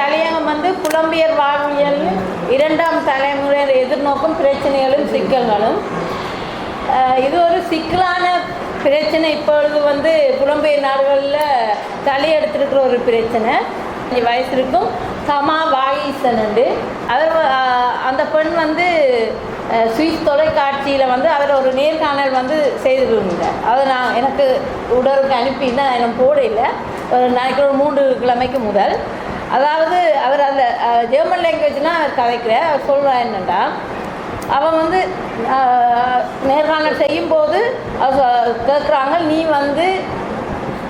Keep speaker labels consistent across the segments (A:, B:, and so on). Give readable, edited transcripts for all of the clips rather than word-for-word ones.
A: தலையங்கம் வந்து புலம்பியர் வாழ்வியல் இரண்டாம் தலைமுறையில் எதிர்நோக்கும் பிரச்சனைகளும் சிக்கல்களும். இது ஒரு சிக்கலான பிரச்சனை. இப்பொழுது வந்து புலம்பெயர் நாடுகளில் தலையெடுத்திருக்கிற ஒரு பிரச்சனை. 5 வயசு இருக்கும் தமா வாயிசன் உண்டு. அவர் அந்த பெண் வந்து சுவிஸ் தொலைக்காட்சியில் வந்து அவர் ஒரு நேர்காணல் வந்து செய்திருந்தார். அதை நான் எனக்கு உடலுக்கு அனுப்பியிருந்தேன். நான் போடல. ஒரு நாளைக்கு ஒரு 3 கிழமைக்கு முதல். அதாவது அவர் அந்த ஜெர்மன் லாங்குவேஜ்லாம் அவர் கதைக்கிறார். அவர் சொல்கிறார் என்னென்னா, அவன் வந்து நேர்காணல் செய்யும்போது கேட்குறாங்க, நீ வந்து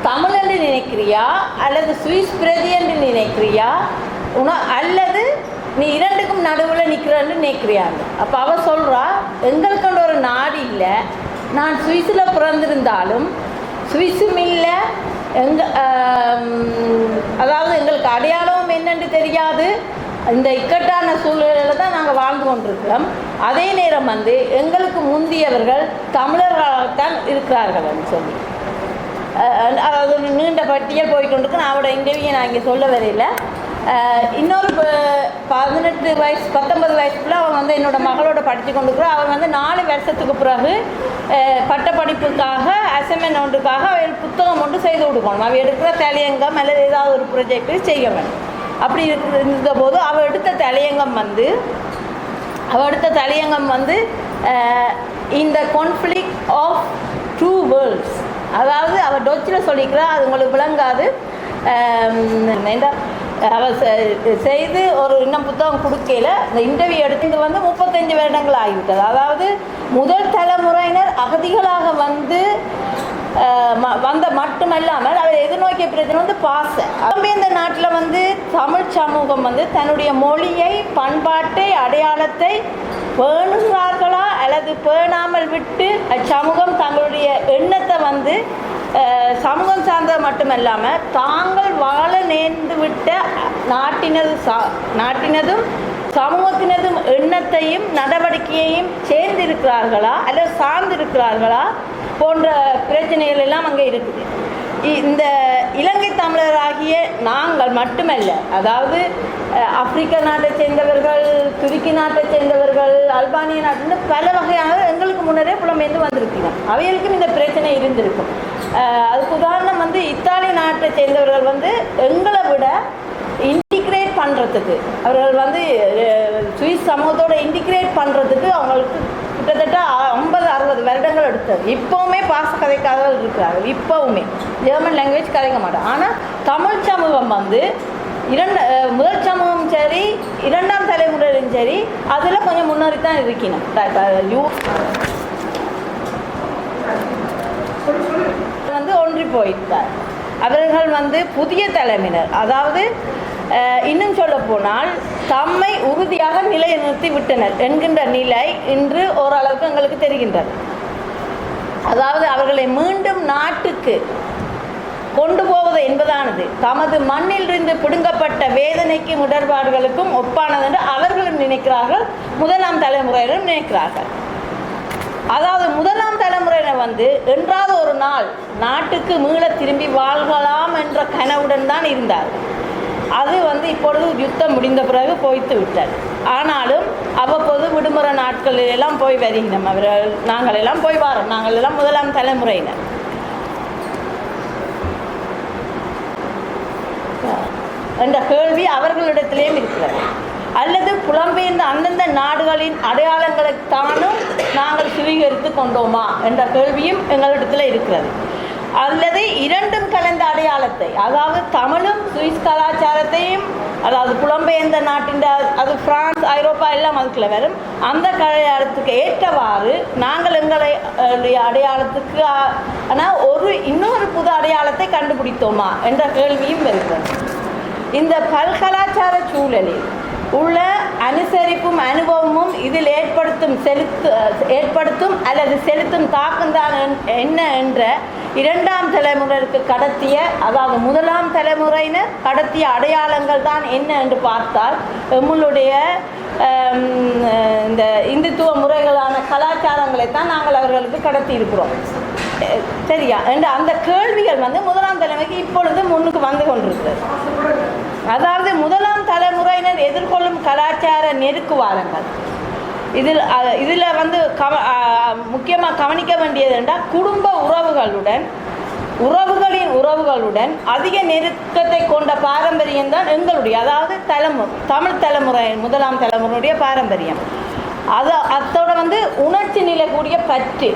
A: தமிழ் என்று நினைக்கிறியா அல்லது சுவிஸ் பிரதி என்று நினைக்கிறியா அல்லது நீ இரண்டுக்கும் நடுவில் நிற்கிறன்னு நினைக்கிறியாங்க. அப்போ அவள் சொல்கிறா, எங்களுக்கு ஒரு நாடு இல்லை, நான் சுவிஸில் பிறந்திருந்தாலும் சுவிஸும் இல்லை, அதாவது எங்களுக்கு அடையாளம் என்னென்று தெரியாது. இந்த இக்கட்டான சூழ்நிலையில் தான் நாங்கள் வாழ்ந்து கொண்டிருக்கிறோம். அதே நேரம் வந்து எங்களுக்கு முந்தியவர்கள் தமிழர்களாகத்தான் இருக்கிறார்கள்னு சொல்லி அதாவது நீண்ட பட்டியல் போய்கொண்டிருக்கு. நான் அவரோட இன்டர்வியூ நான் இங்கே சொல்ல வரையில் இன்னொரு 18 வயசு 19 வயசுக்குள்ள அவன் வந்து என்னோடய மகளோட படித்து கொண்டிருக்கிறோம். அவன் வந்து 4 வருஷத்துக்கு பிறகு பட்டப்படிப்புக்காக அசைன்மெண்ட் ஒன்றுக்காக அவள் புத்தகம் ஒன்று செய்து கொடுக்கணும். அவள் எடுக்கிற தலையங்கம் அல்லது ஏதாவது ஒரு ப்ரொஜெக்ட் செய்ய வேணும். அப்படி இருந்த போது அவள் எடுத்த தலையங்கம் வந்து இந்த கான்ஃப்ளிக்ட் ஆஃப் 2 வேர்ல்ட்ஸ். அதாவது அவள் டொச்சில் சொல்லிக்கிறா, அது உங்களுக்கு விளங்காது. அவள் செய்து ஒரு இன்னும் புத்தகம் கொடுக்கல. இந்த இன்டர்வியூ எடுத்து வந்து 35 வருடங்கள் ஆகிவிட்டது. அதாவது முதல் தலைமுறையினர் அகதிகளாக வந்த மட்டுமல்லாமல் அவர் எதிர்நோக்கிய பிரச்சனை வந்து இந்த நாட்டில் வந்து தமிழ் சமூகம் வந்து தன்னுடைய மொழியை, பண்பாட்டை, அடையாளத்தை பேணுகிறார்களா அல்லது பேணாமல் விட்டு அச்சமூகம் தங்களுடைய எண்ணத்தை வந்து சமூகம் சார்ந்தது மட்டுமல்லாமல் தாங்கள் வாழ நேர்ந்து விட்ட நாட்டினதும் சமூகத்தினதும் எண்ணத்தையும் நடவடிக்கையையும் சேர்ந்திருக்கிறார்களா அல்லது சார்ந்திருக்கிறார்களா போன்ற பிரச்சனைகள் எல்லாம் அங்கே இருக்குது. இந்த இலங்கை தமிழராகிய நாங்கள் மட்டுமல்ல, அதாவது ஆப்பிரிக்க நாட்டை சேர்ந்தவர்கள், துருக்கி நாட்டை சேர்ந்தவர்கள், அல்பானிய நாட்டு பல வகையான எங்களுக்கு முன்னரே புலம்பெயர்ந்து வந்திருக்கிறோம். அவைகளுக்கும் இந்த பிரச்சனை இருந்திருக்கும். அதுக்கு உதாரணம் வந்து இத்தாலி நாட்டை சேர்ந்தவர்கள் வந்து எங்களை விட இன்டிகிரேட் பண்ணுறதுக்கு, அவர்கள் வந்து சுவிஸ் சமூகத்தோடு இன்டிகிரேட் பண்ணுறதுக்கு அவங்களுக்கு கிட்டத்தட்ட 50-60 வருடங்கள் எடுத்தது. இப்போவுமே பாச கதைக்காதவர்கள் இருக்கிறார்கள். இப்போவுமே ஜெர்மன் லாங்குவேஜ் கதைக்க மாட்டோம். ஆனால் தமிழ் சமூகம் வந்து முதல் சமூகம் சரி, இரண்டாம் தலைமுறையிலும் சரி, அதில் கொஞ்சம் முன்னேறி தான் இருக்கணும். வந்து ஒன்றி போயிட்டார். அவர்கள் வந்து புதிய தலைமையினர், அதாவது இன்னும் சொல்ல போனால் தம்மை உறுதியாக நிலைநிறுத்தி விட்டனர் என்கின்ற நிலை இன்று ஓரளவுக்கு எங்களுக்கு தெரிகின்றது. அதாவது அவர்களை மீண்டும் நாட்டுக்கு கொண்டு போவது என்பதானது தமது மண்ணிலிருந்து பிடுங்கப்பட்ட வேதனைக்கும் இடர்பாடுகளுக்கும் ஒப்பானது என்று அவர்களும் நினைக்கிறார்கள், முதலாம் தலைமுறையிலும் நினைக்கிறார்கள். அதாவது முதலாம் தலைமுறையினர் வந்து என்றாவது ஒரு நாள் நாட்டுக்கு மீள திரும்பி வாழ்கலாம் என்ற கனவுடன் தான் இருந்தார். அது வந்து இப்பொழுது யுத்தம் முடிந்த பிறகு போய்த்து விட்டார். ஆனாலும் அவ்வப்போது விடுமுறை நாட்களில் எல்லாம் போய் வருகிறோம். நாங்கள் எல்லாம் போய் வரோம். நாங்கள் எல்லாம் முதலாம் தலைமுறையினர். என்ற கேள்வி அவர்களிடத்திலேயும் இருக்கிறது. அல்லது புலம்பெயர்ந்த அந்தந்த நாடுகளின் அடையாளங்களைத்தானும் நாங்கள் சுவீகரித்து கொண்டோமா என்ற கேள்வியும் எங்களிடத்தில் இருக்கிறது. அல்லது இரண்டும் கலந்த அடையாளத்தை, அதாவது தமிழும் சுவிஸ் கலாச்சாரத்தையும், அதாவது புலம்பெயர்ந்த நாட்டின், அது பிரான்ஸ், ஐரோப்பா எல்லாம் அதுக்குள்ள வரும், அந்த கலாச்சாரத்துக்கு ஏற்றவாறு நாங்கள் எங்களுடைய அடையாளத்துக்கு ஆனால் இன்னொரு புது அடையாளத்தை கண்டுபிடித்தோமா என்ற கேள்வியும் இருக்கிறது. இந்த பல்கலாச்சார சூழலில் உள்ள அனுசரிப்பும் அனுபவமும் இதில் ஏற்படுத்தும் அல்லது செலுத்தும் தாக்கம்தான் என்ன என்ற இரண்டாம் தலைமுறைக்கு கடத்திய, அதாவது முதலாம் தலைமுறையினர் கடத்திய அடையாளங்கள் தான் என்ன என்று பார்த்தால் நம்மளுடைய இந்த இந்துத்துவ முறைகளான கலாச்சாரங்களை தான் நாங்கள் அவர்களுக்கு கடத்தி இருக்கிறோம். சரியா? என்ற அந்த கேள்விகள் வந்து முதலாம் தலைமுறைக்கு இப்பொழுது முன்னுக்கு வந்து கொண்டிருக்கிறது. அதாவது முதலாம் தலைமுறையினர் எதிர்கொள்ளும் கலாச்சார நெருக்குவாதங்கள். இதில் வந்து முக்கியமாக கவனிக்க வேண்டியது என்றால் குடும்ப உறவுகளுடன் அதிக நெருக்கத்தை கொண்ட பாரம்பரியம் தான் எங்களுடைய, அதாவது தமிழ் தலைமுறை முதலாம் தலைமுறையுடைய பாரம்பரியம். அதோட வந்து உணர்ச்சி நிலை கூடிய பற்று,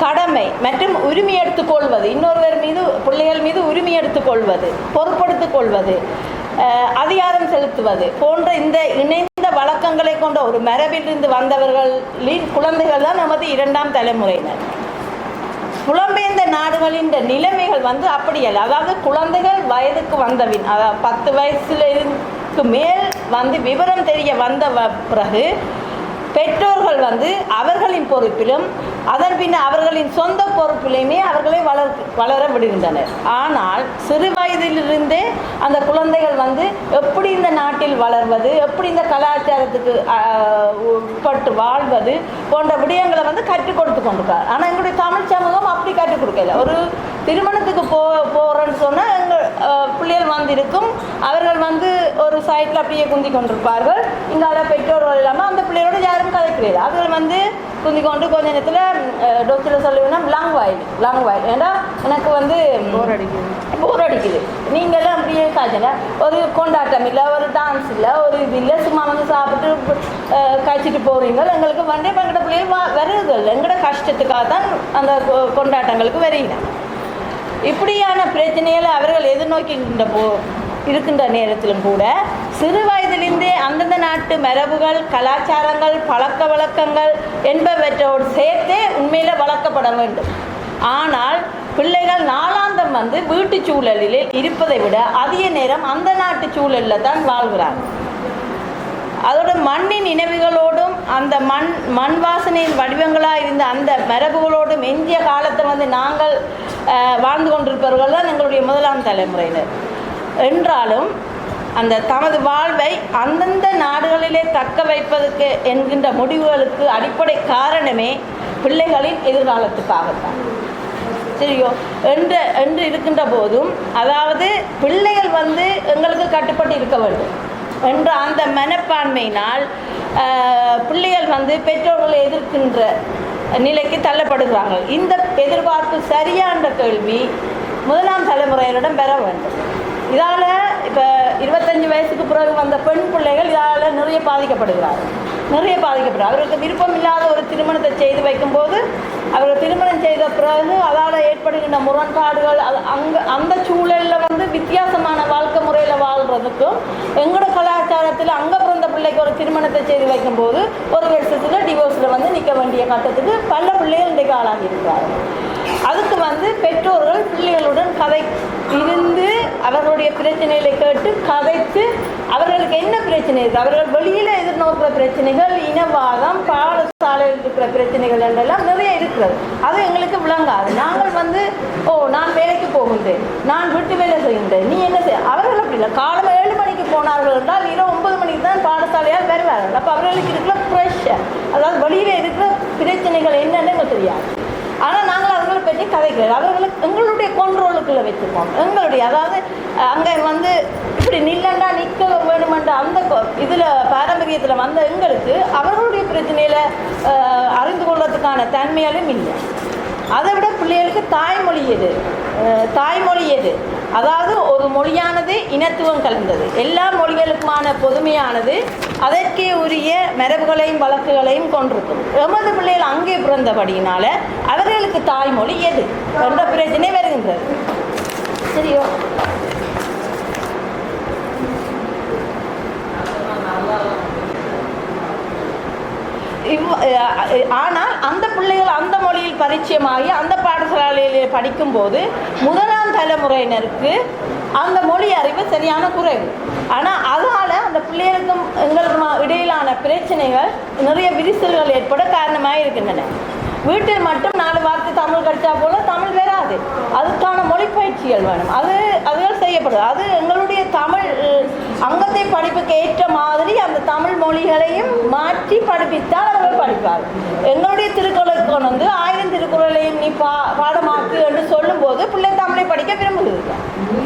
A: கடமை மற்றும் உரிமை எடுத்துக்கொள்வது, இன்னொருவர் மீது பிள்ளைகள் மீது உரிமை எடுத்துக்கொள்வது, பொறுப்படுத்திக் கொள்வது, அதிகாரம் செலுத்துவது போன்ற இந்த இணைந்த வழக்கங்களை கொண்ட ஒரு மரபிலிருந்து வந்தவர்களின் குழந்தைகள் தான் நமது இரண்டாம் தலைமுறையினர். புலம்பெயர்ந்த நாடுகளின் நிலைமைகள் வந்து அப்படியல்ல. அதாவது குழந்தைகள் வயதுக்கு வந்தவின், அதாவது 10 வயசுக்கு மேல் வந்து விவரம் தெரிய வந்த பிறகு பெற்றோர்கள் வந்து அவர்களின் பொறுப்பிலும் அதன் பின் அவர்களின் சொந்த பொறுப்பிலையுமே அவர்களை வளர விடுகின்றனர். ஆனால் சிறு வயதிலிருந்தே அந்த குழந்தைகள் வந்து எப்படி இந்த நாட்டில் வளர்வது, எப்படி இந்த கலாச்சாரத்துக்கு உட்பட்டு வாழ்வது போன்ற விடயங்களை வந்து கற்றுக் கொடுத்து கொண்டிருக்கார். ஆனால் எங்களுடைய தமிழ் சமூகம் அப்படி கற்றுக் கொடுக்கல. ஒரு திருமணத்துக்கு போகிறேன்னு சொன்னால் எங்கள் பிள்ளைகள் வந்து இருக்கும், அவர்கள் வந்து ஒரு சைட்டில் அப்படியே குந்தி கொண்டிருப்பார்கள். இங்கால பெற்றோர்கள் இல்லாமல் அந்த பிள்ளையோட யாரும் கதைக்கிறது. அவர்கள் வந்து குந்தி கொண்டு கொஞ்ச நேரத்தில் டொக்டர் சொல்லுவேன்னா லாங் வாயில் ஏன்னா எனக்கு வந்து போர் அடிக்குது, நீங்களாம் அப்படியே காய்ச்சல, ஒரு கொண்டாட்டம் இல்லை, ஒரு டான்ஸ் இல்லை, ஒரு இது இல்லை, சும்மா வந்து சாப்பிட்டு காய்ச்சிட்டு போகிறீங்க, எங்களுக்கு வந்து எங்கள்கிட்ட பிள்ளைகள் வருது இல்லை, எங்களோட கஷ்டத்துக்காக தான் அந்த கொண்டாட்டங்களுக்கு வரீங்க. இப்படியான பிரச்சனைகளை அவர்கள் எதிர்நோக்கின்ற இருக்கின்ற நேரத்திலும் கூட சிறு வயதிலிருந்தே அந்தந்த நாட்டு மரபுகள், கலாச்சாரங்கள், பழக்க வழக்கங்கள் என்பவற்றோடு சேர்த்தே உண்மையில் வளர்க்கப்பட வேண்டும். ஆனால் பிள்ளைகள் நாளாந்தம் வந்து வீட்டு சூழலில் இருப்பதை விட அதிக நேரம் அந்த நாட்டு சூழலில் தான் வாழ்கிறாங்க. அதோட மண்ணின் நினைவுகளோடும் அந்த மண் வாசனையின் வடிவங்களாக இருந்த அந்த மரபுகளோடும் எஞ்சிய காலத்தை வந்து நாங்கள் வாழ்ந்து கொண்டிருப்பவர்கள் தான் எங்களுடைய முதலாம் தலைமுறையினர். என்றாலும் அந்த தமது வாழ்வை அந்தந்த நாடுகளிலே தக்க வைப்பதற்கு என்கின்ற முடிவுகளுக்கு அடிப்படை காரணமே பிள்ளைகளின் எதிர்காலத்துக்காகத்தான். சரியோ என்று இருக்கின்ற போதும், அதாவது பிள்ளைகள் வந்து எங்களுக்கு கட்டுப்பட்டு இருக்க வேண்டும் என்ற அந்த மனப்பான்மையினால் பிள்ளைகள் வந்து பெற்றோர்களை எதிர்க்கின்ற நிலைக்கு தள்ளப்படுகிறார்கள். இந்த எதிர்பார்ப்பு சரியான கேள்வி முதலாம் தலைமுறையினரிடம் பெற வேண்டும். இதால் இப்போ 25 வயசுக்கு பிறகு வந்த பெண் பிள்ளைகள் இதால் நிறைய பாதிக்கப்படுகிறார்கள். அவர்களுக்கு விருப்பம் இல்லாத ஒரு திருமணத்தை செய்து வைக்கும்போது அவர்கள் திருமணம் செய்த பிறகு அதால் ஏற்படுகின்ற முரண்பாடுகள், அந்த சூழலில் வந்து வித்தியாசமான வாழ்க்கை முறையில் வாழ்கிறதுக்கும் எங்களோட கலாச்சாரத்தில் அங்கே பிறந்த பிள்ளைக்கு ஒரு திருமணத்தை செய்து வைக்கும்போது ஒரு வருஷத்தில் டிவோர்ஸில் வந்து நிற்க வேண்டிய கட்டத்துக்கு பல பிள்ளைகள் இன்றைக்கு ஆளாகி இருக்கிறார்கள். அதுக்கு வந்து பெற்றோர்கள் பிள்ளைகளுடன் இருந்து அவர்களுடைய பிரச்சனைகளை கேட்டு கதைத்து அவர்களுக்கு என்ன பிரச்சனை இருக்குது, அவர்கள் வெளியில் எதிர்நோக்கிற பிரச்சனைகள், இனவாதம், பாடசாலையில் இருக்கிற பிரச்சனைகள் என்றெல்லாம் நிறைய இருக்கிறது. அது எங்களுக்கு விளங்காது. நாங்கள் வந்து நான் வேலைக்கு போகின்றேன், நான் வீட்டு வேலை செய்கின்றேன், நீ என்ன செய்ய, அவர்கள் அப்படி இல்லை. காலம் 7 மணிக்கு போனார்கள் என்றால் இரவு 9 மணிக்கு தான் பாடசாலையால் வருவார்கள். அப்போ அவர்களுக்கு இருக்கிற ப்ரெஷர், அதாவது வெளியில் இருக்கிற பிரச்சனைகள் என்னென்னு எங்களுக்கு தெரியாது. ஆனால் நாங்கள் அவர்களை பற்றி கதைக்கிறது அவர்களுக்கு எங்களுடைய கண்ட்ரோலுக்குள்ளே வச்சுருக்கோம். எங்களுடைய, அதாவது அங்கே வந்து இப்படி நில்லண்டா நிற்க வேணுமென்ற அந்த இதில் பாரம்பரியத்தில் வந்த எங்களுக்கு அவர்களுடைய பிரச்சனையில் அறிந்து கொள்வதற்கான தன்மையாலும் இல்லை. அதை விட பிள்ளைகளுக்கு தாய்மொழி எது, அதாவது ஒரு மொழியானது இனத்துவம் கலந்தது, எல்லா மொழிகளுக்குமான பொதுமையானது, அதற்கே உரிய மரபுகளையும் வழக்குகளையும் கொண்டிருக்கும். எமது பிள்ளைகள் அங்கே பிறந்தபடியினால அவர்களுக்கு தாய்மொழி எது என்ற பிரச்சனை வருகின்றது. சரியோ? ஆனால் அந்த பிள்ளைகள் அந்த மொழியில் பரிச்சயமாகி அந்த பாடசாலையிலே படிக்கும்போது முதலாம் தலைமுறையினருக்கு அந்த மொழி அறிவு சரியான குறைவு. ஆனால் அதால் அந்த பிள்ளைகளுக்கும் எங்களுக்கும் இடையிலான பிரச்சனைகள், நிறைய விரிசல்கள் ஏற்பட காரணமாக இருக்கின்றன. வீட்டில் மட்டும் 4 வார்த்தை தமிழ் கடிச்சா போல தமிழ் வராது. அதுக்கான மொழி பயிற்சிகள் வேணும். அதுகள் செய்யப்படுது. அது எங்களுடைய தமிழ் அங்கத்தை படிப்புக்கு ஏற்ற மாதிரி அந்த தமிழ் மொழிகளையும் மாற்றி படிப்பித்தால் அவர்கள் படிப்பார்கள். எங்களுடைய திருக்குறளை கொண்டு வந்து 1000 திருக்குறளையும் நீ பாடமாக்கு என்று சொல்லும்போது பிள்ளை தமிழை படிக்க விரும்புகிறது.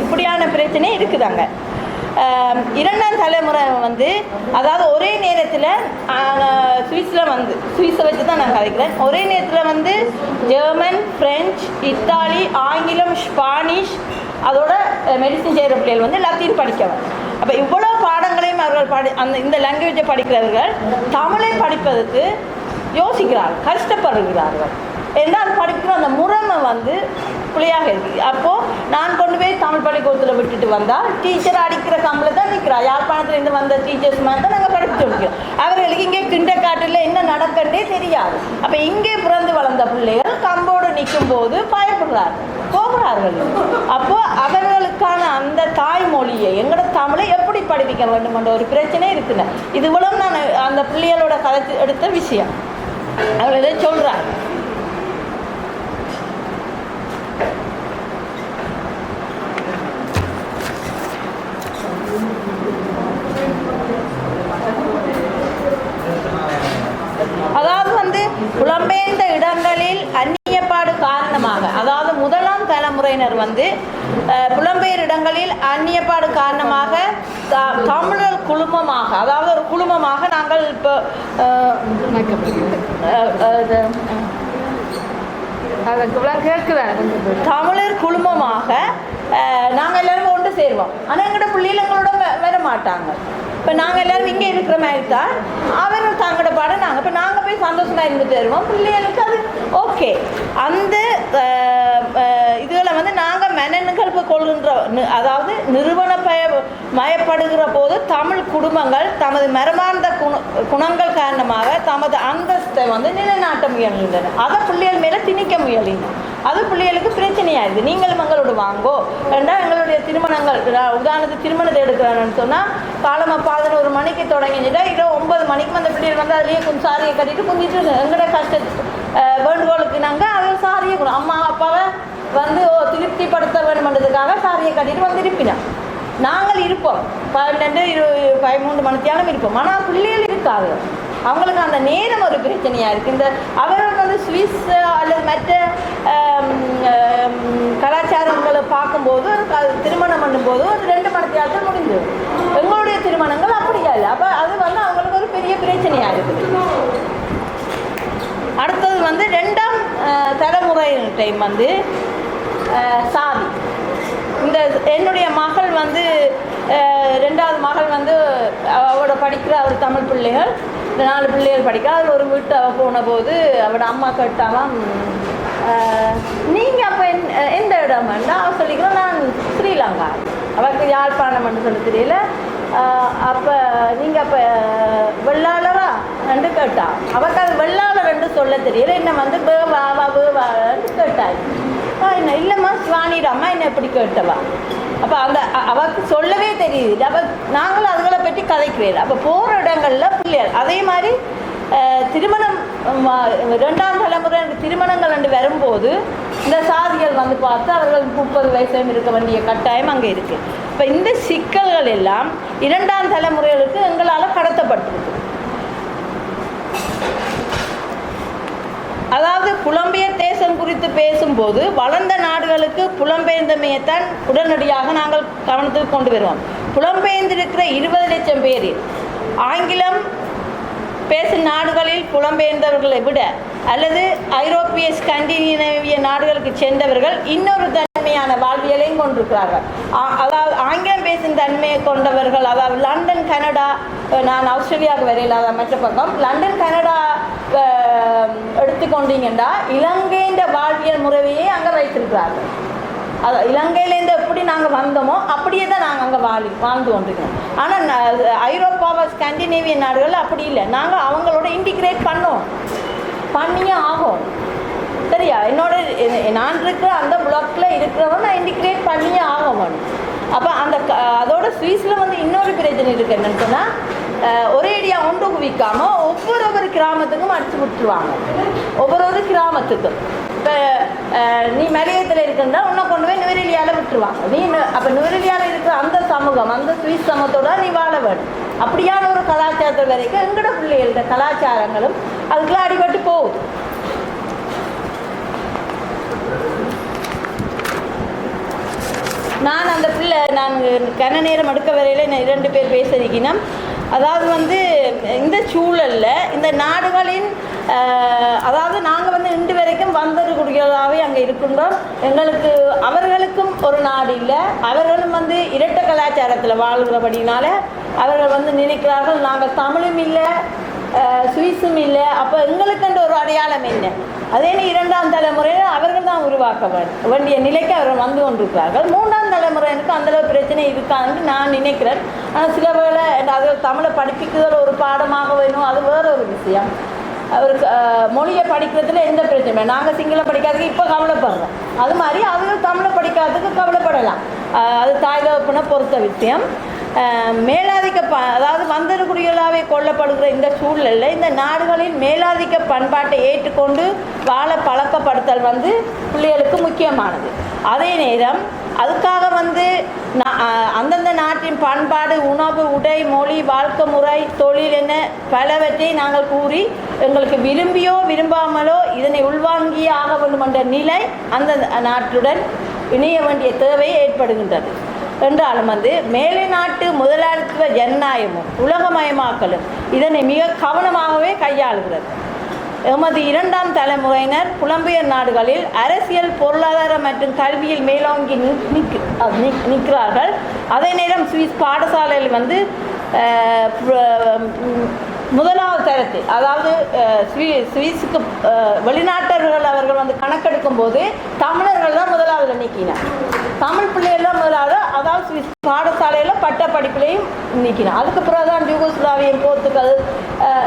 A: இப்படியான பிரச்சனை இருக்குதாங்க. இரண்டாம் தலைமுறை வந்து அதாவது ஒரே நேரத்தில் சுவிஸில் வந்து சுவிஸை வச்சு தான் நான் கதைக்கிறேன். ஒரே நேரத்தில் வந்து ஜெர்மன், ஃப்ரெஞ்சு, இத்தாலி, ஆங்கிலம், ஸ்பானிஷ், அதோட மெடிசின் செய்கிற பிள்ளைகள் வந்து லத்தீன் படிக்கவன். அப்போ இவ்வளோ பாடங்களையும் அவர்கள் இந்த லாங்குவேஜை படிக்கிறவர்கள் தமிழை படிப்பதற்கு யோசிக்கிறார்கள், கஷ்டப்படுகிறார்கள். ஏன்னா அது படிக்கிற அந்த முறைமை வந்து பிள்ளையாக இருக்குது. அப்போது நான் கொண்டு போய் தமிழ் பள்ளிக்கூடத்தில் விட்டுட்டு வந்தால் டீச்சர் அடிக்கிற கம்பில் தான் நிற்கிறா. யாழ்ப்பாணத்துலேருந்து வந்த டீச்சர்ஸ் மாதிரி தான் நாங்கள் படிச்சுட்டு இருக்கிறோம். அவர்களுக்கு இங்கே கிண்டக்காட்டில் என்ன நடக்கண்டே தெரியாது. அப்போ இங்கே பிறந்து வளர்ந்த பிள்ளைகள் கம்போடு நிற்கும் போது பயப்படுறார்கள், போகிறார்கள். அப்போது அவர்களுக்கான அந்த தாய்மொழியை எங்களோட தமிழை எப்படி படிப்பிக்க வேண்டும் என்ற ஒரு பிரச்சனை இருக்குன்னு இது மூலம் நான் அந்த பிள்ளைகளோட கதை எடுத்த விஷயம் அவர்கள் இதை சொல்கிறாங்க. அதாவது வந்து புலம்பெயர்ந்த இடங்களில் அந்நியப்பாடு காரணமாக, அதாவது முதலாம் தலைமுறையினர் வந்து புலம்பெயர் இடங்களில் அந்நியப்பாடு காரணமாக தமிழர் குழுமமாக, அதாவது ஒரு குழுமமாக நாங்கள் இப்போ தமிழர் குழுமமாக நாங்கள் எல்லாரும் ஒன்று சேருவோம். ஆனால் எங்களோட பிள்ளைகள் எங்களோட வர மாட்டாங்க. இப்போ நாங்கள் எல்லோரும் இங்கே இருக்கிற மாதிரி தான் அவர்கள் தாங்களோட பாடம் நாங்கள் இப்போ நாங்கள் போய் சந்தோஷமாக இருந்து தருவோம். பிள்ளைகளுக்கு அது ஓகே. அந்த இதுகளை வந்து நாங்கள் மனநிகழ்வு கொள்கின்ற, அதாவது நிறுவன மயப்படுகிற போது தமிழ் குடும்பங்கள் தமது மரபார்ந்த குணங்கள் காரணமாக தமது அந்தஸ்தை வந்து நிலைநாட்ட முயல்கின்றன. அதை பிள்ளைகள் மேலே திணிக்க முயலின. அது பிள்ளைகளுக்கு பிரச்சனையாயிருது. நீங்களும் எங்களோட வாங்கோ ரெண்டா எங்களுடைய திருமணங்கள், உதாரணத்துக்கு திருமணத்தை எடுக்கிறான்னு சொன்னால் காலமாக 11 மணிக்கு தொடங்கிச்சுட்டா இல்லை 9 மணிக்கு அந்த பிள்ளைகள் வந்து அதுலேயே கொஞ்சம் சாரியை கட்டிட்டு குஞ்சிட்டு எங்களோட கஷ்ட வேண்டுகோளுக்கு நாங்கள் அதை சாரியை கொடுக்கும். அம்மா அப்பாவை வந்து திருப்திப்படுத்த வேண்டுமென்றதுக்காக சாரியை கட்டிட்டு வந்து இருப்பினோம். நாங்கள் இருப்போம் 12, 13 மணித்தியாலும் இருப்போம். ஆனால் பிள்ளைகள் இருக்காது. அவங்களுக்கு அந்த நேரம் ஒரு பிரச்சனையாக இருக்குது. இந்த அவர்களுக்கு வந்து சுவிஸ் அல்லது மற்ற கலாச்சாரங்களை பார்க்கும்போது திருமணம் பண்ணும்போது ஒரு 2 மணித்தியாலத்தில் முடிஞ்சது. எங்களுடைய திருமணங்கள் அப்படியா இல்லை. அப்போ அது வந்து அவங்களுக்கு ஒரு பெரிய பிரச்சனையாக இருக்குது. அடுத்தது வந்து 2ஆம் தலைமுறை டைம் வந்து சாதி. இந்த என்னுடைய மகள் வந்து 2வது மகள் வந்து அவளோட படிக்கிற அவர் தமிழ் பிள்ளைகள் 4 பிள்ளைகள் படிக்க அதில் ஒரு வீட்டு அவள் போன போது அவளோட அம்மா கேட்டாலாம், நீங்கள் அப்போ எந்த இடம்னா அவள் சொல்லிக்கிறோம் நான் ஸ்ரீலங்கா. அவருக்கு யாழ்ப்பாணம்னு சொல்ல தெரியல. அப்போ நீங்கள் அப்போ வெள்ளாளரா ரெண்டு கேட்டா. அவருக்கு அது வெள்ளாளர் ரெண்டு சொல்ல தெரியல. என்ன வந்து வேவான்னு கேட்டாள். என்ன இல்லைம்மா சிவானிடாம்மா என்ன எப்படி கேட்டவா. அப்போ அந்த அவருக்கு சொல்லவே தெரியுது. அப்போ நாங்களும் அதுகளை பற்றி கதைக்கிறேன். அப்போ போகிற இடங்களில் பிள்ளைகள் அதே மாதிரி திருமணம் 2ஆம் தலைமுறை திருமணங்கள் ரெண்டு வரும்போது இந்த சாதிகள் வந்து பார்த்து அவர்கள் 30 வயசுலையும் இருக்க வேண்டிய கட்டாயம் அங்கே இருக்குது. இப்போ இந்த சிக்கல்கள் எல்லாம் 2ஆம் தலைமுறைகளுக்கு எங்களால் கடத்தப்பட்டிருக்கு. அதாவது புலம்பெயர் தேசம் குறித்து பேசும்போது வளர்ந்த நாடுகளுக்கு புலம்பெயர்ந்தமையைத்தான் உடனடியாக நாங்கள் கவனத்தில் கொண்டு வருவோம். புலம்பெயர்ந்திருக்கிற 20 லட்சம் பேரில் ஆங்கிலம் பேசும் நாடுகளில் புலம்பெயர்ந்தவர்களை விட அல்லது ஐரோப்பிய ஸ்கண்டினேவிய நாடுகளுக்கு சென்றவர்கள் இன்னொரு தன்மையான வாழ்வியலையும் கொண்டிருக்கிறார்கள். அதாவது ஆங்கிலம் பேசும் தன்மையை கொண்டவர்கள், அதாவது லண்டன், கனடா, நான் ஆஸ்திரேலியாவுக்கு வரையில்லாத மற்ற பக்கம் லண்டன், கனடா எடுத்துக்கொண்டீங்கன்னா இலங்கையின் வாழ்வியல் முறைவையே அங்கே வைத்திருக்கிறார்கள். அது இலங்கையிலேருந்து எப்படி நாங்கள் வந்தோமோ அப்படியே தான் நாங்கள் அங்கே வாழ்ந்து கொண்டிருக்கோம். ஆனால் ஐரோப்பாவை ஸ்கண்டினேவிய நாடுகள் அப்படி இல்லை. நாங்கள் அவங்களோட இன்டிகிரேட் பண்ணியே ஆகும். சரியா? என்னோட நான் இருக்கிற அந்த பிளாக்கில் இருக்கிறவன் நான் இன்டிகிரேட் பண்ணியே ஆகணும். அப்போ அதோட சுவிஸில் வந்து இன்னொரு பிரச்சனை இருக்குது. என்னன்னு சொன்னால் ஒரேடியாக ஒன்று குவிக்காமல் ஒவ்வொரு கிராமத்துக்கும் அடிச்சு விட்டுருவாங்க. ஒவ்வொரு கிராமத்துக்கும் இப்போ நீ மலையத்தில் இருக்குன்னா உன்னை கொண்டு போய் நுவரெலியாவில் விட்டுருவாங்க. நீ அப்போ நுவரெலியாவில் இருக்கிற அந்த சமூகம், அந்த சுவிஸ் சமூகத்தோட நீ வாழ வேணும். அப்படியான ஒரு கலாச்சாரத்தை வரைக்கும் எங்களோட பிள்ளைகளோட கலாச்சாரங்களும் அதுக்குள்ள அடிபட்டு போகுது. நான் அந்த பிள்ளை நான் கன நேரம் அடுக்க வரையில் நான் 2 பேர் பேசியிருக்கணும். அதாவது வந்து இந்த சூழலில் இந்த நாடுகளின் அதாவது நாங்கள் வந்து இன்று வரைக்கும் வந்தவர்களாகவே அங்கே இருக்கின்றோம். எங்களுக்கு அவர்களுக்கும் ஒரு நாடு இல்லை, அவர்களும் வந்து இரட்டை கலாச்சாரத்தில் வாழ்கிறபடினால அவர்கள் வந்து நினைக்கிறார்கள் நாங்கள் தமிழும் இல்லை சுவிஸும் இல்லை, அப்போ எங்களுக்குன்ற ஒரு அடையாளம் என்ன? அதே 2ஆம் தலைமுறையில் அவர்கள் தான் உருவாக்க வேண்டிய நிலைக்கு அவர்கள் வந்து கொண்டிருக்கிறார்கள். 3ஆம் தலைமுறைக்கு அந்தளவு பிரச்சனை இருக்காதுன்னு நான் நினைக்கிறேன். ஆனால் சில வேளை அது தமிழை படிப்பிக்குதல் ஒரு பாடமாக வேணும், அது வேற ஒரு விஷயம். அவருக்கு மொழியை படிக்கிறதுல எந்த பிரச்சனை, நாங்கள் சிங்களம் படிக்காததுக்கு இப்போ கவலைப்படுறோம், அது மாதிரி அவர்கள் தமிழை படிக்காததுக்கு கவலைப்படலாம். அது தாய் தகப்பனை பொறுத்த விஷயம். மேலாதிக்க அதாவது வந்தகுடிகளாகவே கொல்லப்படுகிற இந்த சூழலில் இந்த நாடுகளின் மேலாதிக்க பண்பாட்டை ஏற்றுக்கொண்டு வாழ பழக்கப்படுத்தல் வந்து பிள்ளைகளுக்கு முக்கியமானது. அதே நேரம் அதுக்காக வந்து அந்தந்த நாட்டின் பண்பாடு, உணவு, உடை, மொழி, வாழ்க்கை முறை, தொழில் என பலவற்றை நாங்கள் கூறி எங்களுக்கு விரும்பியோ விரும்பாமலோ இதனை உள்வாங்கியே ஆக வேண்டும் என்ற நிலை அந்த நாட்டுடன் இணைய வேண்டிய தேவை ஏற்படுகின்றது. என்றாலும் வந்து மேலை நாட்டு முதலாளித்துவ ஜனநாயகமும் உலகமயமாக்கலும் இதனை மிக கவனமாகவே கையாளுகிறது. எமது 2ஆம் தலைமுறையினர் புலம்பெயர் நாடுகளில் அரசியல், பொருளாதார மற்றும் கல்வியில் மேலோங்கி நிற்கிறார்கள். அதே நேரம் சுவிஸ் பாடசாலையில் வந்து முதலாவது தரத்தில், அதாவது சுவிஸுக்கு வெளிநாட்டவர்கள் அவர்கள் வந்து கணக்கெடுக்கும் போது தமிழர்கள் தான் முதலாவது நீக்கினார். தமிழ் பிள்ளைகள்லாம் முதலாவது, அதாவது சுவிஸ் பாடசாலையில் பட்ட படிப்புலையும் நீக்கினார். அதுக்கு பிறகு தான் யூகோஸ்லாவியன், போர்த்துகல்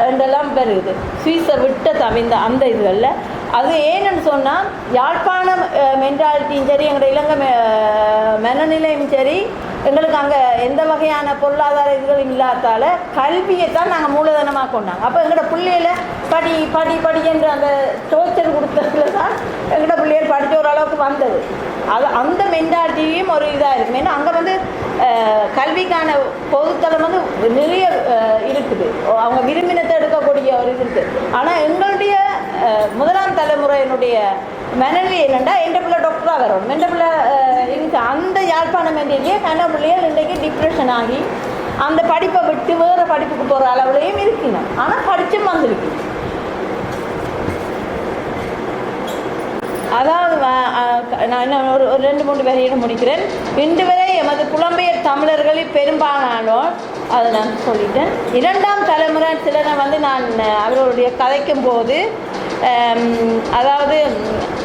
A: என்றெல்லாம் பெருகுது. சுவிஸை விட்ட தவிர்ந்த அந்த இதுகளில் அது ஏன்னு சொன்னால் யாழ்ப்பாண மென்டாலிட்டியும் சரி, எங்களோட இலங்கை மனநிலையும் சரி, எங்களுக்கு அங்கே எந்த வகையான பொருளாதார இதுகளும் இல்லாதால கல்வியை தான் நாங்கள் மூலதனமாக கொண்டாங்க. அப்போ எங்களோட பிள்ளைகளை படி படி படி என்று அந்த டோர்ச்சர் கொடுத்ததுல தான் எங்களோட பிள்ளைகள் படித்த ஓரளவுக்கு வந்தது. அது அந்த மென்டாலிட்டியும் ஒரு இதாக இருக்கும். ஏன்னா அங்கே வந்து கல்விக்கான பொதுத்தளம் வந்து நிறைய இருக்குது, அவங்க விரும்பினத்தை எடுக்கக்கூடிய ஒரு இது இருக்குது. ஆனால் எங்களுடைய முதலாம் தலைமுறையினுடைய மனைவி என்னென்னா எந்த பிள்ளை டாக்டராக வரும், எந்த பிள்ளை இருக்கு அந்த யாழ்ப்பாணம் என்றே கன பிள்ளைகள் இன்றைக்கு டிப்ரெஷன் ஆகி அந்த படிப்பை விட்டு வேறு படிப்புக்கு போகிற அளவுலையும் இருக்கணும். ஆனால் படித்தும் வந்திருக்கு. அதாவது நான் இன்னும் ஒரு 2-3 வரையிட முடிக்கிறேன். இன்று வரை எமது புலம்பெயர் தமிழர்களில் பெரும்பாலானோர், அதை நான் சொல்லிட்டேன். 2ஆம் தலைமுறை சிலரை வந்து நான் அவர்களுடைய கதைக்கும் போது அதாவது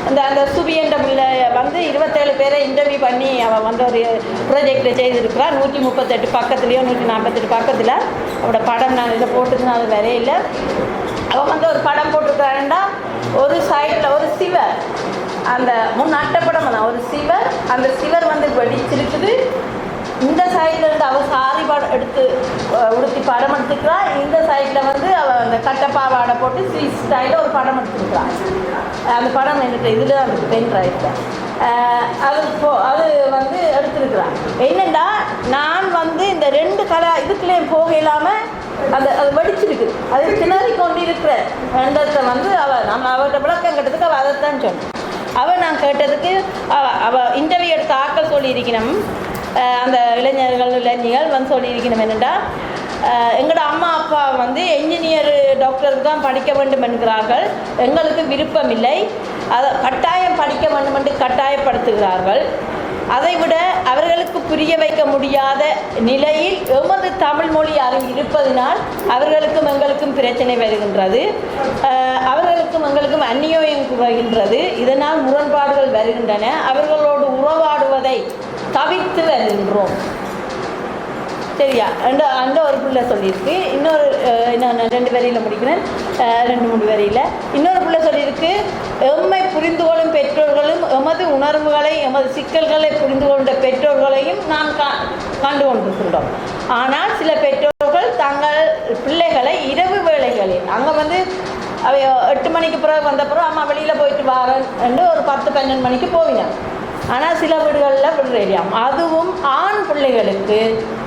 A: அந்த சுபி என்ற பிள்ளை வந்து 27 பேரை இன்டர்வியூ பண்ணி அவள் வந்து ஒரு ப்ராஜெக்டை செய்திருக்கிறாள். 138 பக்கத்துலேயோ 148 பக்கத்தில் அவளோட படம் நான் இதில் போட்டுருந்தேன், அது வேறே இல்லை. அவன் வந்து ஒரு படம் போட்டிருக்காருன்னா ஒரு சைடில் ஒரு சிவர், அந்த அட்டப்படம் தான் ஒரு சிவர், அந்த சிவர் வந்து வெடிச்சிருக்குது. இந்த சைடில் இருந்து அவள் சாரி படம் எடுத்து உடுத்தி படம் எடுத்துக்கிறாள். இந்த சைடில் வந்து அவள் அந்த கட்டப்பாவாடை போட்டு ஸ்வீட் ஸ்டைலில் ஒரு படம் எடுத்துருக்கிறாள். அந்த படம் எனக்கு இதில் தான் இருக்குது, பென் ரைட்டில். அது வந்து எடுத்துருக்குறான். என்னென்னா நான் வந்து இந்த 2 இதுக்குள்ளேயும் போக இல்லாமல் அது வெடிச்சிருக்குது, அது திணறி கொண்டு இருக்கிற ரெண்டத்தை வந்து அவர்கிட்ட விளக்கம் கேட்டதுக்கு அவள் அதைத்தான் சொன்னேன். அவள் நான் கேட்டதுக்கு அவள் இன்டர்வியூ எடுத்து ஆக்கள் சொல்லியிருக்கணும். அந்த இளைஞர்கள் வந்து சொல்லியிருக்கணும் என்னென்னா, எங்களோட அம்மா அப்பா வந்து என்ஜினியர், டாக்டருக்கு தான் படிக்க வேண்டும் என்கிறார்கள், எங்களுக்கு விருப்பம் இல்லை, அதை கட்டாயம் படிக்க வேண்டும் என்று கட்டாயப்படுத்துகிறார்கள். அதைவிட அவர்களுக்கு புரிய வைக்க முடியாத நிலையில் எமது தமிழ் மொழி இருப்பதினால் அவர்களுக்கும் எங்களுக்கும் பிரச்சனை வருகின்றது, அவர்களுக்கும் எங்களுக்கும் அந்நியோயம் குறைகின்றது, இதனால் முரண்பாடுகள் வருகின்றன, அவர்களோடு உறவாடுவதை தவிர்த்து வருகின்றோம். சரியா? அந்த ஒரு பிள்ளை சொல்லியிருக்கு. இன்னொரு நான் 2 வரியில் முடிக்கிறேன், 2-3 வரியில். இன்னொரு பிள்ளை சொல்லியிருக்கு, எம்மை புரிந்து கொள்ளும் பெற்றோர்களும் எமது உணர்வுகளை, எமது சிக்கல்களை புரிந்து கொண்ட பெற்றோர்களையும் நாம் கண்டு கொண்டிருக்கின்றோம். ஆனால் சில பெற்றோர்கள் தங்கள் பிள்ளைகளை இரவு வேளைகளில், அங்கே வந்து அவை 8 மணிக்கு பிறகு வந்த பிறகு அம்மா வெளியில் போயிட்டு வரேன் என்று ஒரு 10-12 மணிக்கு போவினான். ஆனால் சில வீடுகளில் விடுறேன். அதுவும் ஆண் பிள்ளைகளுக்கு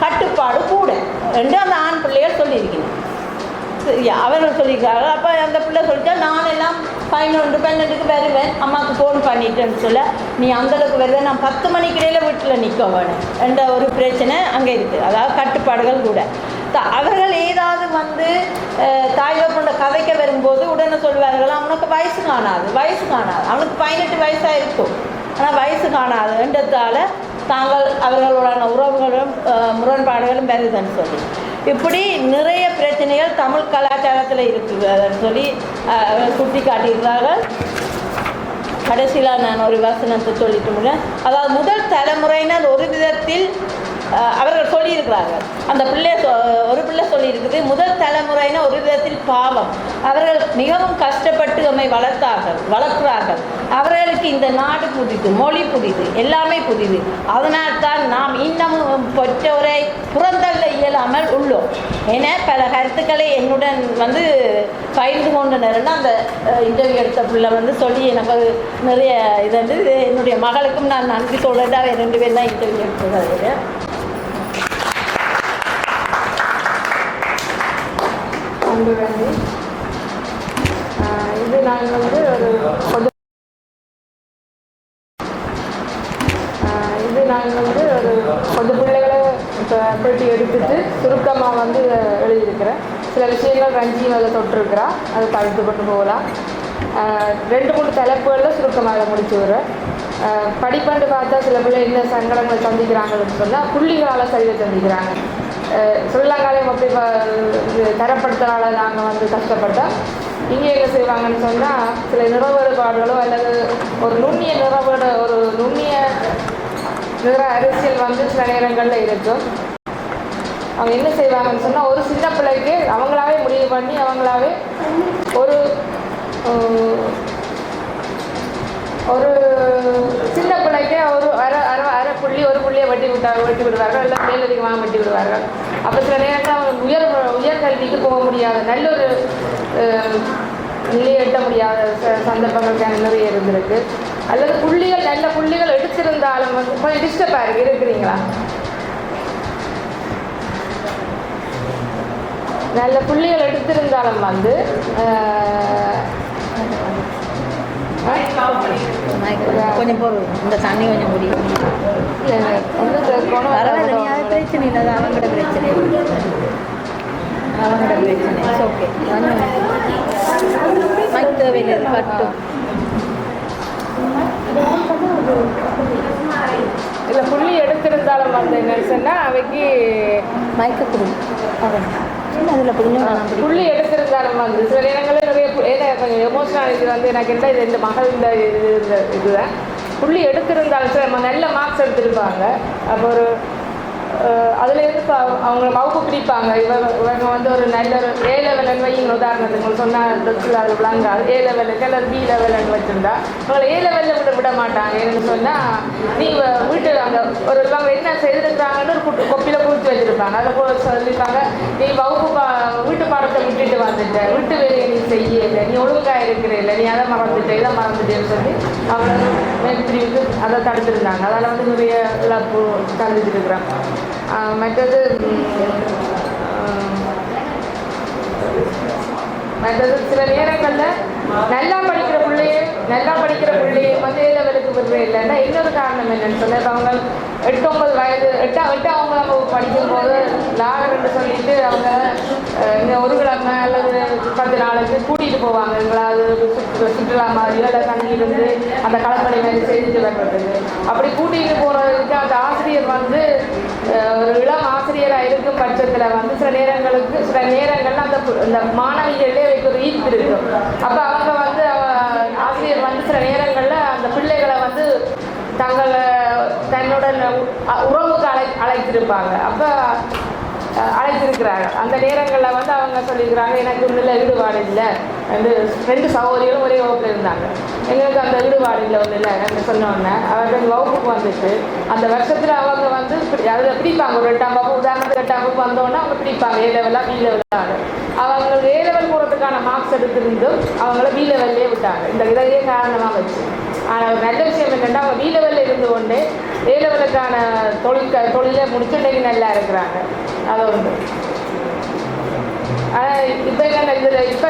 A: கட்டுப்பாடு கூட என்று அந்த ஆண் பிள்ளைகள் சொல்லியிருக்கணும். அவர்கள் சொல்லியிருக்கார்கள். அப்போ அந்த பிள்ளை சொல்லிட்டா நான் எல்லாம் 11-12க்கு வருவேன், அம்மாவுக்கு ஃபோன் பண்ணிட்டேன்னு சொல்ல, நீ அந்தளவுக்கு வருவேன், நான் 10 மணிக்கு இடையில் வீட்டில் நிற்க வேணும் என்ற ஒரு பிரச்சனை அங்கே இருக்குது. அதாவது கட்டுப்பாடுகள் கூட. அவர்கள் ஏதாவது வந்து தாய் தகப்பனோட கதைக்க வரும்போது உடனே சொல்வார்கள், அவனுக்கு வயசு காணாது, அவனுக்கு 18 வயசாக இருக்கும், ஆனால் வயசு காணாது என்றதால் தாங்கள் அவர்களோடான உறவுகளும் முரண்பாடுகளும் வருதுன்னு சொல்லி இப்படி நிறைய பிரச்சனைகள் தமிழ் கலாச்சாரத்தில் இருக்குது அதன்னு சொல்லி சுட்டி காட்டியிருக்கிறார்கள். கடைசியில் நான் ஒரு வசனத்தை சொல்லிட்டு முடியேன். அதாவது முதல் தலைமுறையினர் ஒரு விதத்தில் அவர்கள் சொல்லியிருக்கிறார்கள். அந்த ஒரு பிள்ளை சொல்லியிருக்குது, முதல் தலைமுறையினர் ஒரு விதத்தில் பாவம், அவர்கள் மிகவும் கஷ்டப்பட்டு நம்மை வளர்க்கிறார்கள். அவர்களுக்கு இந்த நாடு புதிது, மொழி புதிது, எல்லாமே புதிது. அதனால்தான் நாம் இன்னமும் பெற்றோரை புறந்தள்ள இயலாமல் உள்ளோம் என பல கருத்துக்களை என்னுடன் வந்து பகிர்ந்து கொண்டனர்னா அந்த இன்டர்வியூ எடுத்த பிள்ளை வந்து சொல்லி எனக்கு நிறைய இது வந்து என்னுடைய மகளுக்கும் நான் நன்றி சொல்கிறதா 2 பேர் தான் இன்டர்வியூ எடுத்தது. இது நாங்கள் வந்து ஒரு கொஞ்சம் பிள்ளைகளை இப்போ பேட்டி எடுத்துட்டு சுருக்கமாக வந்து எழுதியிருக்கிறேன். சில விஷயங்கள் ரஞ்சியும் அதில் தொட்டிருக்கிறா, அதை தடுத்து கொண்டு போகலாம். 2-3 தலைப்புகளில் சுருக்கமாக முடிச்சு விடுறேன். படிப்பாண்டு பார்த்தா சில பிள்ளை என்ன சங்கடங்களை சந்திக்கிறாங்கன்னு சொன்னால் புள்ளிகளால் சரிவை சந்திக்கிறாங்க. ஸ்ரீலங்காலையும் அப்படி தரப்படுத்துறதால நாங்கள் வந்து கஷ்டப்பட்டோம். இங்கே என்ன செய்வாங்கன்னு சொன்னால் சில நிறவேறுபாடுகளோ அல்லது ஒரு நுண்ணிய நிற அரசியல் வந்து சில நேரங்களில் இருக்கும். அவங்க என்ன செய்வாங்கன்னு சொன்னால் ஒரு சின்ன பிள்ளைக்கு அவங்களாவே முடிவு பண்ணி அவங்களாவே ஒரு சின்ன பிள்ளைக்கு அரை புள்ளி ஒரு புள்ளியை வெட்டி விடுவார்கள், இல்லை மேலதிகமாக வெட்டி விடுவார்கள். அப்போ சில நேரத்தில் அவங்க உயர்கல்விக்கு போக முடியாத நல்ல ஒரு நிலையை எட்ட முடியாத சந்தர்ப்பங்கள் நிறைய இருந்திருக்கு. அல்லது நல்ல புள்ளிகள் எடுத்திருந்தாலும் வந்து கொஞ்சம் டிஸ்டர்பாக இருக்கிறீங்களா? நல்ல புள்ளிகள் எடுத்திருந்தாலும் வந்து கொஞ்சம் போடுவோம், இந்த தண்ணி கொஞ்சம் முடியும். பிரச்சனை இல்லை, அவங்களோட பிரச்சனை ஓகே. மைக் தேவையில்லை, கட்டும் இல்லை. புள்ளி எடுத்திருந்தாலும் வந்து என்னன்னு சொன்னால் அவைக்கு மயக்க கொடுக்கும். அதில் புள்ளி எடுத்திருந்தாலும் வந்து சில நேரங்களில் நிறைய கொஞ்சம் எமோஷனாலிட்டி வந்து எனக்கு என்ன இது இந்த மகள் இந்த இதுதான் புள்ளி எடுத்திருந்தாலும் சில நல்ல மார்க்ஸ் எடுத்திருப்பாங்க. அப்போ ஒரு அதுலேருந்து இப்போ அவங்க வகுப்பு பிடிப்பாங்க. இவங்க வந்து ஒரு நல்ல ஒரு A லெவல்னு வைங்க, உதாரணத்துக்கு சொன்னால் அது விளங்காது. A லெவலுக்கு அல்லது B லெவல்னு வச்சுருந்தா அவங்களை A லெவலில் விட மாட்டாங்க. என்னன்னு சொன்னால் நீங்கள் வீட்டு அங்கே ஒரு இவங்க என்ன செய்திருக்காங்கன்னு ஒரு கொப்பியில் குறித்து வச்சுருப்பாங்க. அதை போல சொல்லியிருப்பாங்க, நீ வீட்டு பாடத்தை விட்டுட்டு வந்துட்ட, வீட்டு வேலையை நீ செய்யலை, நீ ஒழுங்காக இருக்கிற இல்லை, நீ அதை மறந்துட்ட, இதை மறந்துட்டேன்னு சொல்லி அவங்கள மேற்பிரிவுக்கு அதை தடுத்துருந்தாங்க. அதில் வந்து நிறைய இழப்பு தந்துட்டு இருக்கிறாங்க. மற்றது சில நேரங்களில் நல்லா படிக்கிற பிள்ளையே வந்து ஏ லெவலுக்கு விடுறேன் இல்லைன்னா இன்னொரு காரணம் என்னன்னு சொன்னால் இப்போ அவங்க 8-9 வயது அவங்க படிக்கும்போது லாகர்ன்னு சொல்லிட்டு அவங்க இங்கே ஒரு கிழமை அல்லது 10 நாளுக்கு கூட்டிகிட்டு போவாங்க. எங்களாவது சுற்றுலா மாதிரியோ இல்லை தங்கியிருந்து அந்த கலப்படை மாதிரி செய்துட்டு வர்றதுக்கு. அப்படி கூட்டிகிட்டு போகிறதுக்கு அந்த ஆசிரியர் வந்து ஒரு இளம் ஆசிரியராக இருக்கும் பட்சத்தில் வந்து சில நேரங்கள்ல அந்த மாணவிகளே வைக்க ஒரு ஈர்ப்பு இருக்கும். அப்போ அவங்க வந்து ஆசிரியர் வந்து சில நேரங்களில் அந்த பிள்ளைகளை வந்து தன்னோட உறவுக்கு அழைத்திருப்பாங்க. அப்போ அழைத்திருக்கிறாங்க. அந்த நேரங்களில் வந்து அவங்க சொல்லியிருக்கிறாங்க, எனக்கு ஒன்றில் ஈடுபாடு இல்லை. 2 சகோதரிகளும் ஒரே வகுப்பில் இருந்தாங்க, எங்களுக்கு அந்த ஈடுபாடு இல்லை ஒன்றும் இல்லை என்று சொன்னோன்னே அவர்கள் வகுப்புக்கு வந்துட்டு அந்த வருஷத்தில் அவங்க வந்து அதில் பிடிப்பாங்க. ஒரு 8ஆம் வகுப்பு, உதாரணத்துக்கு 8ஆம் வகுப்பு வந்தோன்னா அவங்க பிடிப்பாங்க A லெவலாக B லெவலாக. அவங்களுக்கு A லெவல் போகிறதுக்கான மார்க்ஸ் எடுத்திருந்தும் அவங்கள B லெவல்லே விட்டாங்க. இந்த இதையே காரணமாக வச்சு. ஆனால் ஒரு நல்ல விஷயம் என்னென்னா அவங்க B லெவலில் இருந்து கொண்டு A லெவலுக்கான தொழிலை முடிச்சுட்டு நல்லா இருக்கிறாங்க. அது ஒன்று. ஆனால் இப்போ என்ன
B: இதில் இப்போ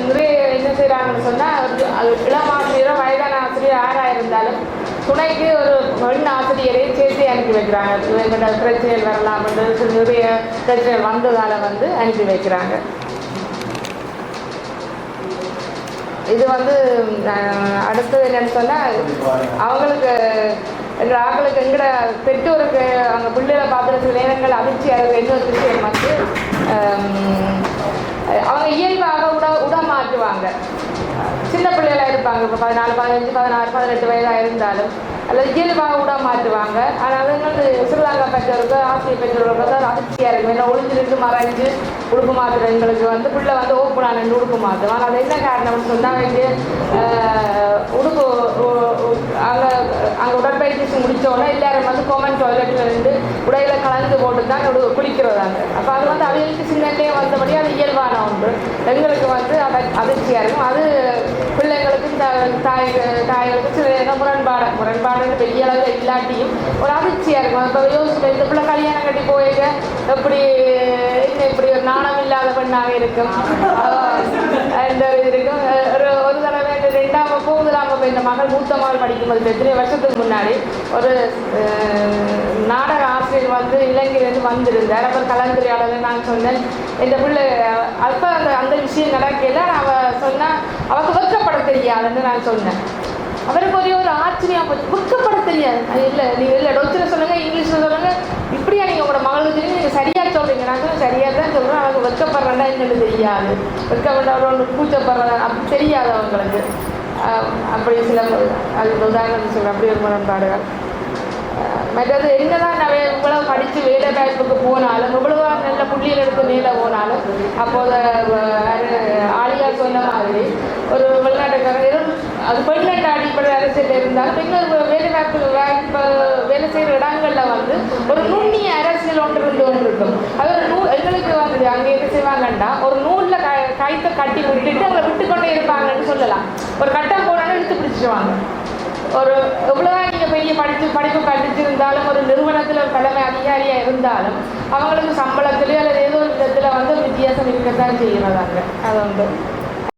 B: நிறைய என்ன செய்கிறாங்கன்னு சொன்னால் இளமாசிரியரோ வயதான ஆசிரியர் யாராக இருந்தாலும் துணைக்கு ஒரு பெண் ஆசிரியரையும் சேர்த்து அனுப்பி வைக்கிறாங்க. பிரச்சனைகள் வரலாம் நிறைய பிரச்சனைகள் வந்ததால் அனுப்பி வைக்கிறாங்க. இது அடுத்தது என்னன்னு சொன்னால் அவங்களுக்கு எங்கள் ஆக்களுக்கு எங்கட பெற்றோருக்கு அவங்க பிள்ளைகளை பார்க்குற சில நேரங்கள் அதிர்ச்சி அது இன்னொரு விஷயம் அவங்க இயல்பாக உட மாற்றுவாங்க. சின்ன பிள்ளைகளாக இருப்பாங்க, இப்போ 14, 15, 16, 18 வயதாக இருந்தாலும் அல்லது இயல்பாக விட மாட்டுவாங்க. ஆனால் அது சிறுதாங்க பெற்றோருக்கு ஆசிரியர் பெற்றோருக்கு தான் அதிர்ச்சியாக இருக்கும். ஏன்னா ஒளிஞ்சிருந்து மறைஞ்சு உடுப்பு மாத்துறவங்களுக்கு பிள்ளை ஓப்பனான உடுப்பு மாற்றும். ஆனால் அது என்ன காரணம்னு சொன்னால் உடுப்பு அங்கே உடற்பயிற்சி முடித்தோடனே எல்லாரும் காமன் டாய்லெட்டில் இருந்து உடையில கலந்து போட்டு தான் குளிக்கிறதாங்க. அப்போ அது அவங்களுக்கு சின்னே வந்தபடி அது இயல்பான ஒன்று. எங்களுக்கு அதிர்ச்சியாக இருக்கும். அது பிள்ளைங்களுக்கு இந்த தாய்களுக்கு சில நேரம் முரண்பாடுன்னு பெரிய அளவில் இல்லாட்டியும் ஒரு அதிர்ச்சியாக இருக்கும். இப்போ யோசிப்பேன், இந்த பிள்ளை கல்யாணம் கட்டி போயிக்க எப்படி இப்படி ஒரு நாணம் இல்லாத பெண்ணாக இருக்கும். இந்த இது இருக்கும். ஒரு தடவை 2ஆம் வகுப்பு 1ஆம் வகுப்பு இந்த மகள் மூத்த மகள் படிக்கும்போது 3 வருஷத்துக்கு முன்னாடி ஒரு நாடக ஆசிரியர் இலங்கையிலேருந்து வந்திருந்தார். அப்புறம் கலந்துரையாடல நான் சொன்னேன், இந்த பிள்ளை அப்போ அந்த விஷயம் நடக்கல. அவள் சொன்னால் அவளுக்கு வெக்கப்பட தெரியாதுன்னு நான் சொன்னேன். அவருக்கு ஒரு ஆச்சரியம் போச்சு, வெக்கப்பட தெரியாது. இல்லை நீங்கள் இல்லை டொச்சில் சொல்லுங்கள், இங்கிலீஷில் சொல்லுங்கள், இப்படியா நீங்கள் உங்களோட மகளுக்கு தெரியும், நீங்கள் சரியாக சொல்கிறீங்க. நான் சொல்ல சரியாக தான் சொல்கிறேன். அவங்களுக்கு வெக்கப்படுறேன்டா என்னன்னு தெரியாது, வெக்கப்படுறவங்க கூச்சப்படுறேன் அப்படி தெரியாது அவங்களுக்கு. அப்படி சில அதுக்கு உதாரணம் சொல்கிறேன். அப்படி ஒரு முரண்பாடுகள். மற்றது என்னதான் நம்ம இவ்வளவு படித்து வேலை வாய்ப்புக்கு போனாலும் இவ்வளவு நல்ல புள்ளியில் எடுத்து மேலே போனாலும் அப்போது ஆளியார் சொன்ன மாதிரி ஒரு வெளிநாட்டுக்காரர் அது பெண்நாட்டு அடிப்படை அரசியல் இருந்தாலும் பெண்கள் வேலை வாய்ப்பு வேலை செய்கிற இடங்களில் ஒரு நுண்ணிய அரசியல் ஒன்று இருக்கும். அது ஒரு எங்களுக்கு அங்கே என்ன செய்வாங்கன்னா ஒரு நூலில் கைத்தை கட்டி விட்டுட்டு அவங்க விட்டுக்கொண்டே இருப்பாங்கன்னு சொல்லலாம். ஒரு கட்டம் போனாலும் இழுத்து பிடிச்சிடுவாங்க. ஒரு எவ்வளோதான் நீங்கள் பெரிய படிப்பு படிச்சிருந்தாலும் ஒரு நிறுவனத்தில் ஒரு தலைமை அதிகாரியாக இருந்தாலும் அவங்களுக்கு சம்பளத்துலேயோ அல்லது ஏதோ ஒரு விதத்தில் வித்தியாசம் இருக்கத்தான் செய்யறதாங்க. அது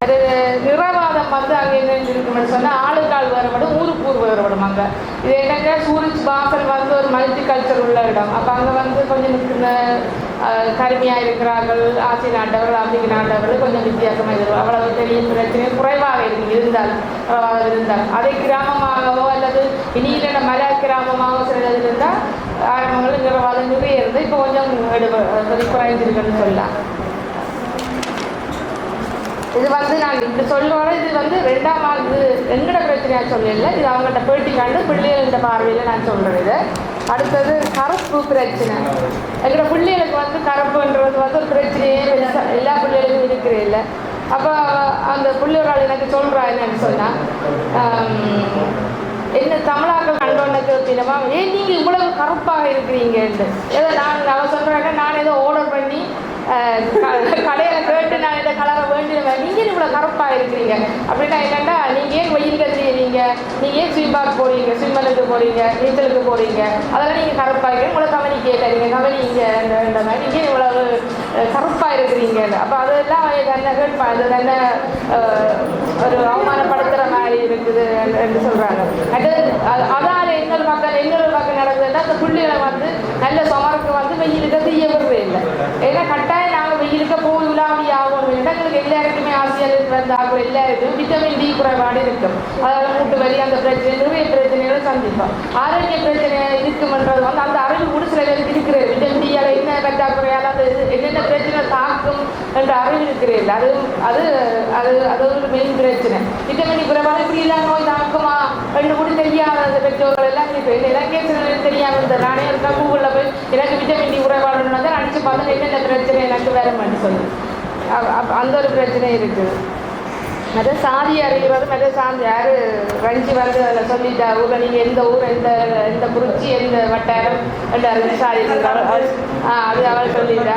B: அது நிறவாதம் அங்கே என்ன இருக்குன்னு சொன்னால் ஆளுக்கால் வேறுபடும், ஊருக்கு வேறுபடும். அங்கே இது என்னங்க சூரிச் பாசல் ஒரு மல்டி கல்ச்சர் உள்ள இடம். அப்போ அங்கே கொஞ்சம் கருமையாக இருக்கிறார்கள், ஆசிய நாட்டவர்கள் ஆப்பிரிக்க நாட்டவர்கள் கொஞ்சம் வித்தியாசமாக இருக்கும். அவ்வளவு பெரிய பிரச்சனை குறைவாக இருந்தால் அதை கிராமமாகவோ அல்லது இனியில மலை கிராமமாகவோ சில இருந்தால் ஆரம்பங்கள் நிறவாதம் நிறைய இருந்து இப்போ கொஞ்சம் குறைஞ்சிருக்குன்னு சொல்லலாம். இது நான் இப்படி சொல்லுவோட இது 2ஆம் ஆண்டு எங்கட பிரச்சனையாக சொல்லல, இது அவங்கள்ட்ட பேட்டி காண்டு பிள்ளைகள் பார்வையில் நான் சொல்கிறேன். இது அடுத்தது கருப்பு பிரச்சனை. எங்களோட பிள்ளைகளுக்கு கருப்புன்றது ஒரு பிரச்சனையே எல்லா பிள்ளைகளுக்கும் இருக்கிறே இல்லை. அப்போ அந்த பிள்ளைகள் எனக்கு சொல்கிறா என்னன்னு சொன்னால், என்ன தமிழாக்கள் கண்டோன்னக்கு அப்படின்னமா ஏன் நீங்கள் இவ்வளவு கருப்பாக இருக்கிறீங்கன்ட்டு ஏதோ அவன் சொல்கிறாங்க, நான் ஏதோ ஆர்டர் பண்ணி கடையில் கேட்டு நான் இந்த கலரை வேண்டியவன், நீங்கள் இவ்வளோ கருப்பாக இருக்கிறீங்க அப்படின்னா என்னென்னா நீங்கள் ஏன் வெயில் கத்துறீங்க, நீங்கள் ஏன் ஸ்விம்பாக் போகிறீங்க, ஸ்விம்மலுக்கு போகிறீங்க, நீச்சலுக்கு போகிறீங்க, அதெல்லாம் நீங்கள் கருப்பாக இருக்கிறீங்க, உங்களை கவனி கேட்குறீங்க, கவனிங்க இந்த மாதிரி நீங்கள் இவ்வளவு கருப்பாக இருக்கிறீங்க. அப்போ அதெல்லாம் என்ன கேட்பா, அது என்ன ஒரு அவமானப்படுத்துகிற மாதிரி இருக்குது என்று சொல்கிறாங்க. அதால் இன்னொரு பக்கம் நடக்குதுன்னா அந்த பிள்ளைகளை நல்ல சுமருக்கு வெயிலுக்கு செய்ய விடுறே இல்லை. ஏன்னா கட்டாயம் நாங்கள் வெயிலுக்கு போய் உலாவி ஆகணும். எங்களுக்கு எல்லாருக்குமே ஆசிரியர் ஆகும், எல்லாருக்கும் விட்டமின் டி குறைபாடு இருக்கும். அதாவது மூட்டு வலி அந்த பிரச்சனை நிறைய பிரச்சனைகளை சந்திப்போம். ஆரோக்கிய பிரச்சனை இருக்கும்ன்றது அந்த அறிவு கூட சில பேருக்கு இருக்கிறது. விட்டமின் டி என்ன பற்றாக்குறையால் அந்த என்னென்ன பிரச்சனை தாக்கும் என்ற அறிவு இருக்கிறது. அது அது அது அது ஒரு மெயின் பிரச்சனை. விட்டமின் டி குறைபாடு இப்படி எல்லாம் நோய் தாக்குமா ரெண்டு கூட தெரியாத பெற்றோர்கள் எல்லாம் இருக்குது. எனக்கே சில தெரியாமல் இருந்தது. நானே இருக்கா கூகுளில் போய் எனக்கு விட்டமின் டி குறைபாடுன்னு தான் அடிச்சு பார்த்து என்னென்ன பிரச்சனை எனக்கு வேறுமான்னு சொல்லி அந்த ஒரு பிரச்சனை இருக்குது. மற்ற சாதி அறிகிறது, மற்ற சாந்தி யார் ரஞ்சி அதில் சொல்லிட்டா ஊரில் நீங்கள் எந்த ஊர் எந்த குறிச்சி எந்த வட்டாரம் என்று சாதி அது அவள் சொல்லிட்டா.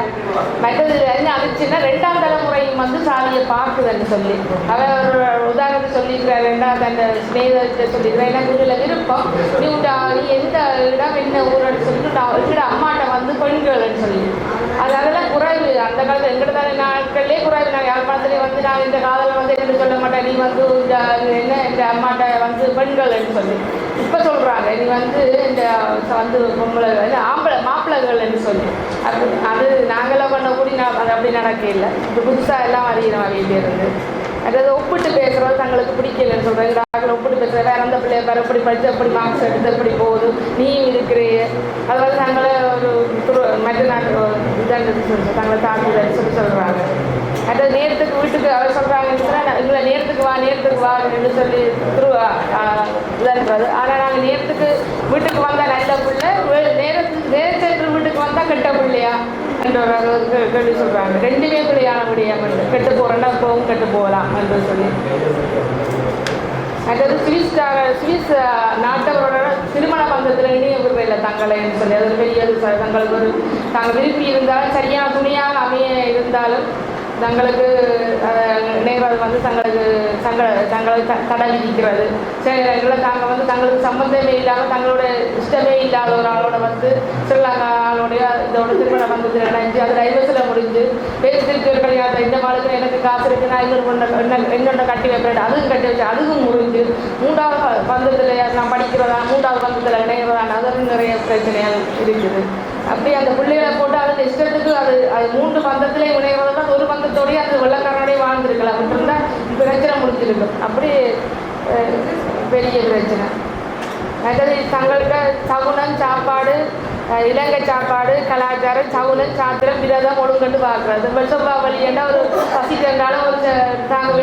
B: மற்றது என்ன அதுச்சுன்னா 2ஆம் தலைமுறையும் சாதியை பார்க்குதுன்னு சொல்லி அவள் ஒரு உதாரணத்தை சொல்லியிருக்கிறார். 2ஆவது அந்த ஸ்நேகத்தை சொல்லியிருக்கிறேன். எனக்கு இதில் விருப்பம் நீ எந்த இடம் என்ன ஊருன்னு சொல்லிட்டு நான் எங்கட அம்மாட்ட பெண்கள்னு சொல்லி அதெல்லாம் குறைவு அந்த காலத்தில் எங்கிட்ட நாட்கள்லேயே குறைவு. நாங்கள் யாழ்ப்பாணத்துலேயே வந்து நான் இந்த காதலை வந்து என்ன சொல்ல மாட்டேன், நீ வந்து என்ன இந்த அம்மாட்ட வந்து பெண்கள்னு சொல்லி இப்போ சொல்கிறாங்க, நீ வந்து இந்த வந்து பொம்பளை ஆம்பளை மாப்பிள்ளைகள்னு சொல்லி. அது நாங்களாம் பண்ண கூடி அது அப்படி நடக்க இல்லை. இப்போ புதுசாக எல்லாம் அறிகிறோம் அவையிலேருந்து. அதாவது ஒப்பிட்டு பேசுகிறது தங்களுக்கு பிடிக்கலன்னு சொல்கிறேன். ஒப்பிட்டு பேசுகிறேன், வேறு அந்த பிள்ளைய வேறு எப்படி படித்து எப்படி மார்க்ஸ் எடுத்து எப்படி போகுது, நீயும் இருக்கிறீ, அது வந்து தங்களை ஒரு மற்ற நாட்டு இதான்னு சொல்லி தங்களை தாக்குதல் சொல்லி சொல்கிறாங்க. அதாவது நேரத்துக்கு வீட்டுக்கு அவர் சொல்கிறாங்கன்னா எங்களை நேரத்துக்கு வா என்று சொல்லி இதான்றது. ஆனால் நாங்கள் நேரத்துக்கு வீட்டுக்கு வந்தால் நல்ல பிள்ளை, நேரத்தென்று வீட்டுக்கு வந்தால் கெட்ட பிள்ளையா என்ற ஒரு கேள்வி சொல்கிறாங்க. ரெண்டுமே பிள்ளையான முடியாம கெட்டு போகிறேன்னா இப்போவும் கெட்டு போகலாம் என்று சொல்லி. அதாவது சுவிஸ் நாட்டவரோட திருமண பந்தத்தில் இணைய விடுறதில்லை தங்களைன்னு சொல்லி. அது பெரிய தங்களுக்கு ஒரு தாங்கள் விரும்பி இருந்தாலும் சரியான துணியாக அமைய இருந்தாலும் தங்களுக்கு நேரம் வந்து தங்களை தடை விதிக்கிறது. சில நேரங்களில் தாங்கள் வந்து தங்களுக்கு சம்பந்தமே இல்லாமல் தங்களோட இஷ்டமே இல்லாத ஒரு ஆளோட வந்து ஸ்ரீலங்கா ஆளோடைய இதோட திருமண பந்தத்தில் இணைஞ்சு அது டைவர்ஸில் முடிஞ்சு பேசிட்டு கிடையாது. இந்த மாளுக்கு எனக்கு காசு இருக்குது, நான் என்னோட கட்டி வைப்பேன், அதுவும் கட்டி வச்சு அதுவும் முடிஞ்சு மூன்றாவது பந்தத்தில் நான் படிக்கிறதா, மூன்றாவது பந்தத்தில் இணைகிறதான், அதுவும் நிறைய பிரச்சனைகள் இருக்குது. அப்படி அந்த பிள்ளைகளை போட்டு அது இஷ்டத்துக்கு அது 3 பந்தத்திலே இணைகிறதா ஒரு பந்தத்தோடய அது வெள்ளக்காரனோடய வாழ்ந்துருக்கலாம். அப்படி இருந்தால் பிரச்சனை முடிஞ்சிருக்கும். அப்படி பெரிய பிரச்சனை. அதாவது தங்களுக்கு சகுனம் சாப்பாடு, இலங்கை சாப்பாடு, கலாச்சாரம், சவுனம், சாத்திரம், விரதம் ஒழுங்கண்டு பார்க்குறது. வருஷப்பாவளி என்ன ஒரு பசிக்கிறனாலும் ஒரு நாங்கள்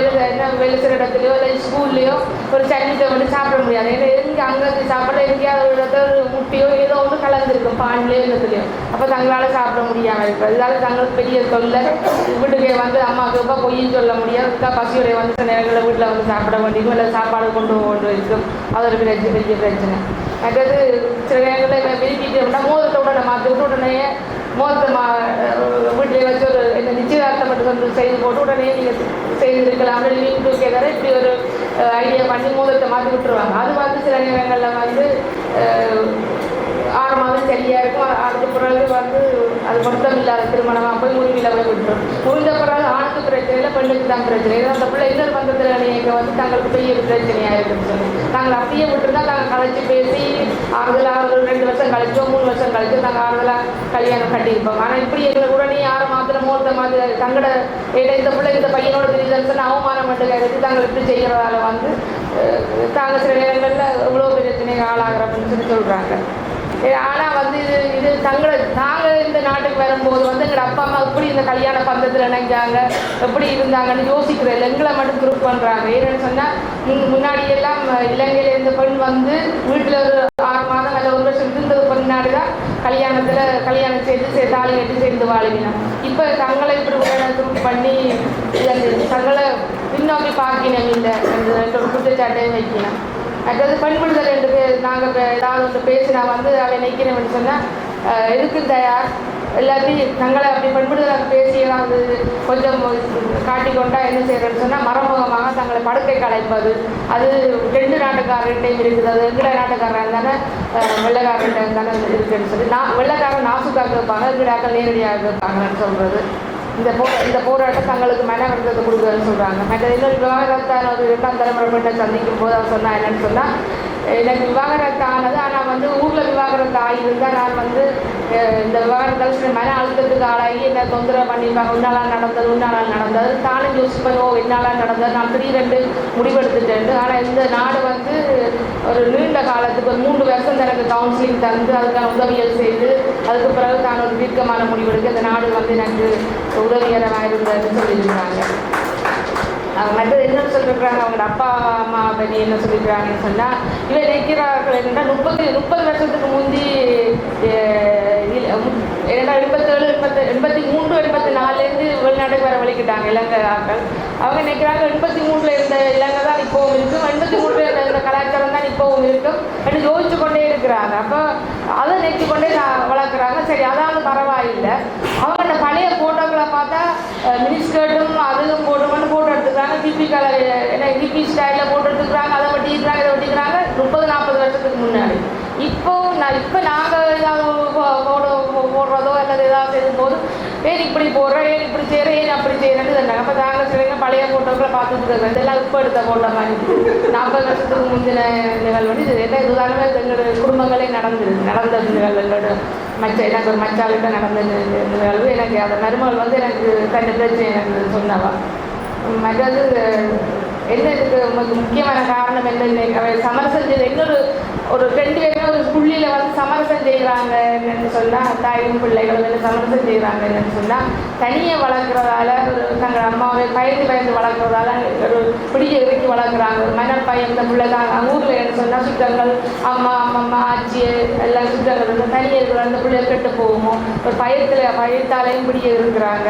B: வேலை செய்கிற இடத்துலையோ இல்லை ஸ்கூல்லையோ ஒரு சட்னித்தை வந்து சாப்பிட முடியாது. ஏன்னா எங்கே அங்கே சாப்பிட எங்கேயாவது ஒரு முட்டையோ ஏதோ ஒன்று கலந்துருக்கும் பான்லேயோ இல்லத்துலையோ. அப்போ தங்களால் சாப்பிட முடியாமல் இருக்கும். இதனால தங்களுக்கு பெரிய தொல்லை. வீட்டுக்கு வந்து அம்மாவுக்கு இப்போ பொய்யும் சொல்ல முடியாது. அதுக்காக பசியோடைய வந்து சில நேரங்களில் வீட்டில் வந்து சாப்பிட வேண்டியிருக்கும், இல்லை சாப்பாடு கொண்டு இருக்கும். அது ஒரு பெரிய பிரச்சனை. அதாவது சில நேரங்களில் விரும்பிட்டு மோதத்தோட மாற்றி விட்டு உடனே மோதத்தை வீட்டிலே வச்சு ஒரு என்ன நிச்சயதார்த்தம் மட்டும் வந்து செய்து போட்டு உடனே நீங்கள் செய்திருக்கலாம் கேட்கற இப்படி ஒரு ஐடியா பண்ணி மோதத்தை மாற்றி விட்டுருவாங்க. அது வந்து சில நேரங்களில் வந்து 6 மாதம் சரியாக இருக்கும். அதுக்கு பிறகு வந்து அது பொருத்தம் இல்லாத திருமணமாக போய் முறிவில் போய் விட்டுரும். முறிந்த பிறகு ஆணுக்கு பிரச்சனை இல்லை, பெண்ணுக்கு தான் பிரச்சனை. ஏன்னா அந்த பிள்ளை இன்னொரு பந்தத்தில் நீங்கள் வந்து தங்களுக்கு பெரிய பிரச்சனையாக இருக்குன்னு சொல்லி நாங்கள் அப்படியே விட்டுருந்தா நாங்கள் கலைச்சி பேசி ஆறுதலாக ஒரு 2 வருஷம் கழிச்சோ 3 வருஷம் கழிச்சோ நாங்கள் ஆறுதலாக கல்யாணம் கட்டியிருப்போம். ஆனால் இப்படி எங்களுக்கு உடனே 6 மாதத்தில் மூத்த மாதிரி தங்களோட இந்த பிள்ளை இந்த பையனோட தெரியுதுன்னு அவமானம் மட்டும் எடுத்து தாங்கள் இப்படி செய்கிறதால வந்து தாங்கள் சில நேரங்களில் இவ்வளோ பிரச்சனைகள் ஆளாகிறோம்னு சொல்லி சொல்கிறாங்க. ஆனால் வந்து இது நாங்கள் இந்த நாட்டுக்கு வரும்போது வந்து எங்களோட அப்பா அம்மா எப்படி இந்த கல்யாண பந்தத்தில் இணைஞ்சாங்க, எப்படி இருந்தாங்கன்னு யோசிக்கிறதில்ல. எங்களை மட்டும் குரூப் பண்ணுறாங்க. ஏன்னு சொன்னால் முன்னாடியெல்லாம் இலங்கையில் இருந்த பெண் வந்து வீட்டில் ஒரு 6 மாதம் இல்லை 1 வருஷம் இருந்தது பின்னாடி தான் கல்யாணம் செய்து தாலி கட்டி சேர்ந்து வாழினோம். இப்போ தங்களை இப்படி குரூப் பண்ணி தங்களை பின்னோக்கி பார்க்கணும் இல்லை என்ற ஒரு குற்றச்சாட்டையும் வைக்கணும். அதாவது பெண் விடுதலை என்று நாங்கள் ஏதாவது ஒன்று பேசினா வந்து அவளை நிற்கிறேன்னு சொன்னால் எதுக்கு தயார் எல்லாத்தையும் தங்களை அப்படி பெண் விடுதலை பேசி ஏதாவது கொஞ்சம் காட்டிக்கொண்டா என்ன செய்யறேன்னு சொன்னால் மறைமுகமாக தங்களை படுக்கை கலைப்பது. அது 2 நாட்டுக்காரர்கிட்டையும் இருக்குது. அது எங்கட நாட்டுக்காரர் இருந்தானே வெள்ளைக்காரர்கிட்ட இருந்தானே இருக்குன்னு சொல்லி வெள்ளைக்காரன் நாசுக்காக கேட்பாங்க, எங்கடாக்கள் நேரடியாக கேட்பாங்கன்னு சொல்கிறது. இந்த போராட்டம் தங்களுக்கு மன வருத்தத்தை கொடுக்குறதுன்னு சொல்கிறாங்க. மற்ற இன்னொரு விவாகரத்தான ஒரு 2ஆம் தலைமுறை பெண்ணை சந்திக்கும் போது அவர் சொன்னால் என்னென்னு சொன்னால், எனக்கு விவாகரத்து ஆனது, ஆனால் வந்து ஊரில் விவாகரத்து ஆகியிருந்தால் நான் வந்து இந்த விவாகரத்தால் மன அழுத்தத்துக்கு ஆளாகி என்ன தொந்தரவு பண்ணியிருப்பாங்க. உன்னாலால் நடந்தது தானும் யோசிப்பதோ என்னாலால் நடந்தது நான் திடீரென்று முடிவெடுத்துட்டேன். ஆனால் இந்த நாடு வந்து ஒரு நீண்ட காலத்துக்கு ஒரு 3 வருஷம் எனக்கு கவுன்சிலிங் தந்து அதுக்கான உதவிகள் செய்து அதுக்கு பிறகு தான் ஒரு தீர்க்கமான முடிவெடுக்க இந்த நாடு வந்து எனக்கு உதவிகரமாக இருந்ததுன்னு சொல்லியிருக்காங்க. மற்றது என்ன சொல்லியிருக்கிறாங்க, அவங்களோட அப்பா அம்மா பற்றி என்ன சொல்லியிருக்கிறாங்கன்னு சொன்னால், இவை நினைக்கிறார்கள் என்னென்னா 30 வருஷத்துக்கு முந்தி 77, 83, 84 வெளிநாட்டுக்கு வர வலிக்கிட்டாங்க இலங்கை ஆக்கள். அவங்க நினைக்கிறாங்க 83 இருந்த இலங்கை தான் இப்போவும் இருக்கும், 83 இருந்த கலாச்சாரம் தான் இப்போவும் இருக்கும் அப்படின்னு யோசிச்சு கொண்டே இருக்கிறாங்க. அப்போ அதை நினைச்சு கொண்டே வளர்க்குறாங்க. சரி, அதாவது பரவாயில்லை. அவங்க அந்த பழைய ஃபோட்டோக்களை பார்த்தா மினிஸ்கர்ட்டும் அதுவும் போட்டுக்கொண்டு ஃபோட்டோ எடுத்துக்கிறாங்க. ஹிப்பி கலர் என்ன ஹிப்பி ஸ்டைலில் போட்டு எடுத்துக்கிறாங்க. அதை ஒட்டிக்கிறாங்க, இதை ஒட்டிக்கிறாங்க 30-40 வருஷத்துக்கு முன்னாடி. இப்போ நாங்கள் ஏதாவது போடுறதோ அல்லது ஏதாவது செய்யும் போது ஏன் இப்படி போடுறேன், ஏன் இப்படி செய்கிறேன், ஏன் அப்படி செய்கிறேன்னு சொன்னாங்க. அப்போ நாங்கள் சொல்லுங்க பழைய ஃபோட்டோக்களை பார்த்துட்டு இருக்கிறோம். இதெல்லாம் இப்போ எடுத்த ஃபோட்டோ மாதிரி 40 வருஷத்துக்கு முந்தின நிகழ்வு. இது என்ன உதாரணமாக எங்களோட குடும்பங்களே நடந்த நிகழ்வு. எங்களோட எனக்கு ஒரு மச்சாவிட்ட நடந்த நிகழ்வு. எனக்கு அந்த மருமகள் வந்து எனக்கு தன்னை பிரச்சனை எனக்கு சொன்னவா. மற்றது என்ன இதுக்கு முக்கியமான காரணம் என்ன, சமரசம் செய்து இன்னொரு ஒரு 2 பேருமே ஒரு புள்ளியில் வந்து சமரசம் செய்கிறாங்க என்னென்னு சொன்னால், தாயும் பிள்ளைகளும் என்ன சமரசம் செய்கிறாங்க என்னென்னு சொன்னால், தனியை வளர்க்குறதால ஒரு தங்கள் அம்மாவை பயந்து வளர்க்குறதால ஒரு பிடிக்க இறுக்கி வளர்க்குறாங்க. ஒரு மனப்பயம் இந்த பிள்ளை தான் ஊரில் என்ன சொன்னால் சுற்றங்கள் அம்மா ஆச்சி எல்லாம் சுற்றங்கள் இருந்து தனியாக இருக்கிற அந்த பிள்ளை கெட்டு போகுமோ ஒரு பயத்தாலையும் பிடிக்க இருக்கிறாங்க.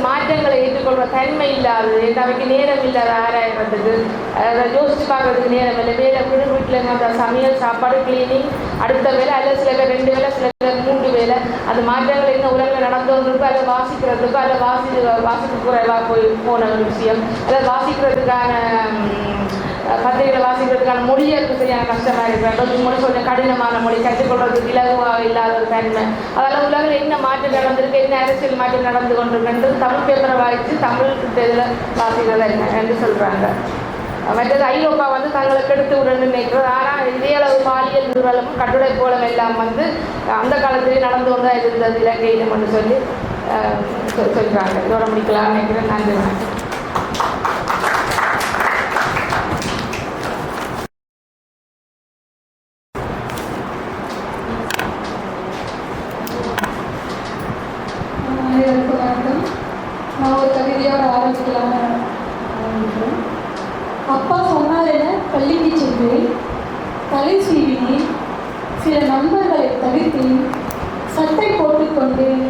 B: மாற்றங்களை ஏற்றுக்கொள்கிற தன்மை இல்லாது, அவைக்கு நேரம் இல்லாத ஆராயறதுக்கு, அதை யோசித்து பார்க்கறதுக்கு நேரம் இல்லை. வீட்டில் அந்த சமையல் சாப்பாடு கிளீனிங் அடுத்த வேலை, அல்லது சில பேர் 2 வேலை, சில பேர் 3 வேலை. அந்த மாற்றங்கள் என்ன உலகில் நடந்தவங்களுக்கும் அதை வாசிக்கிறதுக்கும் அதை வாசிப்பு குறைவாக போன ஒரு விஷயம், அதை வாசிக்கிறதுக்கான பத்திரிகைகளை வாசிக்கிறதுக்கான மொழியற்கு சரியான கஷ்டமாக இருக்கிறாங்க. மொழி கொஞ்சம் கடினமான மொழி, கற்றுக்கொள்றதுக்கு இலகுவாக இல்லாத ஒரு தன்மை. அதனால் உலகில் என்ன மாற்றம் நடந்திருக்கு, என்ன அரசியல் மாற்றம் நடந்து கொண்டிருக்குன்றது தமிழ் பேப்பரை வாசித்து தமிழ் இதில் வாசிக்கிறதா என்று சொல்கிறாங்க. மற்றது ஐரோப்பா வந்து தங்களை கெடுத்து விடணும்னு நினைக்கிறது. ஆனால் இதே அளவு பாலியல் நிறுவனமும் கட்டுரை போலம் எல்லாம் வந்து அந்த காலத்திலே நடந்து கொண்டு இருந்தது இலங்கையிலும் என்று சொல்லி சொல்கிறாங்க. இதோட முடிக்கலாம்னு நினைக்கிறேன். நன்றி, வணக்கம்.
C: நான் ஒரு கவிதையோட ஆரம்பிக்கலாம்னு ஆரம்பிக்கிறேன். அப்பா சொன்னார் என பள்ளிக்கு சென்றேன், தலை சீவினேன், சில நண்பர்களை தவிர்த்தேன், சட்டை போட்டுக்கொண்டேன்,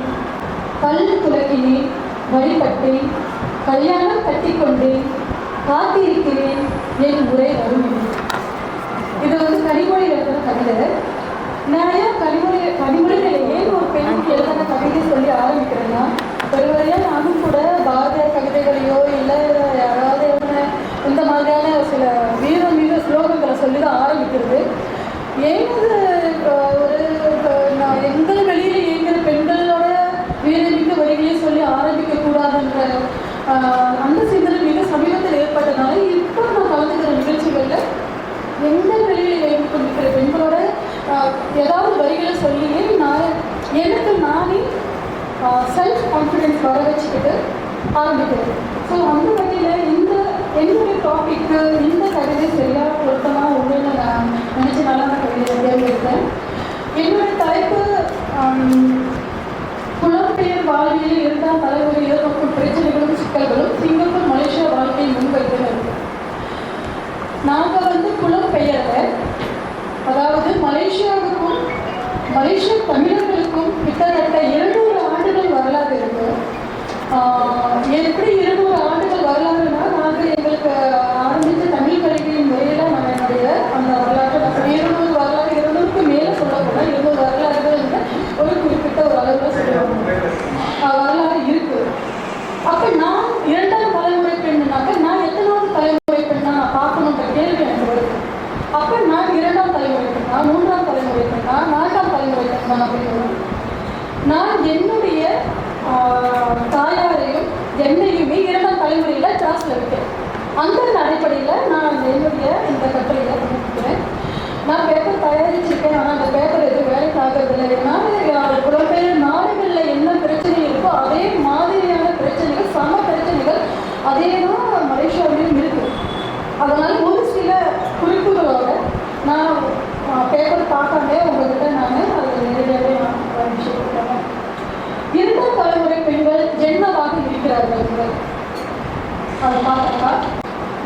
C: பல் துலக்கினேன், வழிபட்டேன், கல்யாணம் கட்டிக்கொண்டேன், காத்திருக்கிறேன், என் உரை வரும். இது வந்து கனிமொழி எழுதின கவிதை. நான் ஏன் கனிமொழிகளை ஏன் ஒரு பெண்ணுக்கு எழுதின கவிதை சொல்லி ஆரம்பிக்கிறேன்னா, ஒருவரையாக நானும் கூட பாரதியார் கவிதைகளையோ இல்லை யாராவது இந்த மாதிரியான சில வீர ஸ்லோகங்களை சொல்லி தான் ஆரம்பிக்கிறது. ஏனது நான் எங்கள் வெளியில் இயங்குகிற பெண்களோட வீரமிக்க வரிகளையும் சொல்லி ஆரம்பிக்கக்கூடாதுன்ற அந்த சிந்தனை மிக சமீபத்தில் ஏற்பட்டனால இப்போ நான் கலந்துக்கிற நிகழ்ச்சிகளில் எங்கள் வெளியில் இயங்கி கொண்டிருக்கிற பெண்களோட ஏதாவது வரிகளை சொல்லியே எனக்கு நானே செல்ஃப் கான்ஃபிடென்ஸ் வர வச்சுக்கிட்டு ஆரம்பிக்கிறேன். ஸோ அந்த வகையில் என்னுடைய டாபிக்கு இந்த கவிதை சரியாக பொருத்தமாக உங்களை நான் நினச்சனால அந்த கவிதையை தேர்ந்தெடுத்தேன். என்னுடைய தலைப்பு புலம்பெயர் வாழ்வியல் 2ஆம் தலைமுறை எதிர்நோக்கும் பிரச்சனைகளும் சிக்கல்களும் சிங்கப்பூர் மலேசியா வாழ்க்கையை முன்வைக்கிறது. நாங்கள் வந்து புலம்பெயர்ல, அதாவது மலேசியாவுக்கும் மலேசிய தமிழர்களுக்கும் கிட்டத்தட்ட 200 ஆண்டுகள் வரலாறு இருக்கு. எப்படி 200 ஆண்டுகள் வரலாறுனா, நாங்கள் எங்களுக்கு ஆரம்பித்த தமிழ் கல்வியின் முறையில் நம்ம என்னுடைய அந்த வரலாற்றை 200 வரலாறு 200க்கு மேலே சொல்லக்கூடாது. 200 வரலாறுகள் ஒரு குறிப்பிட்ட ஒரு அளவில் சொல்லுவாங்க வரலாறு இருக்கு. அப்போ நான் 2ஆம் தலைமுறை பெண்ணுனாக்க நான் எத்தனாவது தலைமுறை பெண்ணா நான் பார்க்கணுன்ற கேள்வி எனக்கு வருது. அப்போ நான் 2ஆம் தலைமுறை பெண்ணா, 3ஆம் தலைமுறை பெண்ணா, 4ஆம் தலைமுறை பெண்ணா அப்படின்னு நான் என்னுடைய தாயாரையும் என்னையுமே 2ஆம் தலைமுறையில் கிளாஸில் இருக்கேன். அந்த அடிப்படையில் நான் என்னுடைய இந்த கட்டுரையை பண்ணிக்கிறேன். நான் பேப்பர் தயாரிச்சிருக்கேன், ஆனால் அந்த பேப்பர் எதுவும் வேலைக்கு ஆகிறதில்லை. ஏன்னா புலம்பெயர் நாடுகளில் என்ன பிரச்சனை இருக்கோ அதே மாதிரியான பிரச்சனைகள், சம பிரச்சனைகள் அதே தான் மலேசியாவிலையும் இருக்குது. அதனால் ஒரு சில குறிப்புகளோட நான் பேப்பர் பார்க்காமலே உங்கள்கிட்ட நான் அதை நேரடியாகவே நான் விஷயப்படுறேன். 2ஆம் தலைமுறை பெண்கள் என்னவாக இருக்கிறார்கள் அதை பார்த்தாக்கா,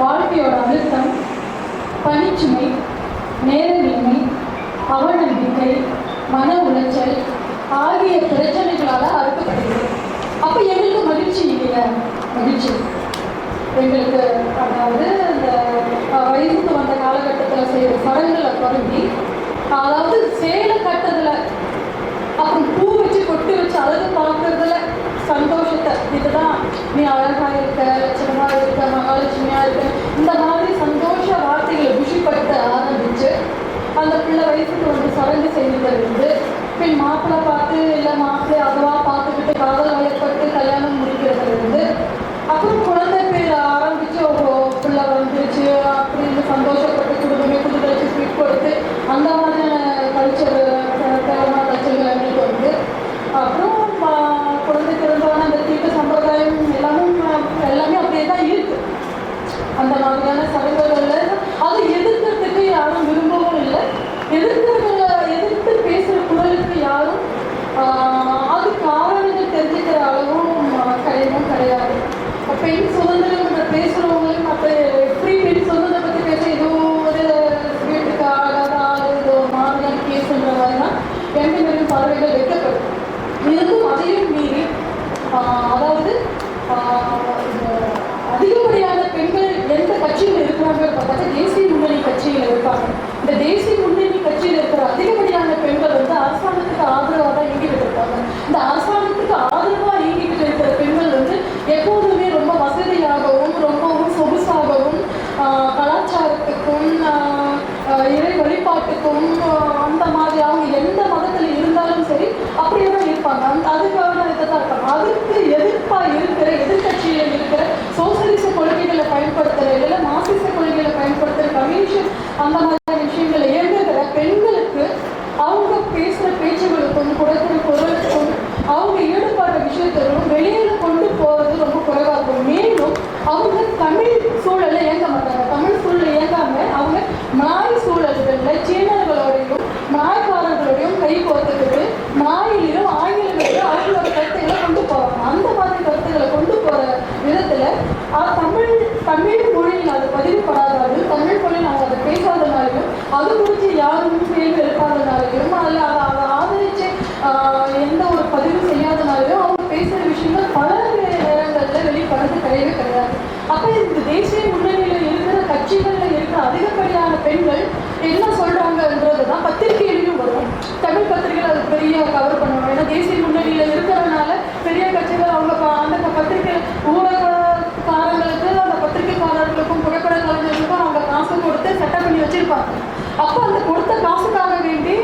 C: வாழ்க்கையோட அழுத்தம், பணிச்சுமை, நேரமின்மை, அவநம்பிக்கை, மன உளைச்சல் ஆகிய பிரச்சனைகளால் அறுக்கப்படுகிறது. அப்போ எங்களுக்கு மகிழ்ச்சி இல்லையா? மகிழ்ச்சி எங்களுக்கு, அதாவது இந்த வயசுக்கு வந்த காலகட்டத்தில் செய்கிற சடங்குகளை தொடங்கி, அதாவது சேலை கட்டதில் அப்புறம் பூ வச்சு கொட்டி வச்சு அழகு பார்க்கறதுல சந்தோஷத்தை, இதுதான் நீ அழகாக இருக்க, லட்சணமாக இருக்க, மகாலட்சுமியாக இருக்க, இந்த மாதிரி சந்தோஷ வார்த்தைகளை குஷிப்படுத்த ஆரம்பிச்சு அந்த பிள்ளை வயசுக்கு வந்து சடங்கு செய்துட்டு இருந்து பின் மாப்பிள்ளை பார்த்து இல்லை மாப்பிள்ளை அதுவாக பார்த்துக்கிட்டு காதல் பெண் சுதந்திரம் பேசுகிறவங்களும் அப்போ எப்படி பெண் சுதந்திரம் பற்றி பேச ஏதோ ஒரு வீட்டுக்கு ஆகாத ஆள் ஏதோ மாதிரியான கேஸுன்ற மாதிரினா எந்த மாதிரியும் பார்வைகள் வைக்கப்படும். இருந்தும் அதையும் மீறி அதாவது அதிகப்படியான பெண்கள் எந்த கட்சியில் இருக்கிறாங்க பார்த்தா தேசிய முன்னணி கட்சியில் இருப்பாங்க. இந்த தேசிய முன்னணி கட்சியில் இருக்கிற அதிகப்படியான பெண்கள் வந்து அரசாங்கத்துக்கு ஆதரவாக தான் இயங்கிட்டு இருக்காங்க. இந்த அரசாங்கத்துக்கு ஆதரவாக இயங்கிட்டு இருக்கிற பெண்கள் வந்து எப்போதுமே ரொம்ப வசதியாகவும் ரொம்பவும் சொகுசாகவும் கலாச்சாரத்துக்கும் இறை வழிபாட்டுக்கும் அந்த மாதிரி அவங்க எந்த மதத்தில் இருந்தாலும் சரி அப்படியே தான் இருப்பாங்க. அதுக்காக இதை தான் இருப்பாங்க. அதுக்கு எதிர்ப்பாக இருக்கிற எதிர்கட்சியில் இருக்கிற சோசியலிச கொள்கைகளை பயன்படுத்துகிற இல்லை மார்க்சிச கொள்கைகளை பயன்படுத்துகிற கம்யூனிஸ்ட் அந்த மாதிரியான விஷயங்களை இயங்குகிற பெண்களுக்கு அவங்க பேசுகிற பேச்சுகளுக்கும் கொடுக்குற குரலுக்கும் அவங்க ஈடுபாடு விஷயத்திலும் வெளியில கொண்டு போகிறது ரொம்ப குறைவாக இருக்கும். மேலும் அவங்க தமிழ் சூழலை இயங்க மாட்டாங்க. தமிழ் சூழலை இயங்காம அவங்க நாய் சூழல்களில் சீனர்களோடையும் நாய்க்காரர்களோடையும் கை கோர்த்துக்கிட்டு நாயிலும் ஆங்கிலங்களிலும் அவங்களோட கருத்துக்களை கொண்டு போவாங்க. அந்த மாதிரி கருத்துக்களை கொண்டு போகிற விதத்தில் தமிழ் மொழியில் அது பதிவுபடாதாலும் தமிழ் மொழியில் அவங்க அதை பேசாதனாலையும் அது குறித்து யாரும் கேள்வி எழுப்பாதனாலையும் அதில் அதை ஆதரித்து எந்த ஒரு பதிவு செய்யாதனாலையும் அவங்க பேசுகிற விஷயங்கள் பல நேரங்களில் வெளிப்படுறது கிடையவே கிடையாது. அப்போ இந்த தேசிய முன்னணியில் இருக்கிற கட்சிகளில் இருக்கிற அதிகப்படியான பெண்கள் என்ன சொல்கிறாங்கன்றது தான் பத்திரிகையிலையும் வரும். தமிழ் பத்திரிகைகள் அது பெரிய கவர் பண்ணுவாங்க. ஏன்னா தேசிய முன்னணியில் இருக்கிறதுனால பெரிய கட்சிகள் அவங்க அந்த பத்திரிகை ஊடகக்காரங்களுக்கு அந்த பத்திரிகைக்காரர்களுக்கும் புகைப்பட கலைஞர்களுக்கும் அவங்க காசு கொடுத்து செட்டப் பண்ணி வச்சுருப்பாங்க. அப்போ அந்த கொடுத்த காசுக்காக வேண்டி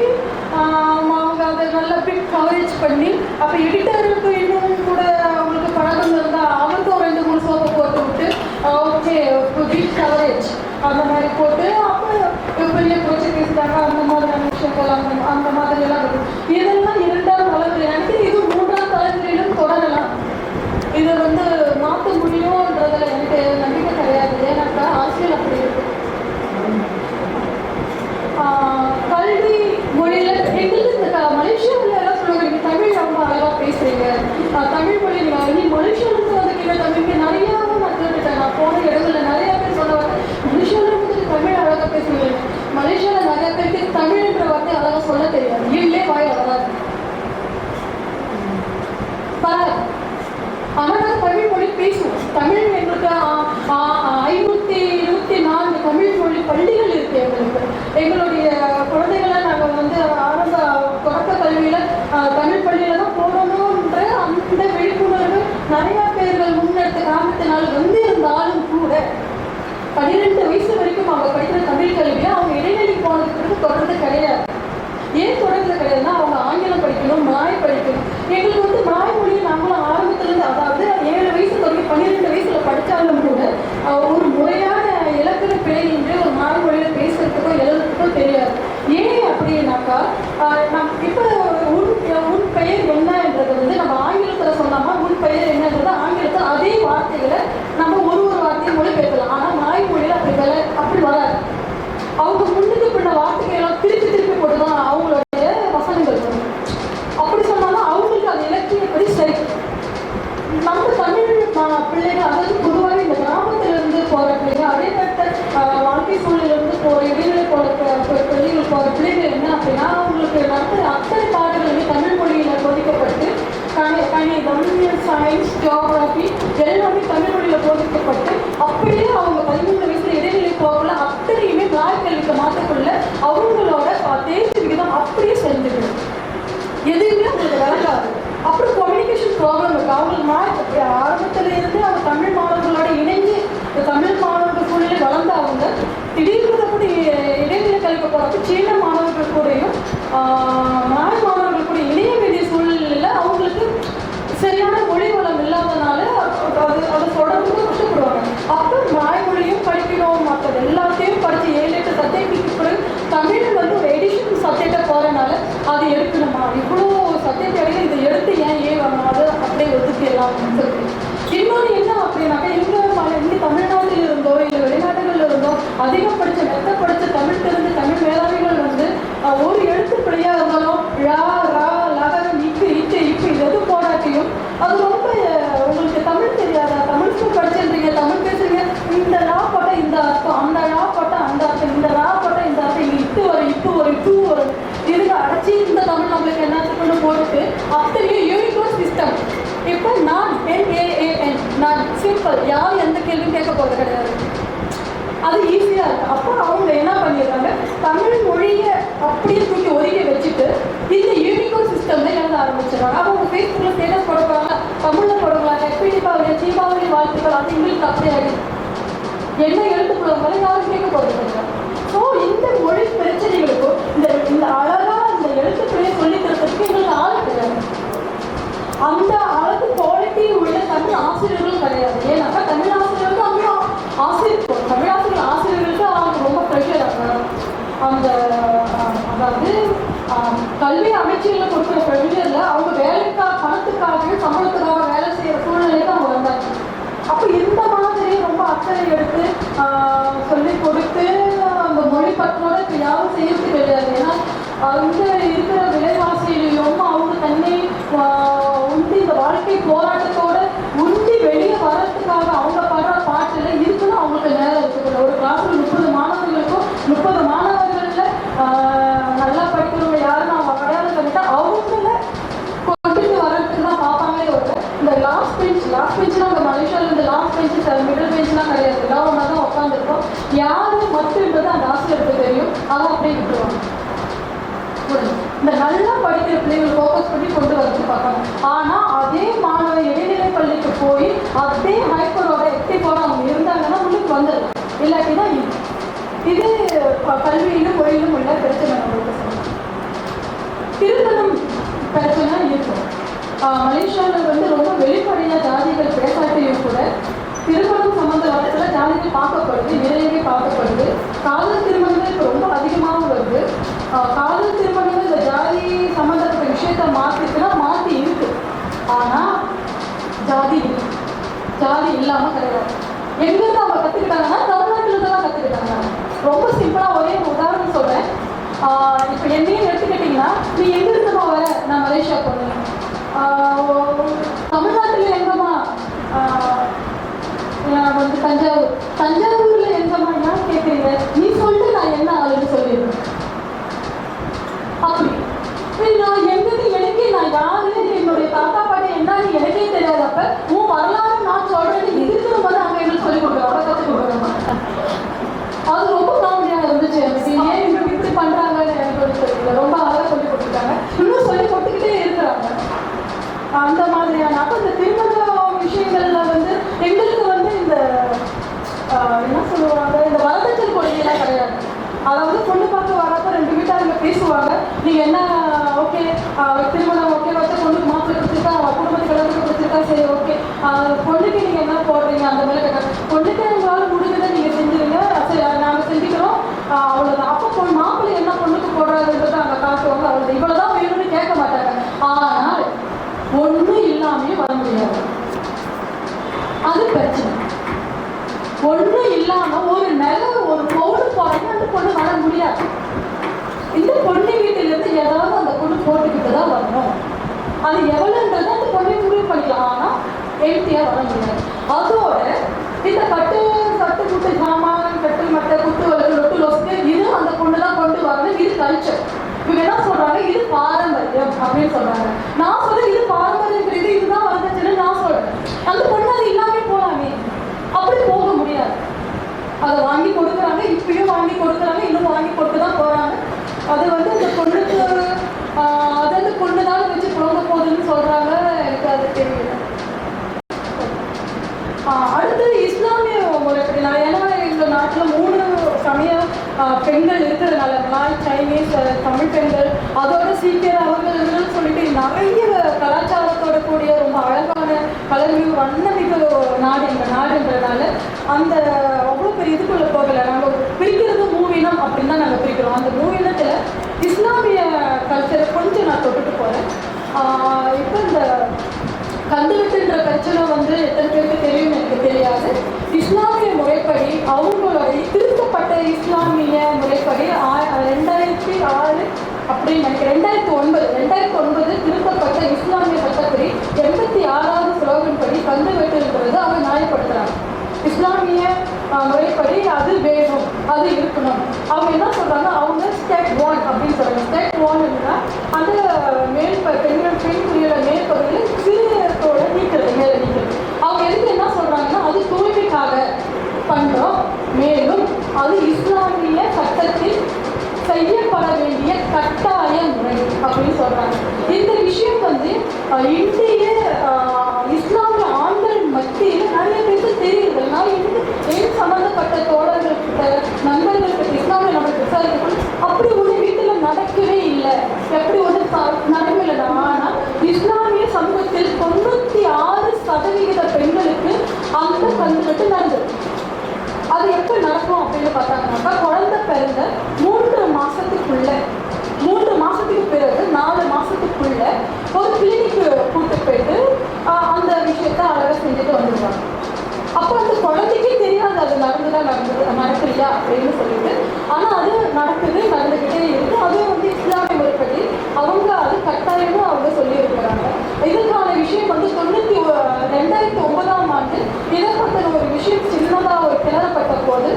C: அவங்க அதை நல்லா பிக் கவரேஜ் பண்ணி அப்போ எடிட்டருக்கு இன்னும் கூட அவங்களுக்கு பழக்கம் இருந்தால் அவருக்கும் 2-3 சோப்பை போட்டு விட்டு ஓகே பிக் கவரேஜ் அந்த மாதிரி போட்டு அப்போ பெரிய பிரச்சனை பேசுகிறாங்க. அந்த மாதிரியான விஷயங்கள் அந்த மாதிரியெல்லாம் இருக்கும். இதெல்லாம் 2ஆம் தலைமுறை எனக்கு இது 3ஆம் தலைமுறையிலும் தொடரலாம். இதை வந்து மாற்ற முடியும்ன்றதில் எனக்கு நம்பிக்கை கிடையாது. ஏன்னாக்கா அரசியல் அப்படி இருக்கு. கல்வி மொழியில் எங்களுக்கு மலேசியாவில் எல்லாம் சொல்லுவாங்க நீங்கள் தமிழ் ரொம்ப அழகாக பேசுகிறீங்க, தமிழ் மொழி நீ மலேசியாவிலேருந்து வந்துட்டீங்க தமிழுக்கு நிறையாவும் நான் கேட்டுட்டேன். நான் போன இடங்களில் நிறையா பேர் சொல்லுவாங்க மலேசியாவிலேருந்து தமிழ் அழகாக பேசுவீங்க. மலேசியாவில் நிறையா பேருக்கு தமிழ்ன்ற வார்த்தை அழகாக சொல்ல தெரியாது. இல்லே வாய் வராது ஆனால் நாங்கள் தமிழ் மொழி பேசுவோம். தமிழ் எங்களுக்கு 524 தமிழ் மொழி பள்ளிகள் இருக்கு. எங்களுடைய குழந்தைகளை நாங்கள் வந்து ஆரம்ப தொடக்க கல்வியில் தமிழ் பள்ளியில் தான் போடணுன்ற அந்த விழிப்புணர்வு நிறையா பேர்கள் முன்னெடுத்த காரணத்தினால் வந்து இருந்தாலும் கூட 12 வயசு வரைக்கும் அவங்க படிக்கிற தமிழ் கல்வியை அவங்க இடைநிலை போனதுக்கு தொடர்ந்து கிடையாது. ஏன் தொடர்ந்து கிடையாதுன்னா அவங்க ஆங்கிலம் படிக்கணும், நாய் படிக்கணும். எங்களுக்கு வந்து நாய் மொழியை நாங்களும் ஆரம்பத்துலேருந்து அதாவது 7 வயசு தொடங்கி 12 வயசில் படித்தாலும் கூட ஒரு முறையான இலக்கண பிழையின்றி ஒரு நாய் மொழியில் பேசுறதுக்கோ எழுதுறதுக்கோ தெரியாது. ஏன் அப்படின்னாக்கா இப்போ உன் பெயர் என்னன்றது வந்து நம்ம ஆங்கிலத்தில் சொன்னாமா உன் பெயர் என்னன்றது ஆங்கிலத்தில் அதே வார்த்தைகளை நம்ம ஒரு வார்த்தையை மொழி பேசலாம். ஆனால் நாய் மொழியில் அப்படி வராது. அவங்க முன்னுக்கு பின்ன வார்த்தைகளெல்லாம் திருப்பி போட்டு தான் அவங்களுடைய வசனங்கள் வரும். அப்படி சொன்னாலும் அவங்களுக்கு அது இலக்கியப்படி சரி. நம்ம தமிழ் பிள்ளைகள் அதாவது பொதுவாக இந்த கிராமத்திலிருந்து போகிற பிள்ளைங்க அதே நேரத்தில் வாழ்க்கை சூழலிருந்து போகிற இடைநிலை போகிற பள்ளிகள் போகிற பிள்ளைகள் என்ன அப்படின்னா அவங்களுக்கு நடத்துகிற அத்தனை பாடங்களுமே தமிழ் மொழியில் போதிக்கப்பட்டு கணிதம், சயின்ஸ், ஜியோகிராஃபி எல்லாமே தமிழ் மொழியில் போதிக்கப்பட்டு அப்படியே அவங்க 13 வயசுல இடைநிலை போகல அத்தனையுமே நாய் கல்விக்கு மாற்றக்குள்ள அவங்களோட தேர்ச்சி விகிதம் அப்படியே செஞ்சுக்கணும். எதுவுமே அவங்களுக்கு விளங்காது. அப்புறம் கம்யூனிகேஷன் ப்ராப்ளம் இருக்குது. அவங்களுக்கு ஆரம்பத்திலேருந்து அவங்க தமிழ் மாணவர்களோட இணைஞ்சு தமிழ் மாணவர்கள் சூழ்நிலை வளர்ந்த அவங்க திடீர்னு கூட இடைநிலை கல்விக்கு போகிறப்ப சீன மாணவர்கள் கூடயும் நாய் மாணவர்கள் கூட இணைய வேண்டிய சூழ்நிலையில் அவங்களுக்கு சரியான மொழி வளம் இல்லாதனால அதை தொடர்ந்து கஷ்டப்படுவாங்க. அப்போ நாய்மொழியும் படிக்கணும், மற்றது எல்லாத்தையும் படித்து 7-8 சப்ஜெக்டுக்கு பிறகு தமிழ் வந்து ஒரு எடிஷன் சப்ஜெக்டாக போகிறனால அது எடுக்கணுமா, இவ்வளோ சப்ஜெக்ட் இடையில இதை எடுத்து ஏன் வரணும், அதை அப்படியே ஒதுக்கிடலாம் சொல்லி. இன்னொன்று என்ன அப்படின்னாக்கா இங்கே தமிழ்நாட்டில் இருந்தோ இல்லை வெளிநாடுகளில் இருந்தோ அதிகம் படித்த மெத்த படித்த தமிழ் தெரிஞ்ச தமிழ் மேலாண்மைகள் வந்து ஒரு எழுத்து பிழையாக இருந்தாலும் ழா ரா லகரம் இப்பு இட்டு இப்பு இது எது போராட்டியும் அது ரொம்ப உங்களுக்கு தமிழ் தெரியாதா, தமிழ் படித்த சிம்பிள், யாரும் எந்த கேள்வியும் கேட்க போகிறது கிடையாது. அது ஈஸியாக இருக்குது. அப்போ அவங்க என்ன பண்ணிடுறாங்க, தமிழ் மொழியை அப்படியே தூக்கி ஒதுக்கி வச்சுட்டு இந்த யூனிகோட் சிஸ்டமில் எழுத ஆரம்பிச்சிடுறாங்க. அப்போ அவங்க ஃபேஸ்புக்கில் ஸ்டேட்டஸ் போடுறாங்க, தமிழில் போடுறாங்க, தீபாவளி வாழ்த்துக்கள், அது எங்களுக்கு அப்படியாது என்ன எழுத்து போடுவாங்க, யாரும் கேட்க போகிறது கிடையாது. ஸோ இந்த மொழி பிரச்சனைகளுக்கும் இந்த அழகாக இந்த எழுத்துக்களே சொல்லி தரத்துக்கு எங்களுக்கு ஆள் கிடையாது. அந்த அளவுக்கு குவாலிட்டி உள்ள தமிழ் ஆசிரியர்களும் கிடையாது. ஏன்னாக்கா தமிழ் ஆசிரியர்களுக்கு அவங்க தமிழ் ஆசிரியர்களுக்கு அவங்க ரொம்ப ப்ரெஷர் அந்த அதாவது கல்வி அமைச்சர்களை கொடுக்குற ப்ரெஷரில் அவங்க பணத்துக்காக சம்பளத்துக்காக வேலை செய்கிற சூழ்நிலைக்கு அவங்க வந்தாங்க. அப்போ இந்த மாதிரி ரொம்ப அக்கறை எடுத்து சொல்லிக் கொடுத்து அந்த மொழி பற்றோட இப்போ யாரும் செய்யறது கிடையாது. ஏன்னா அங்கே இருக்கிற விலைவாசியிலையும் அவங்க தன்னை உண்டி இந்த வாழ்க்கை போராட்டத்தோட உண்டி வெளியே வர்றதுக்காக அவங்க பாடுற பாட்டில் இருக்குன்னு அவங்களுக்கு நேரம் இருக்குது. ஒரு கிளாஸில் 30 மாணவர்களுக்கும் 30 மாணவர்களில் நல்லா படிக்கிறவங்க யாருன்னு அவங்க அடையாளம் பண்ணிட்டா அவங்கள கொண்டுட்டு வர்றதுக்கு தான் பார்ப்பாங்களே ஒரு இந்த லாஸ்ட் பெஞ்ச்னா அந்த மலேசியாவில் இந்த லாஸ்ட் பெஞ்சு மிடில் பெஞ்ச்லாம் கிடையாது. எல்லாம் ஒன்றா தான் உட்காந்துருக்கோம். யாரு மட்டுன்றது அந்த ஆசிரியருக்கு தெரியும். அதை அப்படியே விட்டுருவாங்க. இந்த நல்லா படிக்கிற பிள்ளைகள் ஃபோக்கஸ் பண்ணி கொண்டு வந்து பார்ப்பாங்க. ஆனால் அதே மாணவர் இடைநிலை பள்ளிக்கு போய் அதே ஹைப்பரோட எக்டிவோட அவங்க இருந்தாங்கன்னா முன்னுக்கு வந்துடலாம். இல்லாட்டினா இது கல்வியிலும் மொழியிலும் உள்ள பிரச்சனை நம்மளுக்கு சொல்லலாம். திருமணம் பிரச்சனை இருக்கும். மலேசியாவில் ரொம்ப வெளிப்படையாக ஜாதிகள் பேசாட்டையும் கூட திருமணம் சம்பந்தப்பட்ட ஜாதிகள் பார்க்கப்படுது, நிறையவே பார்க்கப்படுது. காதல் திருமணங்கள் இப்போ ரொம்ப அதிகமாகவும் வருது. காதல் திருமணங்கள் இந்த ஜாதி சம்பந்தப்பட்ட விஷயத்த மாற்றிட்டுனா மாற்றி இருக்கு. ஆனால் ஜாதி இல்லாமல் கிடையாது. எங்கேருந்து அவங்க கற்றுக்கிட்டாங்கன்னா தமிழ்நாட்டில் தான் கற்றுக்கிட்டாங்க. ரொம்ப சிம்பிளாக ஒரே உதாரணம் சொல்கிறேன். இப்போ என்னையும் எடுத்துக்கிட்டிங்கன்னா நீ எங்கேருந்துமா வர, நான் மலேசியா போனேன். தமிழ்நாட்டில் எங்கம்மா, தஞ்சாவூரில் எங்கம்மா ஏன் கேட்குறீங்க, நீ சொல்லு நான் என்ன ஆளுன்னு சொல்லிடுறேன். அப்படி நான் எங்கன்னு எனக்கே நான் யாரு என்னுடைய தாத்தா பாட்டி என்னன்னு எனக்கே தெரியாதப்ப உன் வரலாறு நான் சொல்றேன்னு இருக்கிற போது அங்கே எங்களுக்கு சொல்லிக் கொடுக்குறோம், அவரை கற்றுக் கொடுக்குறோம். அது ரொம்ப காமெடியாக இருந்துச்சு. ஏன் இவங்க இப்படி பண்றாங்கன்னு எனக்கு தெரியல. ரொம்ப அழகாக சொல்லி கொடுத்துருக்காங்க, இன்னும் சொல்லி கொடுத்துக்கிட்டே இருக்கிறாங்க. அந்த மாதிரியான அப்போ இந்த திருமண விஷயங்கள்ல எங்களுக்கு இந்த என்ன சொல்லுவாங்க, இந்த வரதட்சணை கொள்கையெல்லாம் கிடையாது. அதாவது பொண்ணு பார்க்க வரப்போ 2 வீட்டாருங்க பேசுவாங்க, நீங்கள் என்ன ஓகே திருமணம் ஓகே வச்சா பொண்ணுக்கு மாப்பிள்ளை கொடுத்துருக்கா, குடும்பத்துக்கு கல்யாணத்துக்கு கொடுத்துருக்கா, சரி ஓகே பொண்ணுக்கு நீங்கள் என்ன போடுறீங்க அந்த மாதிரி கேட்காங்க. பொண்ணுக்கு எங்களால் முடிஞ்சதை நீங்கள் செஞ்சுருங்க, சரி நாங்கள் செஞ்சுக்கிறோம், அவ்வளோதான். அப்போ மாப்பிள்ளை என்ன பொண்ணுக்கு போடுறாருன்றதை அங்கே காட்டுவாங்க, அவ்வளோதான். இவ்வளோதான் வேணும்னு கேட்க மாட்டாங்க. ஆனால் ஒன்றும் இல்லாமே வர முடியாது, அது பிரச்சனை. ஒன்றும் இல்லாமல் ஒரு ஒரு பொண்ணு போறாங்க, அந்த பொண்ணு வர முடியாது. இந்த பொண்ணு வீட்டிலிருந்து ஏதாவது அந்த பொண்ணு போட்டுக்கிட்டு தான் வரணும். அது எவ்வளோன்றதை அந்த பொண்ணை முடிவு பண்ணிக்கலாம். ஆனால் எம்டியாக வர முடியாது. அதோட இந்த சட்டு குட்டு சாமான், கட்டு மட்டை, குட்டு வளர்த்து லொட்டு லொசுக்கு இது அந்த பொண்ணு தான் கொண்டு வரணும். இது கல்ச்சர். இவங்க என்ன சொல்றாங்க, இது பாரம்பரியம் அப்படின்னு சொல்றாங்க. நான் சொல்றேன் இது பாரம்பரியம் கிடையாது, இதுதான் வரதட்சணை நான் சொல்றேன். அந்த பொண்ணு அது இல்லாமே போலாமே, அப்படி போக முடியாது. அதை வாங்கி கொடுக்குறாங்க, இப்பயும் வாங்கி கொடுக்குறாங்க, இன்னும் வாங்கி கொடுத்து தான் போறாங்க. அது அந்த பொண்ணுக்கு அது அந்த பொண்ணு தான் வச்சு புலம்ப போகுதுன்னு சொல்றாங்க. எனக்கு அது தெரியல. அடுத்து இஸ்லாமிய முறைப்படி ஏன்னா எங்கள் நாட்டில் 3 சமய பெண்கள் இருக்கிறதுனால மலாய், சைனீஸ், தமிழ் பெண்கள், அதோட சீக்கியர் அவர்கள் சொல்லிட்டு நிறைய கலாச்சாரத்தோட கூடிய ரொம்ப அழகான கலர்மிகு வண்ணமிகு நாடு இந்த நாடுன்றதுனால அந்த அவ்வளோ பெரிய இதுக்குள்ளே போகலை. நாங்கள் பிரிக்கிறது மூவினம் அப்படின்னு தான் நாங்கள் பிரிக்கிறோம். அந்த மூவினத்தில் இஸ்லாமிய கல்ச்சரை கொஞ்சம் நான் தொட்டுட்டு போகிறேன். இப்போ இந்த கந்துவெட்டுன்ற பிரச்சனை எத்தனை பேருக்கு தெரியும் எனக்கு தெரியாது. இஸ்லாமிய முறைப்படி அவங்களுடைய திருத்தப்பட்ட இஸ்லாமிய முறைப்படி 2006 அப்படின்னு நினைக்கிறேன், 2009 திருத்தப்பட்ட இஸ்லாமிய சட்டப்படி 86வது ஸ்லோகன் படி கந்துவெட்டுன்றது அவங்க நியாயப்படுத்துறாங்க. இஸ்லாமிய முறைப்படி அது வேணும், அது இருக்கணும். அவங்க என்ன சொல்றாங்க, அவங்க ஸ்டெப் 1 அப்படின்னு சொல்றாங்க. ஸ்டெப் 1ன்னா அந்த பெண் புரியல மேற்பகுதியில் சிறுத்தோட நீக்கிறது, மேலே நீக்கிறது. அவங்க எதுக்கு என்ன சொல்றாங்கன்னா அது செய்யப்பட வேண்டிய கட்டாய முறை அப்படின்னு சொல்றாங்க. இந்த விஷயம் வந்து இந்திய இஸ்லாமிய ஆண்கள் மத்தியில் நிறைய பேருக்கு தெரியுது. நான் ஏன் சம்பந்தப்பட்ட தோழர்கள்கிட்ட நண்பர்கள்கிட்ட இஸ்லாமிய நம்மளுக்கு விசாரிக்கணும் அப்படி ஒன்று வீட்டில் நடக்கவே இல்லை, எப்படி ஒன்று நடக்கலைன்னா. ஆனால் இஸ்லாமிய சமூகத்தில் 96% பெண்களுக்கு அந்த கல்வெட்டு நடந்தது. அது எப்போ நடக்கும் அப்படின்னு பார்த்தாங்கன்னாக்கா, குழந்தை பிறந்த 3 மாசத்துக்கு பிறகு 4 மாசத்துக்குள்ள ஒரு கிளினிக்கு கூட்டு போயிட்டு அந்த விஷயத்த அழகாக செஞ்சுட்டு வந்துடுவாங்க. அப்போ அந்த குழந்தைக்கே தெரியாது அது நடக்கலையா அப்படின்னு சொல்லிட்டு. ஆனால் அது நடந்துக்கிட்டே இருக்கு. அதுவும் வந்து இஸ்லாமிய முறைப்படி அவங்க அது கட்டாயமும் அவங்க சொல்லியிருக்கிறாங்க. இதுக்கான விஷயம் வந்து 2009ஆம் ஆண்டு இடப்பட்ட ஒரு விஷயம் சின்னதாக ஒரு கிளறப்பட்ட போது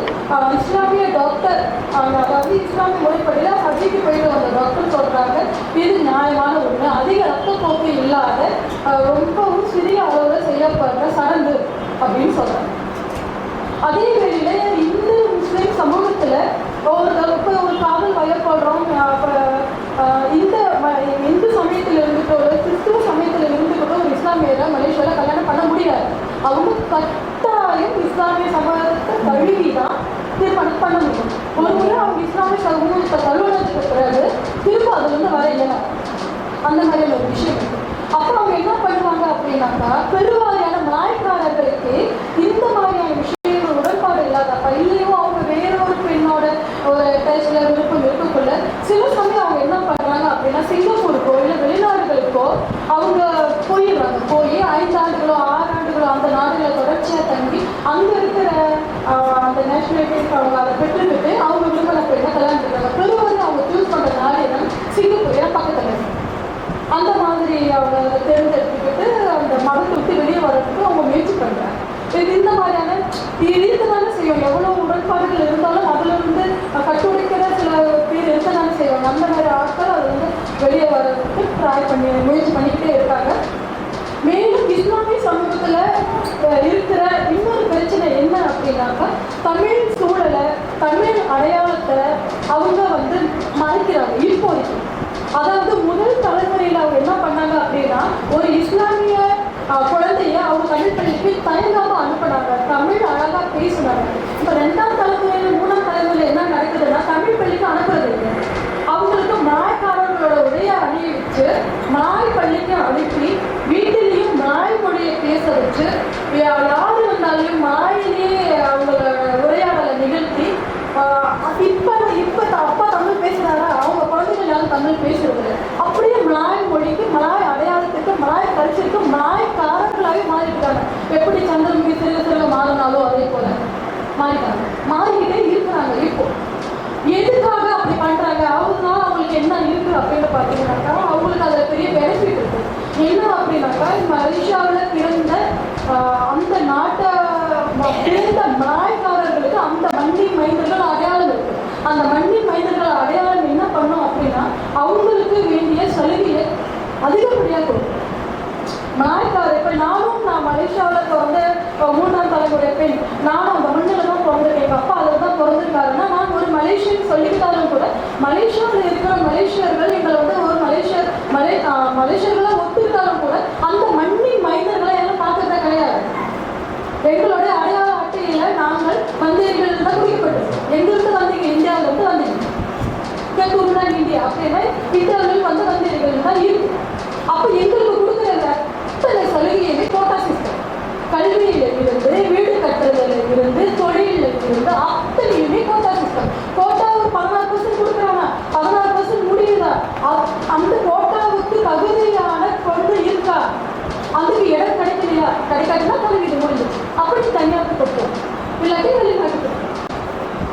C: இஸ்லாமிய டாக்டர், அதாவது இஸ்லாமிய முறைப்படியில் ஹஜ்ஜிக்கு போயிட்டு வந்த டாக்டர் சொல்றாங்க, இது நியாயமான ஒன்று, அதிக ரத்தப்போக்கு இல்லாத ரொம்பவும் சிறிய அளவில் செய்யப்படுற சடங்கு அப்படின்னு சொல்றாங்க. அதே வேளையில இந்து முஸ்லிம் சமூகத்துல ஒரு காதல் வயப்படுறோம், இந்த இந்து சமயத்தில் இருந்துட்டு ஒரு கிறிஸ்துவ சமயத்தில் இருந்துகிட்டு ஒரு இஸ்லாமியரை மலேசியால கல்யாணம் பண்ண முடியாது. அவங்க கட்டாயம் இஸ்லாமிய சமூகத்தை தழுவி தான் திருமணம் பண்ண முடியும். ஒரு முறை அவங்க இஸ்லாமிய சமூகத்தை தழுவினதுக்கு பிறகு திரும்ப அது வந்து வர இயலாது. அந்த மாதிரி ஒரு விஷயம் இருக்கு. அப்போ அவங்க என்ன பண்ணுவாங்க அப்படின்னாக்கா, பெருவாரியான நாய்க்காரர்களுக்கு இந்த மாதிரியான விஷயங்கள் உடன்பாடு இல்லாதப்ப இல்லையோ அவங்க வேறொரு பெண்ணோட ஒரு பேசல விருப்பம் இருக்கக்குள்ள சில சமயம் அவங்க என்ன பண்றாங்க அப்படின்னா, சிங்கப்பூருக்கோ இல்லை வெளிநாடுகளுக்கோ அவங்க போயிடுறாங்க. போய் 5 ஆண்டுகளோ 6 ஆண்டுகளோ அந்த நாடுகளை தொடர்ச்சியா தங்கி அங்க இருக்கிற அந்த நேஷனாலிட்டி அவங்க அதை பெற்றுக்கிட்டு அவங்க விரும்பின பெண்ணை கல்யாணம் பண்ணுறாங்க. பெருவாரி அவங்க சூஸ் பண்ற நாடு என்னன்னு சிங்கப்பூர், ஏன்னா பக்கத்துல இருக்கு. அந்த மாதிரி அவங்க அதை தேர்ந்தெடுத்துக்கிட்டு அந்த மதத்தை விட்டு வெளியே வர்றதுக்கு அவங்க முயற்சி பண்ணுறாங்க. இது இந்த மாதிரியான இருக்கதானே செய்யும். எவ்வளோ உடன்பாடுகள் இருந்தாலும் அதுல இருந்து கட்டுரைக்கிற சில பேர் இருக்கதானே செய்வாங்க. அந்த மாதிரி ஆட்கள் அது வந்து வெளியே வர்றதுக்கு முயற்சி பண்ணிக்கிட்டே இருக்காங்க. மேலும் இஸ்லாமிய சமூகத்துல இருக்கிற இன்னொரு பிரச்சனை என்ன அப்படின்னாக்கா, தமிழ் சூழலை தமிழ் அடையாளத்தை அவங்க வந்து மறைக்கிறாங்க இப்போதைக்கு. அதாவது முதல் தலைமுறையில் அவங்க என்ன பண்ணாங்க அப்படின்னா, ஒரு இஸ்லாமிய குழந்தைய அவங்க தமிழ் பள்ளிக்கு தயங்காம அனுப்பினாங்க, தமிழ் அழகா பேசினாங்க. இப்போ 2ஆம் தலைமுறையில 3ஆம் தலைமுறையில் என்ன நடக்குதுன்னா, தமிழ் பள்ளிக்கு அனுப்புறது இல்லை. அவங்களுக்கு மலாய்க்காரர்களோட உடைய அணிவிச்சு மலாய் பள்ளிக்கு அனுப்பி வீட்டிலையும் மலாய் மொழியை பேச வச்சு யாரு வந்தாலும் மலாயிலேயே அவங்களோட உரையாடலை நிகழ்த்தி இப்ப அப்பா தமிழ் பேசுறாரா, அவங்க குழந்தைகள் யாரும் தமிழ் பேசுறது அப்படியே மலாய் மொழிக்கு மலாய் அடையாளத்துக்கு மலாய் கல்ச்சருக்கு மலாய்க்காரர்களாகவே மாறிட்டாங்க. எப்படி சந்திரமுகி சிறுக மாறினாலும் அதே போல மாறிக்கிட்டே இருக்கிறாங்க. இப்போ எதுக்காக அப்படி பண்றாங்க, அவங்களால அவங்களுக்கு என்ன இருக்கு அப்படின்னு பார்த்தீங்கன்னாக்கா, அவங்களுக்கு அதில் பெரிய பெனிஃபிட் இருக்கு. என்ன அப்படின்னாக்கா, மலேசியாவில் பிறந்த அந்த நாட்டை பிறந்த மலாய்க்காரர்களுக்கு அந்த மண்ணின் மைந்தர்கள் அடையாளம் இருக்கு. அந்த மண்ணின் மைந்தர்கள் அடையாளம் என்ன பண்ணும் அப்படின்னா, அவங்களுக்கு வேண்டிய சலுகையை அதிகப்படியாக கொடுக்கும். மலாய்க்காரர் இப்போ நான் மலேசியாவில் பிறந்த 3ஆம் தலைமுறை பெண், நானும் அந்த மண்ணில் தான் பிறந்திருக்கேன், எங்கள் அப்பா அதில் தான் பிறந்திருக்காருன்னா நான் ஒரு மலேசியன் சொல்லிக்கிட்டாலும் கூட மலேசியாவில் இருக்கிற மலேசியர்கள் எங்களை வந்து ஒரு மலேசியர்களாக ஒத்துக்கிட்டாலும் கூட அந்த மண்ணின் மைந்தர்களை எல்லாம் பார்க்கறதே கிடையாது. எங்களுடைய அடையாள அட்டையில நாங்கள் வந்தேரிகள் தான் குறிக்கப்பட்டிருக்கோம். எங்கிருந்து வந்தீங்க, இந்தியாவிலிருந்து வந்தீங்க, இந்தியா அப்படின்னா இந்தியாவில் வந்து வந்தேரிகள் தான் இருக்கு. அப்போ எங்களுக்கு கொடுக்குற அத்தனை சலுகையுமே கோட்டா சிஸ்டம், கல்வியில இருந்து வீடு கட்டுறதுல இருந்து தொழில இருந்து அத்தனையுமே கோட்டா சிஸ்டம். கோட்டா ஒரு 16% கொடுக்குறாங்க, 16% முடியுதா, அந்த கோட்டாவுக்கு தகுதியான கொண்டு இருக்கா, அதுக்கு இடம் கிடைக்கலையா, கிடைக்காதுன்னா கல்வி இது முடிஞ்சிச்சு, அப்படி தனியாருக்கு கொடுப்போம், இல்லாட்டி வெளிநாட்டுக்கு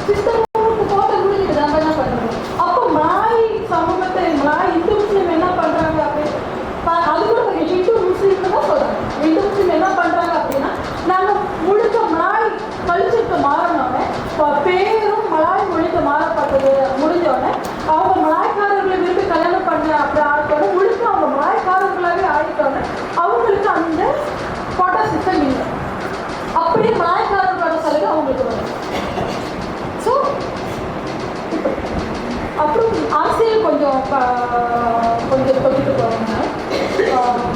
C: சிஸ்டம் கோட்டை முடிஞ்சிட்டு நம்ம என்ன பண்றோம். அப்போ மலாய் சமூகத்தை இந்து முஸ்லீம் என்ன பண்றாங்க அப்படின்னு அது கூட இந்து முஸ்லீம்னு தான் சொல்றாங்க. இந்து முஸ்லீம் என்ன பண்றாங்க அப்படின்னா, நாங்கள் முழுக்க மலாய் கல்ச்சருக்கு மாறினோடனே பேரும் மலாய் மொழிக்கு மாறப்பட்டது முடிஞ்சோடனே அவங்க மலாய்க்காரர்களை விரும்பி கல்யாணம் பண்ண அப்படி ஆகிட்டோட முழுக்க அவங்க மலாய்க்காரர்களாகவே ஆகிட்டோன்னே அவங்களுக்கு அந்த கோட்டா சிஸ்டம் இல்லை. அப்படியே மலாய்க்காரர்களோட சலுகை அவங்களுக்கு வரும். ஸோ அப்படி கொஞ்சம் சொல்லிட்டு போவாங்க.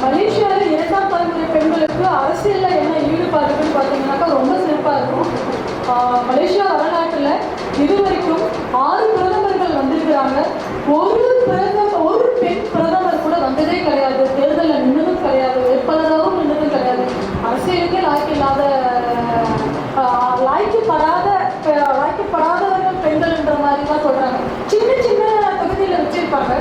C: மலேசியாவில் 2ஆம் தலைமுறை பெண்களுக்கு அரசியலில் என்ன ஈடுபாடுன்னு பார்த்தீங்கன்னாக்கா ரொம்ப சிறப்பாக இருக்கும். மலேசியா வரலாற்றில் இதுவரைக்கும் 6 பிரதமர்கள் வந்திருக்கிறாங்க. ஒரு பெண் பிரதமர் கூட வந்ததே கிடையாது. தேர்தலில் நின்றதும் கிடையாது, வேட்பாளராகவும் நின்றதும் கிடையாது. அரசியலுக்கே லாய்க்கப்படாதவர்கள் பெண்கள்ன்ற மாதிரி தான் சொல்றாங்க. சின்ன சின்ன பகுதியில் வச்சிருப்பாங்க.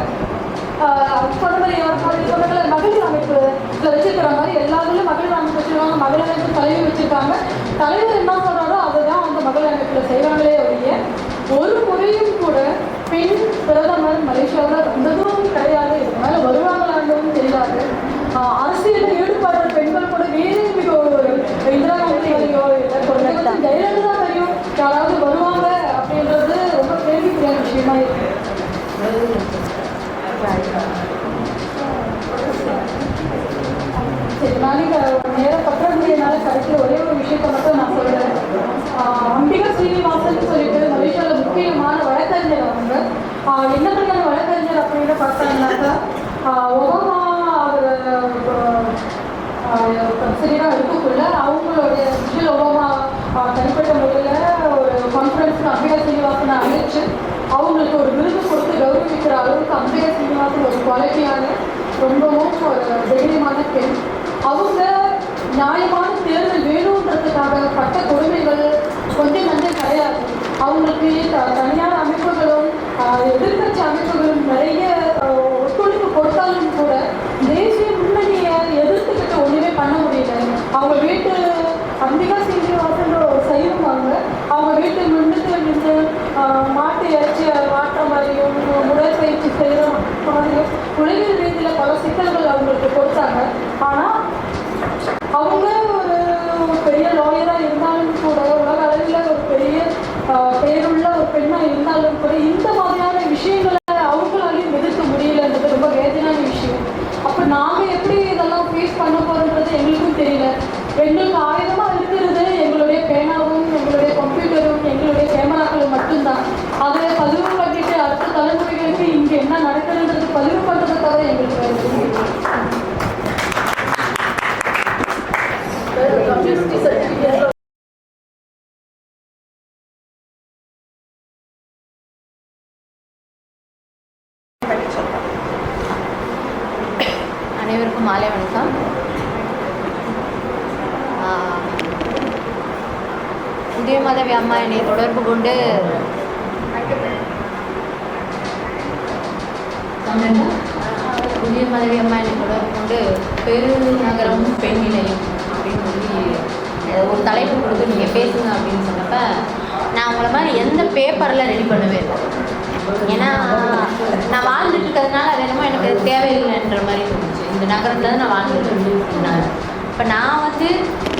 C: மகளிர் அமைப்பு வச்சிருக்கிற மாதிரி எல்லாத்துலயும் மகளிர் அமைப்பு வச்சிருக்காங்க. மகளிர் அமைப்பு தலைவர் வச்சிருக்காங்க. தலைவர் என்ன சொல்றாரோ அதுதான் அந்த மகளிர் அமைப்புல செய்யறாங்களே ஒழிய ஒரு முறையும் கூட பெண் பிரதமர் மலேசியாவில் வந்ததும் கிடையாது. இதுக்கு மேல வருவாங்களான்னு தெரியாது. அரசியல் ஈடுபடுற பெண்கள் கூட வேறு மிக ஒரு இந்திரா காந்தி வரையோ இல்லை ஜெயலலிதா வரையோ யாராவது வருவாங்க அப்படின்றது ரொம்ப கேள்விக்குரிய விஷயமா இருக்கு. சரி, நாளைக்கு நேரம் பற்றக்கூடியனால கடைசியில் ஒரே ஒரு விஷயத்தை மட்டும் நான் சொல்றேன். அம்பிகா ஸ்ரீனிவாசன் சொல்லிட்டு மலேசியாவில் முக்கியமான வழக்கறிஞர். அவங்க என்ன மாதிரியான வழக்கறிஞர் அப்படின்னு பார்த்தாங்கன்னாக்கா ஒபாமா பிரசிடண்டாக இருக்கக்குள்ள அவங்களுடைய மிஷேல் ஒபாமா தனிப்பட்ட முறையில் ஒரு கான்ஃபரன்ஸுக்கு அம்பிகா ஸ்ரீனிவாசனை அழைச்சு அவங்களுக்கு ஒரு விருது கொடுத்து கௌரவிக்கிற அளவுக்கு அம்பிகா ஸ்ரீனிவாசன் ஒரு குவாலிட்டியான ரொம்பவும் ஒரு தைரியமான பெண். அவங்க நியாயமான தேர்தல் வேணுன்றதுக்காக பட்ட கொடுமைகள் கொஞ்சம் நஞ்சம் கிடையாது. அவங்களுக்கு தனியார் அமைப்புகளும் எதிர்கட்சி அமைப்புகளும் நிறைய ஒத்துழைப்பு கொடுத்தாலும் கூட தேசிய முன்னணியை எதிர்த்துக்கிட்டு ஒன்றுமே பண்ண முடியல. அவங்க வீட்டு அம்பிகா ஸ்ரீனிவாசன் ஒரு செய்வாங்க. அவங்க வீட்டு முன்னுக்கு நின்று மாட்டு இறைச்சி வாட்டுற மாதிரியும் உடற்பயிற்சி செய்கிற மாதிரியும் உலகில் ரீதியில் பல சிக்கல்கள் அவங்களுக்கு கொடுத்தாங்க. ஆனால் அவங்க ஒரு பெரிய லாயராக இருந்தாலும் கூட உலக அளவில் ஒரு பெரிய பெயருள்ள ஒரு பெண்ணாக இருந்தாலும் கூட இந்த மாதிரியான விஷயங்களை அவங்களாலையும் எதிர்க்க முடியலன்றது ரொம்ப வேதனையான விஷயம். அப்போ நாங்கள் எப்படி இதெல்லாம் ஃபேஸ் பண்ண போகிறோன்றது எங்களுக்கும் தெரியல. எங்களுக்கு ஆயுதமாக இருக்கிறது எங்களுடைய பேனாவும் எங்களுடைய கம்ப்யூட்டரும் எங்களுடைய கேமராக்களும் மட்டும்தான். அதை பதிவு பண்ணிட்டு அடுத்த தலைமுறைகளுக்கு இங்கே என்ன நடக்குதுன்றது பதிவு பண்ணுறதை தவிர எங்களுக்கு
D: அனைவருக்கும் மாலை வணக்கம். புதிய மாதவி அம்மா என்னை தொடர்பு கொண்டு பெருநகரம் பெண் நிலையம் அப்படின்னு சொல்லி ஒரு தலைப்பு கொடுத்து நீங்கள் பேசுங்க அப்படின்னு சொன்னப்ப நான் உங்களை மாதிரி எந்த பேப்பரில் ரெடி பண்ணவே இல்லை. ஏன்னா நான் வாழ்ந்துட்டு இருக்கிறதுனால அது என்னமோ எனக்கு தேவையில்லைன்ற மாதிரி இருந்துச்சு. இந்த நகரத்தில் தான் நான் வாழ்ந்துட்டு இருந்துருக்கேன். இப்போ நான் வந்து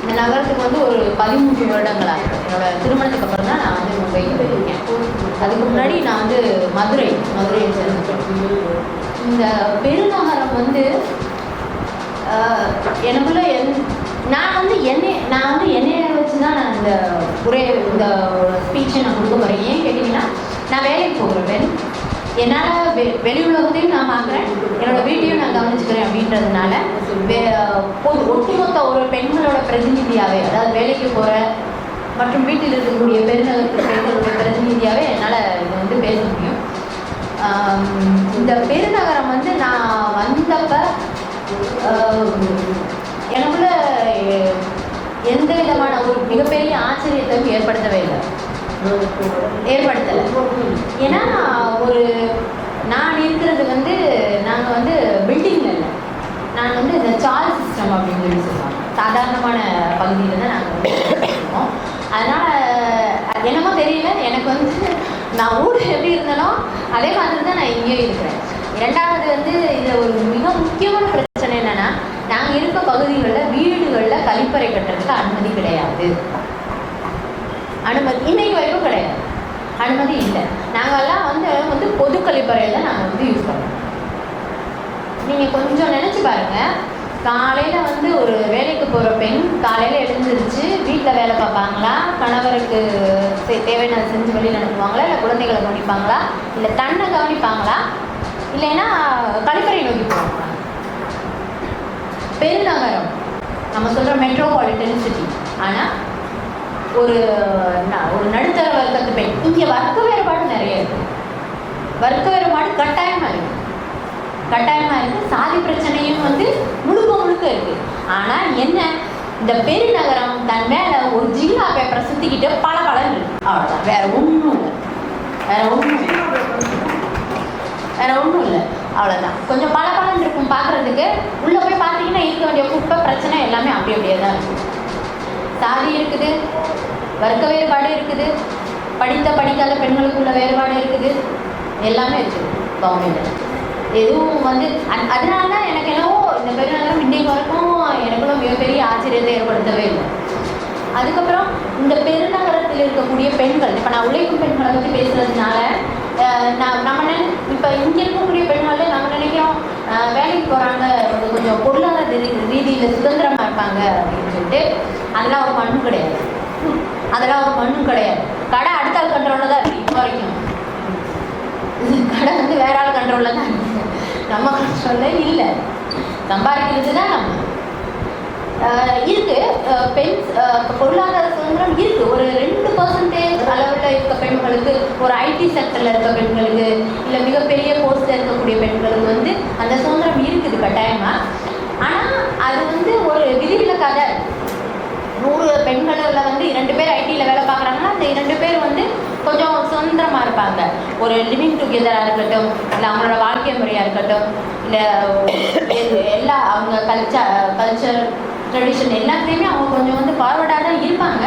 D: இந்த நகரத்துக்கு வந்து ஒரு 13 வருடங்களாக என்னோடய திருமணத்துக்கு அப்புறம் தான் நான் வந்து மும்பைக்கு போயிருக்கேன். அதுக்கு முன்னாடி நான் வந்து மதுரையை சேர்ந்துட்டேன். இந்த பெருநகரம் வந்து எனக்குள்ள நான் வந்து என்னைய வச்சு தான் நான் இந்த ஸ்பீச்சை நான் கொடுக்க போகிறேன். ஏன் கேட்டிங்கன்னா நான் வேலைக்கு போகிறேன். என்னால் வெளி உலகத்தையும் நான் பார்க்குறேன், என்னோடய வீட்டையும் நான் கவனிச்சுக்கிறேன். அப்படின்றதுனால ஒட்டுமொத்த ஒரு பெண்களோட பிரதிநிதியாகவே, அதாவது வேலைக்கு போகிற மற்றும் வீட்டில் இருக்கக்கூடிய பெருநகரத்து பெண்களுடைய பிரதிநிதியாகவே என்னால் இதை வந்து பேச முடியும். இந்த பெருநகரம் வந்து நான் வந்தப்போ எனக்குள்ள எந்த விதமான ஒரு மிகப்பெரிய ஆச்சரியத்தையும் ஏற்படுத்தலை. ஏன்னா நான் இருக்கிறது வந்து நாங்கள் வந்து பில்டிங்கில் இல்லை, நான் வந்து இந்த சால் சிஸ்டம் அப்படின்னு சொல்லி சொல்லுவாங்க, சாதாரணமான பகுதியில் தான் நாங்கள் வந்து இருக்கோம். அதனால் என்னமோ தெரியல, எனக்கு வந்து நான் ஊர் எப்படி இருந்தனோ அதே மாதிரி தான் நான் இங்கேயும் இருக்கிறேன். இரண்டாவது வந்து இதில் ஒரு மிக முக்கியமான பிரச்சனை என்னென்னா, நாங்கள் இருக்க பகுதிகளில் வீடுகளில் கழிப்பறை கட்டுறதுக்கு அனுமதி கிடையாது. இன்னைக்கு வரைக்கும் கிடையாது, அனுமதி இல்லை. நாங்கள்லாம் வந்து பொது கழிப்பறையில் தான் நாங்கள் வந்து யூஸ் பண்ணுறோம். நீங்கள் கொஞ்சம் நினச்சி பாருங்கள், காலையில் வந்து ஒரு வேலைக்கு போகிற பெண் காலையில் எழுந்திருச்சு வீட்டில் வேலை பார்ப்பாங்களா, கணவருக்கு தேவையானதை செஞ்சு வெளியில் அனுப்புவாங்களா, இல்லை குழந்தைகளை கவனிப்பாங்களா, இல்லை தன்னை கவனிப்பாங்களா, இல்லைன்னா கழிப்பறை நோக்கி போவாங்க. பெருநகரம் நம்ம சொல்கிற மெட்ரோபாலிட்டன் சிட்டி, ஆனால் ஒரு நடுத்தர வர்க்கத்து பெண். இங்கே வர்க்க வேறுபாடு நிறைய இருக்குது. வர்க்க வேறுபாடு கட்டாயமாக இருக்குது. சாதி பிரச்சனையும் வந்து முழுக்க இருக்குது. ஆனால் என்ன, இந்த பெருநகரம் தன் மேலே ஒரு ஜில்லா பேப்பரை சுற்றிக்கிட்டு பல இருக்கு, அவ்வளோதான். வேற ஒன்றும் இல்லை, அவ்வளோதான். கொஞ்சம் பல இருக்கும் பார்க்குறதுக்கு. உள்ளே போய் பார்த்தீங்கன்னா இருக்க வேண்டிய குப்பை பிரச்சனை எல்லாமே அப்படியே தான் இருக்குது. சாதி இருக்குது, வர்க்க வேறுபாடு இருக்குது, படிக்காத பெண்களுக்குள்ள வேறுபாடு இருக்குது, எல்லாமே இருக்குது கவர்மெண்ட்டில். எதுவும் வந்து அதனால தான் எனக்கு என்னவோ இந்த பெருநகரம் இன்றைக்கு வரைக்கும் எனக்குள்ள மிகப்பெரிய ஆச்சரியத்தை ஏற்படுத்தவே இல்லை. அதுக்கப்புறம் இந்த பெருநகரத்தில் இருக்கக்கூடிய பெண்கள், இப்போ நான் உழைக்கும் பெண்களை பற்றி பேசுகிறதுனால நம்ம இப்போ இங்கே இருக்கக்கூடிய பெண்கள் நம்ம நினைக்கிறோம் வேலைக்கு போகிறாங்க, கொஞ்சம் பொருளாதார ரீதியில் சுதந்திரமாக இருப்பாங்க அப்படின்னு சொல்லிட்டு. அதெல்லாம் ஒரு மண்ணும் கிடையாது. கடை அடுத்த ஆள் கண்ட்ரோலில் தான் இருக்குது. இப்போ வரைக்கும் கடை வந்து வேற ஆள் கண்ட்ரோலில் தான் இருக்குது, நம்ம கண்ட்ரோலில் இல்லை. சம்பாதிக்கிறது தான் நம்ம இருக்குது. பெண் பொருளாதார சுதந்திரம் இருக்குது. ஒரு 2% அளவில் இருக்க பெண்களுக்கு, ஒரு ஐடி செக்டரில் இருக்க பெண்களுக்கு, இல்லை மிகப்பெரிய போஸ்டில் இருக்கக்கூடிய பெண்களுக்கு வந்து அந்த சுதந்திரம் இருக்குது கட்டாயமாக. ஆனால் அது வந்து ஒரு விதிவிலக்காக 100 பெண்களில் வந்து 2 பேர் ஐடியில் வேலை பார்க்குறாங்கன்னா அந்த 2 பேர் வந்து கொஞ்சம் சுதந்திரமாக இருப்பாங்க. ஒரு லிவிங் டுகெதராக இருக்கட்டும், இல்லை அவங்களோட வாழ்க்கை முறையாக இருக்கட்டும், இல்லை எல்லா அவங்க கல்ச்சர் ட்ரெடிஷன் எல்லாத்துலேயுமே அவங்க கொஞ்சம் வந்து ஃபார்வர்டாக தான் இருப்பாங்க.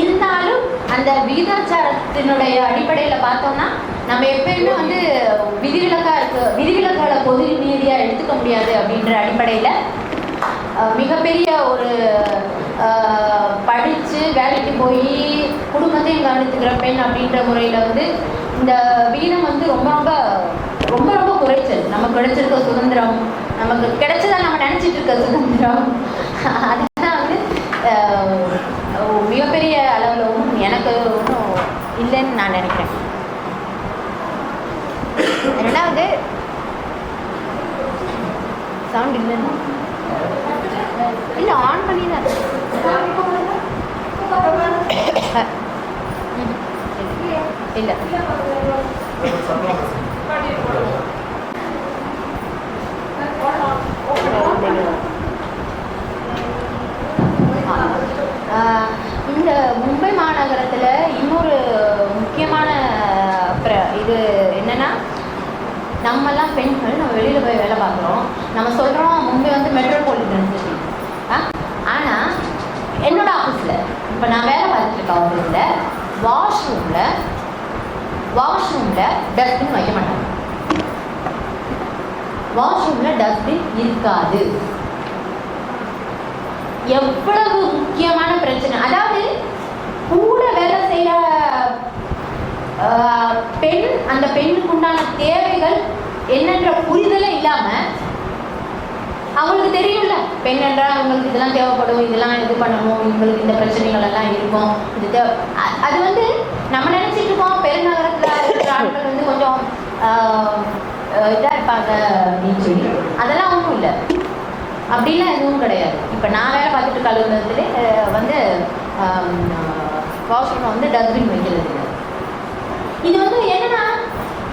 D: இருந்தாலும் அந்த விகிதாச்சாரத்தினுடைய அடிப்படையில் பார்த்தோம்னா நம்ம எப்பயுமே வந்து விதிவிலக்குகளை பொது நீதியாக எடுத்துக்க முடியாது அப்படின்ற அடிப்படையில் மிகப்பெரிய ஒரு படித்து வேலைக்கு போய் குடும்பத்தையும் கவனித்துக்கிற பெண் அப்படின்ற முறையில் வந்து இந்த விகிதம் வந்து ரொம்ப குறைச்சல். நமக்கு கிடைச்சிருக்க சுதந்திரம், நமக்கு கிடைச்சதா நம்ம நினச்சிட்டு இருக்க சுதந்திரம், அதுதான் வந்து மிகப்பெரிய அளவில் ஒன்றும் எனக்கு ஒன்றும் இல்லைன்னு நான் நினைக்கிறேன். ரெண்டாவது சவுண்ட் இல்லைன்னா இல்லை ஆன் பண்ணி தான் இல்லை இந்த மும்பை மாநகரத்தில் இன்னொரு முக்கியமான இது என்னென்னா, நம்மெல்லாம் பெண்கள் நம்ம வெளியில் போய் வேலை பார்க்குறோம். நம்ம சொல்கிறோம் மும்பை வந்து மெட்ரோபாலிட்டன் சிட்டி. ஆனால் என்னோடய ஆஃபீஸில் இப்போ நான் வேலை பார்த்துட்டு இருக்க ஆஃபீஸில் வாஷ்ரூமில் டஸ்ட்பின் வைக்க மாட்டாங்க. வாஷ்ரூமில் டஸ்ட்பின் இருக்காது. எவ்வளவு முக்கியமான பிரச்சனை. அதாவது கூட வேலை செய்கிற பெண், அந்த பெண்ணுக்கு உண்டான தேவைகள் என்னன்ற புரிதலே இல்லாமல், அவங்களுக்கு தெரியும்ல பெண் என்றால் அவங்களுக்கு இதெல்லாம் தேவைப்படும், இதெல்லாம் இது பண்ணணும், இவங்களுக்கு இந்த பிரச்சனைகள் எல்லாம் இருக்கும், இது அது வந்து நம்ம நினச்சிட்டு இருக்கோம் பெருநகரத்தில் இருக்கிற ஆட்கள் வந்து கொஞ்சம் இதாக இருப்பாங்க அப்படின்னு சொல்லி. அதெல்லாம் ஒன்றும் இல்லை, அப்படிலாம் எதுவும் கிடையாது. இப்போ நான் வேலை பார்த்துட்டு இருக்க அலுவலகத்திலே வந்து வாஷ்ரூமில் வந்து டஸ்ட்பின் வைக்கிறது இல்லை. இது வந்து என்னன்னா,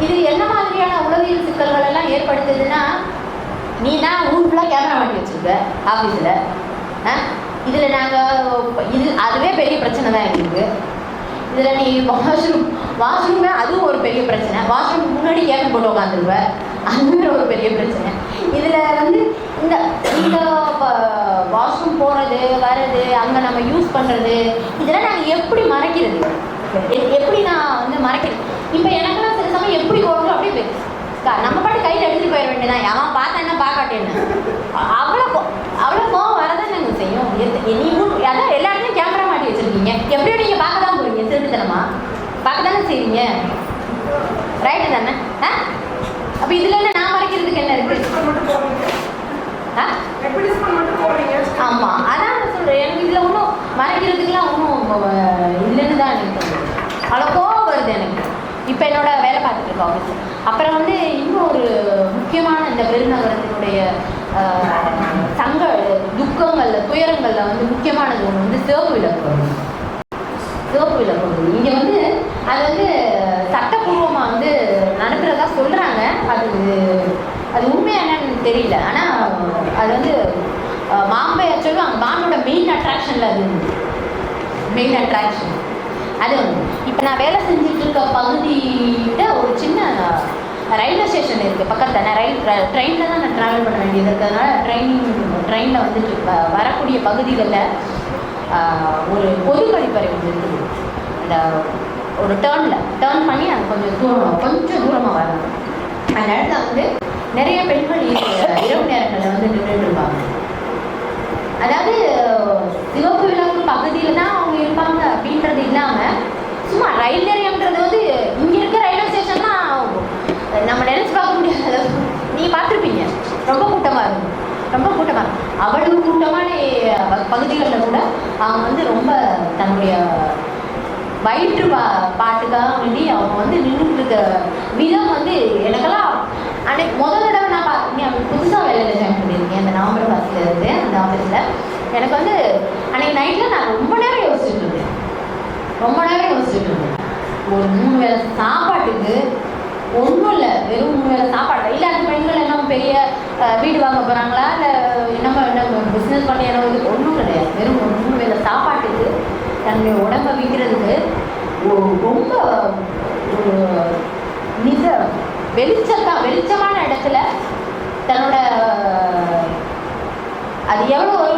D: இது என்ன மாதிரியான உளவியல் சிக்கல்கள் எல்லாம் ஏற்படுத்துதுன்னா, நீ தான் ஊர் ஃபுல்லாக கேமரா மாட்டி வச்சுருக்க ஆஃபீஸில். இதில் நாங்கள் அதுவே பெரிய பிரச்சனை தான் எங்களுக்கு. இதில் நீ வாஷ்ரூமே அதுவும் ஒரு பெரிய பிரச்சனை. வாஷ்ரூம் முன்னாடி கேமரா போட்டு உட்காந்துருவேன், அதுவே ஒரு பெரிய பிரச்சனை. இதில் வந்து இந்த வாஷ்ரூம் போகிறது வர்றது, அங்கே நம்ம யூஸ் பண்ணுறது, இதெல்லாம் நாங்கள் எப்படி மறைக்கிறது, எப்படி நான் வந்து மறைக்கிறது? இப்போ எனக்குலாம் சில சமயம் எப்படி போகிறோம் அப்படியே நம்ம பாட்டு கையில் எடுத்துகிட்டு போயிட வேண்டியதான். அவன் பார்த்தா என்ன பார்க்காட்டேன்னு அவ்வளோ கோவம் வரதான் நாங்கள் செய்யும். அதான் எல்லா இடத்துலையும் கேமரா மாட்டி வச்சுருக்கீங்க, எப்படியோ நீங்கள் பார்க்க தான் போகிறீங்க, திருட்டுத்தனமா பார்க்க தானே செய்வீங்க, ரைட்டு தானே? அப்போ இதில் என்ன நான் மறைக்கிறதுக்கு என்ன இருக்குது? ஆமாம், அதான் நான் சொல்கிறேன். எனக்கு இதில் ஒன்றும் மறைக்கிறதுக்கெலாம் ஒன்றும் இல்லைன்னு தான் எனக்கு தோணுது. அவ்வளோ கோவம் வருது எனக்கு. இப்போ என்னோட வேலை பார்த்துட்டு இருக்க ஆஃபீஸ். அப்புறம் வந்து இன்னும் ஒரு முக்கியமான இந்த பெருநகரத்தினுடைய சங்க துக்கங்களில் துயரங்களில் வந்து முக்கியமானது ஒன்று வந்து சிவப்பு விளக்கு. சிவப்பு விளக்கு இங்கே வந்து அது வந்து சட்டப்பூர்வமாக வந்து நடக்கிறதா சொல்கிறாங்க. அது உண்மையாக என்னன்னு தெரியல. ஆனால் அது வந்து மாம்பை சொல்லுவாங்க, மாம்போட மெயின் அட்ராக்ஷனில் அது மெயின் அட்ராக்ஷன் அது வந்து. இப்போ நான் வேலை செஞ்சுட்டு இருக்க பகுதியிட்ட ஒரு சின்ன ரயில்வே ஸ்டேஷன் இருக்குது பக்கத்தில். ட்ரெயினில் தான் நான் ட்ராவல் பண்ண வேண்டியது இருக்கிறதுனால ட்ரெயினில் வந்துட்டு வரக்கூடிய பகுதிகளில் ஒரு பொது கழிப்பறை வந்து இருக்குது. அந்த ஒரு டேர்ன் பண்ணி அது கொஞ்சம் தூரமாக வரணும். அந்த இடத்துல வந்து நிறைய பெண்கள் இரவு நேரங்களில் வந்து நின்றுட்டு இருப்பாங்க. அதாவது சிவப்பு விளக்கு பகுதியில் தான் அவங்க இருப்பாங்க அப்படின்றது இல்லாமல் சும்மா ரயில் நிலையம்ன்றது வந்து இங்கே இருக்க ரயில்வே ஸ்டேஷன்லாம் நம்ம நினச்சி பார்க்க முடியாது. நீங்கள் பார்த்துருப்பீங்க, ரொம்ப கூட்டமாக இருக்கும். அவ்வளவு கூட்டமான பகுதிகளில் கூட அவங்க வந்து ரொம்ப தன்னுடைய வயிற்று பாட்டுக்காக வேண்டி அவங்க வந்து நின்றுட்டு இருக்க விதம் வந்து எனக்கெல்லாம் அன்னைக்கு முதல் தடவை நான் பார்த்தீங்க அப்படி புதுசாக வேலையில் ஜாயின் பண்ணியிருக்கேன். அந்த நவம்பர் மாதத்துல இருந்து அந்த ஆஃபீஸில் எனக்கு வந்து அன்னைக்கு நைட்டில் நான் ரொம்ப நேரம் யோசிச்சுட்டு இருந்தேன். ஒரு 3 வேளை சாப்பாட்டுக்கு ஒன்றும் இல்லை, வெறும் 3 வேளை சாப்பாடு இல்லை. அந்த பெண்கள் என்ன பெரிய வீடு வாங்க போகிறாங்களா இல்லை என்ன பிஸ்னஸ் பண்ணி என்ன ஒன்றும் கிடையாது. வெறும் 3 வேளை சாப்பாட்டுக்கு தன்னுடைய உடம்பை விற்கிறதுக்கு ரொம்ப ஒரு வெளிச்சமான இடத்துல தன்னோட அது எவ்வளோ ஒரு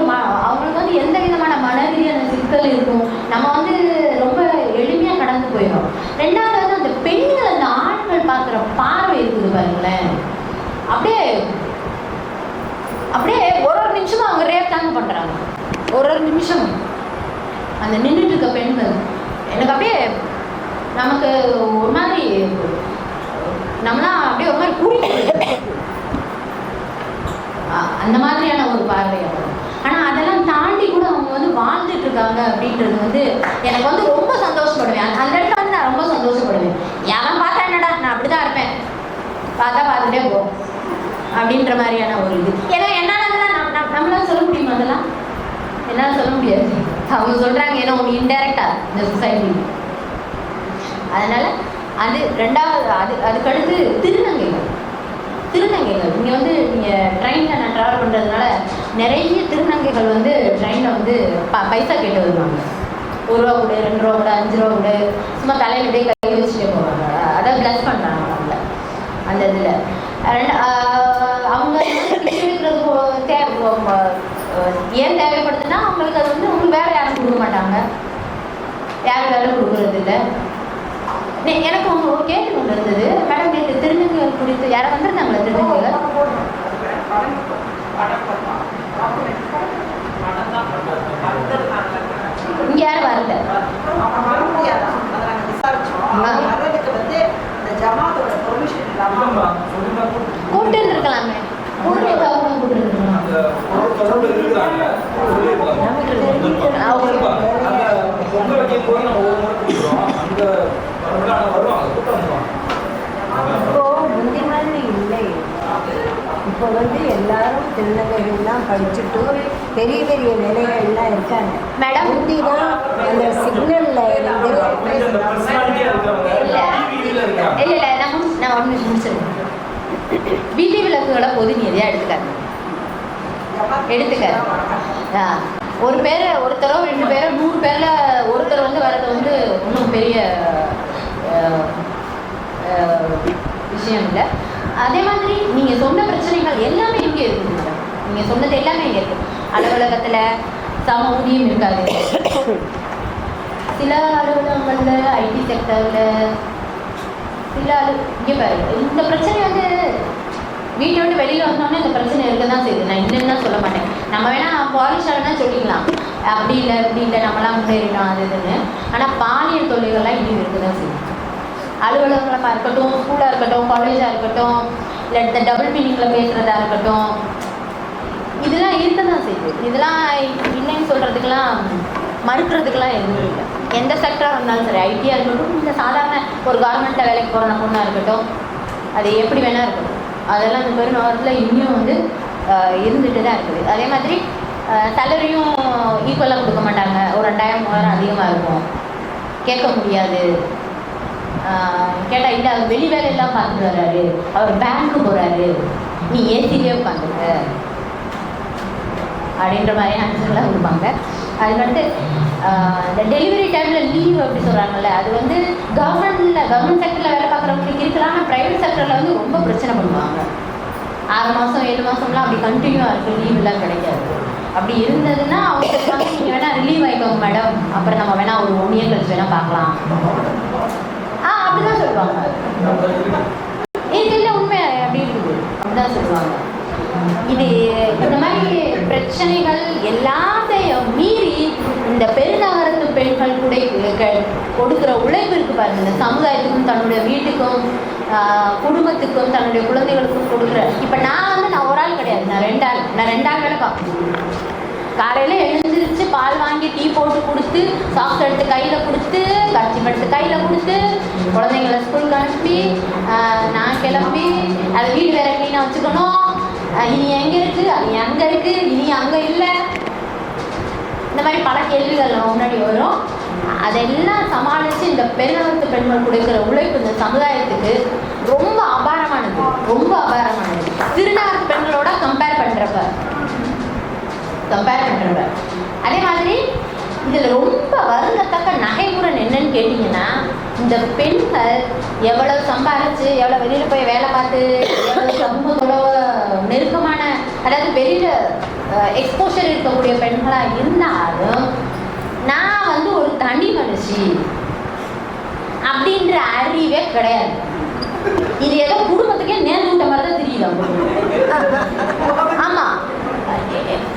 D: அவங்களுக்கு வந்து எந்த விதமான மனரீதியான சிக்கல் இருக்கும். நம்ம வந்து ரொம்ப எளிமையாக கடந்து போயிடும். ரெண்டாவது வந்து அந்த பெண்கள் அந்த ஆண்கள் பார்க்குற பார்வை இருக்குது பாருங்களேன். அப்படியே ஒரு நிமிஷமும் அவங்க ரேப் தாங்க பண்ணுறாங்க. ஒரு நிமிஷம் அந்த நின்றுட்டு இருக்க பெண்கள் எனக்கு அப்படியே நமக்கு ஒரு மாதிரி நம்மளாம் அப்படியே ஒரு மாதிரி கூடிட்டு அந்த மாதிரியான ஒரு பார்வை. ஆனால் அதெல்லாம் தாண்டி கூட அவங்க வந்து வாழ்ந்துட்டு இருக்காங்க அப்படின்றது வந்து எனக்கு வந்து ரொம்ப சந்தோஷப்படுவேன். அந்த இடத்துல வந்து நான் ரொம்ப சந்தோஷப்படுவேன். யாரும் பார்த்தா என்னடா நான் அப்படி தான் இருப்பேன், பார்த்துட்டே போகும் அப்படின்ற மாதிரியான ஒரு இது. ஏன்னா என்னால் அதெல்லாம் நம்மளால சொல்ல முடியுமா? அதெல்லாம் என்னால் சொல்ல முடியாது. அவங்க சொல்கிறாங்க ஏன்னா ஒன்று இன்டெரக்டாக இந்த சொசைட்டி. அதனால் அது ரெண்டாவது அதுக்கடுத்து திருநங்கைகள் இங்கே வந்து நீங்கள் ட்ரெயினில் நான் ட்ராவல் பண்ணுறதுனால நிறைய திருநங்கைகள் வந்து ட்ரெயினில் வந்து பைசா கேட்டு வருவாங்க. 1 ரூபா கூட 2 ரூபா கூட 5 ரூபா கூட சும்மா தலையிலே கை வச்சுட்டே போவாங்க. அதாவது ப்ளஸ் பண்ணுறாங்க அவங்கள அந்த இதில். அவங்க ஏன் தேவைப்படுதுன்னா அவங்களுக்கு அது வந்து உங்களுக்கு வேலை யாரும் கொடுக்க மாட்டாங்க, யாரும் வேலை கொடுக்குறது இல்லை. எனக்கு ஒரு கேள்வி ஒன்று இருந்தது மேடம். நேற்று திருநங்கைகள் குறித்து யாரை வந்திருந்தாங்களா? திருநங்கைகள் இங்கே யாரும் வரல. கூட்டு இருக்கலாமே.
E: இப்போ முந்தி மாதிரி இல்லை. இப்போ வந்து எல்லாரும் திருநங்கைகள்லாம் படிச்சுட்டு பெரிய பெரிய நிலைகள்லாம் இருக்காங்க
D: மேடம்.
E: முந்திதான் அந்த சிக்னல்ல இருந்து
D: இல்லை நான் ஒன்று முடிச்சிருக்கேன். வீதி விளக்குகளை பொது நிதியாக எடுத்துக்க ஒரு பேர் ஒருத்தரோ 2 பேரோ 100 பேரில் ஒருத்தர் வந்து வரது வந்து ஒன்றும் பெரிய விஷயம் இல்லை. அதே மாதிரி நீங்கள் சொன்ன பிரச்சனைகள் எல்லாமே இங்கே இருக்குது மேடம். நீங்கள் சொன்னது எல்லாமே இங்கே இருக்குது. அலுவலகத்தில் சம ஊதியம் இருக்காது. சில அலுவலகங்களில் ஐடி செக்டரில் இங்கே பாரு இந்த பிரச்சனை வந்து வீட்டை விட்டு வெளியில் வந்தோடனே இந்த பிரச்சனை இருக்க தான் செய்யுது. நான் இல்லைன்னு தான் சொல்ல மாட்டேன். நம்ம வேணால் பாலிஷாகனா சொல்லிக்கலாம், அப்படி இல்லை இப்படி இல்லை நம்மளாம் முன்னேறிட்டோம் அது இதுன்னு. ஆனால் பாலியல் தொல்லைகள்லாம் இன்னும் இருக்க தான் செய்யுது. அலுவலகங்களாக இருக்கட்டும், ஸ்கூலாக இருக்கட்டும், காலேஜாக இருக்கட்டும், இல்லை இந்த டபுள் மீனிங்கில் பேசுகிறதா இருக்கட்டும், இதெல்லாம் இருக்க தான் செய்யுது. இதெல்லாம் இல்லைன்னு சொல்கிறதுக்கெல்லாம் மறுக்கிறதுக்கெல்லாம் எதுவும் இல்லை. எந்த செக்டராக இருந்தாலும் சரி, ஐடியாக இருக்கட்டும், இந்த சாதாரண ஒரு கவர்மெண்ட்டில் வேலைக்கு போகிற பொண்ணாக இருக்கட்டும், அது எப்படி வேணால் இருக்கட்டும், அதெல்லாம் இந்த பெருநகரத்தில் இன்னும் வந்து இருந்துகிட்டு தான் இருக்குது. அதே மாதிரி சேலரியும் ஈக்குவலாக கொடுக்க மாட்டாங்க. ஒரு 2000-3000 அதிகமாக இருக்கும், கேட்க முடியாது. கேட்டால் இல்லை, அவர் வெளி வேலையெல்லாம் பார்த்துட்டு வர்றாரு, அவர் பேங்க்கு போகிறாரு, நீ ஏசிலே உட்காந்துருக்க அப்படின்ற மாதிரி ஆன்சர்லாம் கொடுப்பாங்க. அதுக்கு இந்த டெலிவரி டைமில் லீவ் அப்படி சொல்கிறாங்கல்ல, அது வந்து கவர்மெண்ட் செக்டரில் வேலை பார்க்குறவங்களுக்கு இருக்கலாம். ஆனால் ப்ரைவேட் செக்டரில் வந்து ரொம்ப பிரச்சனை பண்ணுவாங்க. 6 மாதம் 7 மாதம்லாம் அப்படி கண்டினியூவாக இருக்குது, லீவெல்லாம் கிடைக்காது. அப்படி இருந்ததுன்னா அவங்க சொல்லுவாங்க, நீங்கள் வேணால் ரிலீவ் ஆகிக்கோங்க மேடம், அப்புறம் நம்ம வேணால் ஒரு 1 இயர் கழிச்சு வேணால் பார்க்கலாம். அப்படிதான் சொல்லுவாங்க. இது இல்லை, உண்மை அப்படி இருக்குது, அப்படிதான் சொல்லுவாங்க. இது இந்த மாதிரி பிரச்சனைகள் எல்லாத்தையும் மீறி இந்த பெருநகரத்து பெண்கள் கூட கொடுக்குற உழைப்பு இருக்கு பாருங்க, இந்த சமுதாயத்துக்கும் தன்னுடைய வீட்டுக்கும் குடும்பத்துக்கும் தன்னுடைய குழந்தைகளுக்கும் கொடுக்குற. இப்போ நான் ஒரு ஆள் கிடையாது, நான் 2 ஆள் வேலை பார்ப்பேன். காலையில் எழுந்திரிச்சு பால் வாங்கி டீ போட்டு கொடுத்து, சாக்ஸ் எடுத்து கையில் கொடுத்து, கட்சி எடுத்து கையில் கொடுத்து, குழந்தைங்கள ஸ்கூலுக்கு அனுப்பி, நான் கிளம்பி அதை வீடு வேற க்ளீனாக வச்சுக்கணும். இனி எங்கே இருக்குது, அது அங்கே இருக்குது, இனி அங்கே இல்லை, இந்த மாதிரி பல கேள்விகள் முன்னாடி வரும். அதெல்லாம் சமாளித்து இந்த பெருநகரத்து பெண்கள் கொடுக்குற உழைப்பு இந்த சமுதாயத்துக்கு ரொம்ப அபாரமானது, ரொம்ப அபாரமானது. திருநகரத்து பெண்களோட கம்பேர் பண்ணுறப்ப அதே மாதிரி இதில் ரொம்ப வருந்தத்தக்க நகைமுறை என்னன்னு கேட்டிங்கன்னா, இந்த பெண்கள் எவ்வளவு சம்பாதிச்சு, எவ்வளோ வெளியில் போய் வேலை பார்த்து, எவ்வளோ சமூகத்தோட நெருக்கமான, அதாவது வெளியில் எக்ஸ்போஷர் இருக்கக்கூடிய பெண்களாக இருந்தாலும், நான் வந்து ஒரு தனி மனுஷி அப்படின்ற அறிவே கிடையாது. இது ஏதோ குடும்பத்துக்கே நேர்ந்து விட்ட மாதிரி தான் தெரியுது. ஆமாம்,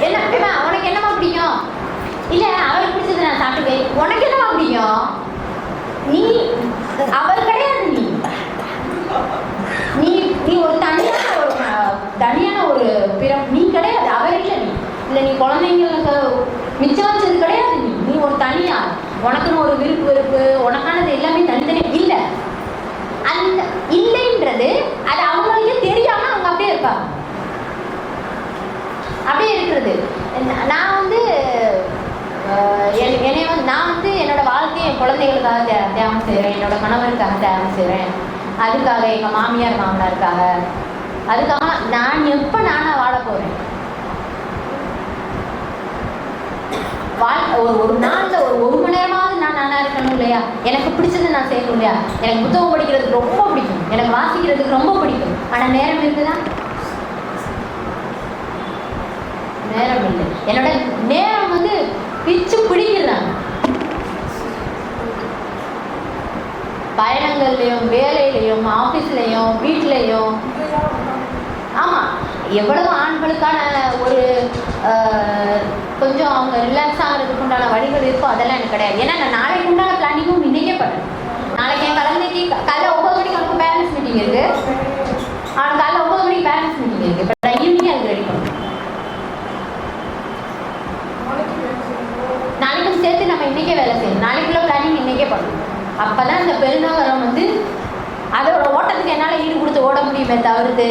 D: என்ன உனக்கு என்னமா பிடிக்கும், இல்லை அவளுக்கு பிடிச்சது நான் சாப்பிட்டுக்கேன், உனக்கு என்னமா பிடிக்கும், நீ அவர் கிடையாது, நீ நீ ஒரு தனியான ஒரு நீ கிடையாது, அவர் இல்லை. நீ குழந்தைங்களுக்கு மிச்சம் வச்சது கிடையாது. நீ ஒரு தனியா, உனக்குன்னு ஒரு விருப்பு, உனக்கானது எல்லாமே தனித்தனி இல்லை. அந்த இல்லைன்றது அது அவங்களுக்கே தெரியாம அவங்க அப்படியே இருப்பாங்க, அப்படியே இருக்கிறது. நான் வந்து நான் வந்து என்னோட வாழ்க்கையை என் குழந்தைகளுக்காக தியாகம் செய்கிறேன், என்னோட கணவருக்காக தியாகம் செய்கிறேன், அதுக்காக எங்கள் மாமியார் மாமனாருக்காக, அதுக்காக நான் எப்போ நானாக வாழ போகிறேன். ஒரு நாளில் ஒரு மணி நேரமாவது நான் நானாக இருக்கணும் இல்லையா, எனக்கு பிடிச்சது நான் செய்யணும் இல்லையா. எனக்கு புத்தகம் படிக்கிறதுக்கு ரொம்ப பிடிக்கும், எனக்கு வாசிக்கிறதுக்கு ரொம்ப பிடிக்கும். ஆனால் நேரம் இருக்குதா? நேரம் இல்லை. என்னோட நேரம் வந்து பிச்சு பிடிக்கிறாங்க. பயணங்கள்லையும், வேலையிலையும், ஆஃபீஸ்லையும், வீட்லையும். ஆமாம், எவ்வளவு ஆண்களுக்கான ஒரு கொஞ்சம் அவங்க ரிலாக்ஸ் ஆகிறதுக்கு உண்டான வழிகள் இருக்கோ அதெல்லாம் எனக்கு கிடையாது. ஏன்னா நான் நாளைக்கு உண்டான பிளானிங்கும் இன்னைக்கே பண்ணுறேன். நாளைக்கு என் குழந்தைக்கு காலைல 9 மணிக்கு அவனுக்கு பேரண்ட்ஸ் மீட்டிங் இருக்குது, அவனுக்கு காலைல 9 மணிக்கு பேரண்ட்ஸ் மீட்டிங் இருக்குது. இப்போ நான் ஈவினிங் அதுக்கு ரெடி பண்ணுவேன். நாளைக்கும் சேர்த்து நம்ம இன்றைக்கே வேலை செய்யணும், நாளைக்குள்ள பிளானிங் இன்றைக்கே பண்ணணும். அப்போ தான் இந்த பெருநகரம் வந்து அதோட ஓட்டத்துக்கு என்னால் ஈடு கொடுத்து ஓட முடியுமே தவிர்த்து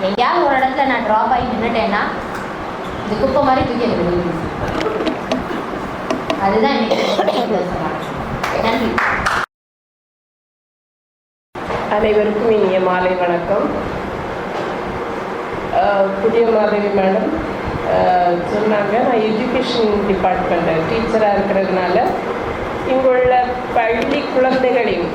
D: எங்கேயாவது ஒரு இடத்துல நான் ட்ராப் ஆகி நின்றுட்டேன்னா இது குப்பை மாதிரி தூக்கி எனக்கு. அதுதான் நன்றி.
F: அனைவருக்கும் இனிய மாலை வணக்கம். புதிய மாதவி மேடம் சொன்னாங்க, நான் எஜுகேஷன் டிபார்ட்மெண்ட் டீச்சராக இருக்கிறதுனால இங்குள்ள பள்ளி குழந்தைகளின்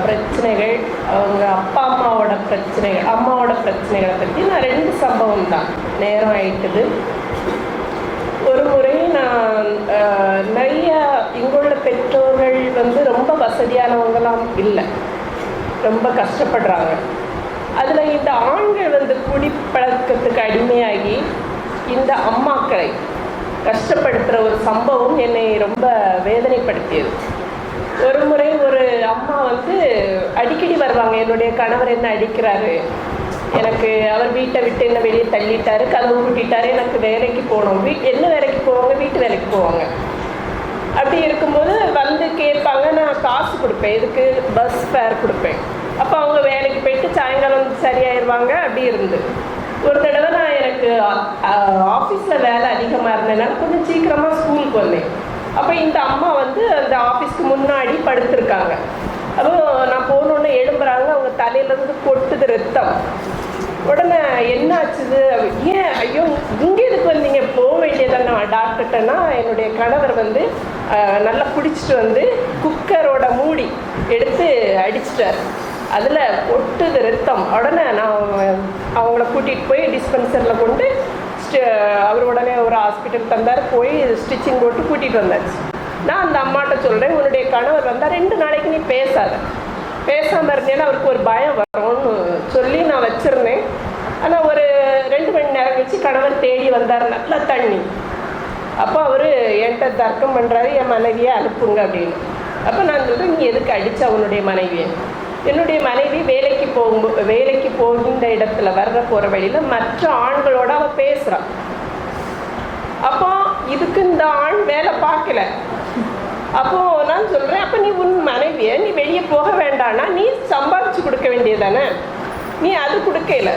F: பிரச்சனைகள், அவங்க அப்பா அம்மாவோட பிரச்சனைகளை பற்றி நான் 2 சம்பவம் தான், நேரம் ஆயிட்டுது. ஒரு முறை நான் நிறைய இங்குள்ள பெற்றோர்கள் வந்து ரொம்ப வசதியானவங்களாம் இல்லை, ரொம்ப கஷ்டப்படுறாங்க. அதில் இந்த ஆண்கள் வந்து குடிப்பழக்கத்துக்கு அடிமையாகி இந்த அம்மாக்களை கஷ்டப்படுத்துகிற ஒரு சம்பவம் என்னை ரொம்ப வேதனைப்படுத்தியது. ஒரு முறை ஒரு அம்மா வந்து அடிக்கடி வருவாங்க, என்னுடைய கணவர் என்ன அடிக்கிறாரு, எனக்கு அவர் வீட்டை விட்டு என்ன வெளியே தள்ளிட்டாரு, கதவு கூட்டிட்டாரு, எனக்கு வேலைக்கு போகணும். என்ன வேலைக்கு போவாங்க? வீட்டு வேலைக்கு போவாங்க. அப்படி இருக்கும்போது வந்து கேட்பாங்க, நான் காசு கொடுப்பேன், இதுக்கு பஸ் ஃபேர் கொடுப்பேன். அப்போ அவங்க வேலைக்கு போயிட்டு சாயங்காலம் வந்து சரியாயிருவாங்க. அப்படி இருந்து ஒரு தடவை நான் எனக்கு ஆஃபீஸில் வேலை அதிகமாக இருந்ததுனால கொஞ்சம் சீக்கிரமாக ஸ்கூலுக்கு வந்தேன். அப்போ இந்த அம்மா வந்து அந்த ஆஃபீஸ்க்கு முன்னாடி படுத்திருக்காங்க. அப்போ நான் போனோன்னு எழும்புறாங்க, அவங்க தலையிலேருந்து கொட்டுது ரத்தம். உடனே என்ன ஆச்சுது, ஏன் ஐயோ இங்கே எதுக்கு வந்தீங்க, போக வேண்டியதானே டாக்டர்கிட்டனா. என்னுடைய கணவர் வந்து நல்லா குடிச்சிட்டு வந்து குக்கரோட மூடி எடுத்து அடிச்சிட்டார், அதில் ஒட்டுது ரத்தம். உடனே நான் அவங்கள கூட்டிகிட்டு போய் டிஸ்பென்சரில் கொண்டு அவர் உடனே ஒரு ஹாஸ்பிட்டல் தந்தார், போய் ஸ்டிச்சிங் போட்டு கூட்டிகிட்டு வந்தாச்சு. நான் அந்த அம்மாட்ட சொல்கிறேன், உன்னுடைய கணவர் வந்தால் 2 நாளைக்கு நீ பேசாமல் இருந்தேன்னா அவருக்கு ஒரு பயம் வரும்னு சொல்லி நான் வச்சுருந்தேன். ஆனால் ஒரு 2 மணி நேரம் கழிச்சு கணவர் தேடி வந்தார், நல்லா தண்ணி. அப்போ அவர் என்கிட்ட தர்க்கம் பண்ணுறாரு, என் மனைவியை அனுப்புங்க அப்படின்னு. அப்போ நான் சொல்கிறேன், நீ எதுக்கு அடித்தா உன்னுடைய மனைவியை? என்னுடைய மனைவி வேலைக்கு போகின்ற இடத்துல போகிற வழியில் மற்ற ஆண்களோட அவள் பேசுகிறான். அப்போ இதுக்கு இந்த ஆண் வேலை பார்க்கல. அப்போது நான் சொல்கிறேன், அப்போ நீ உன் மனைவியை நீ வெளியே போக வேண்டான்னா நீ சம்பாதிச்சு கொடுக்க வேண்டியதானே, நீ அது கொடுக்கல.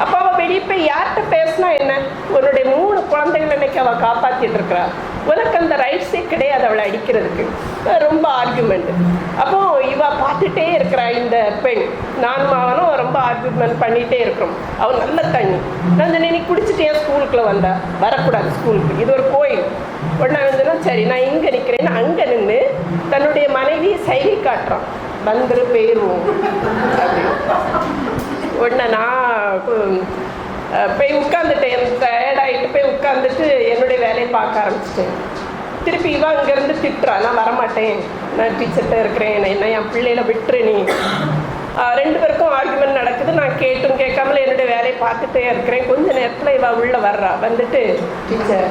F: அப்போ அவள் வெளியே போய் யார்கிட்ட பேசினா என்ன? உன்னுடைய 3 குழந்தைகள் இன்னைக்கு அவள் காப்பாற்றிட்டு இருக்கிறா, உனக்கு அந்த ரைட்ஸே கிடையாது அவளை அடிக்கிறதுக்கு. ரொம்ப ஆர்கியூமெண்ட். அப்போ இவ பார்த்துட்டே இருக்கிறா இந்த பெண், நானும் அவனும் ரொம்ப ஆர்கியூமெண்ட் பண்ணிகிட்டே இருக்கிறோம். அவன் நல்ல தண்ணி. நான் இந்த நீ குடிச்சிட்டே ஸ்கூலுக்குள்ளே வந்தா, வரக்கூடாது ஸ்கூலுக்கு, இது ஒரு கோயில். உடனே வந்துன்னா சரி நான் இங்கே நிற்கிறேன்னு அங்கே நின்று தன்னுடைய மனைவி சைகை காட்டுறான், வந்துரு போயிடுவோம் அப்படின்னு. உடனே நான் போய் உட்காந்துட்டேன், டயர்டாகிட்டு போய் உட்காந்துட்டு என்னுடைய வேலையை பார்க்க ஆரம்பிச்சிட்டேன். திருப்பி இவன் அங்கேருந்து திட்டுறா, நான் வரமாட்டேன், நான் டீச்சர்கிட்ட இருக்கிறேன், என்ன என் பிள்ளையில விட்டுரு நீ. 2 பேருக்கும் ஆர்குமெண்ட் நடக்குது. நான் கேட்டும் கேட்காமல என்னுடைய வேலையை பார்த்துட்டே இருக்கிறேன். கொஞ்ச நேரத்தில் இவள் உள்ளே வர்றா, வந்துட்டு டீச்சர்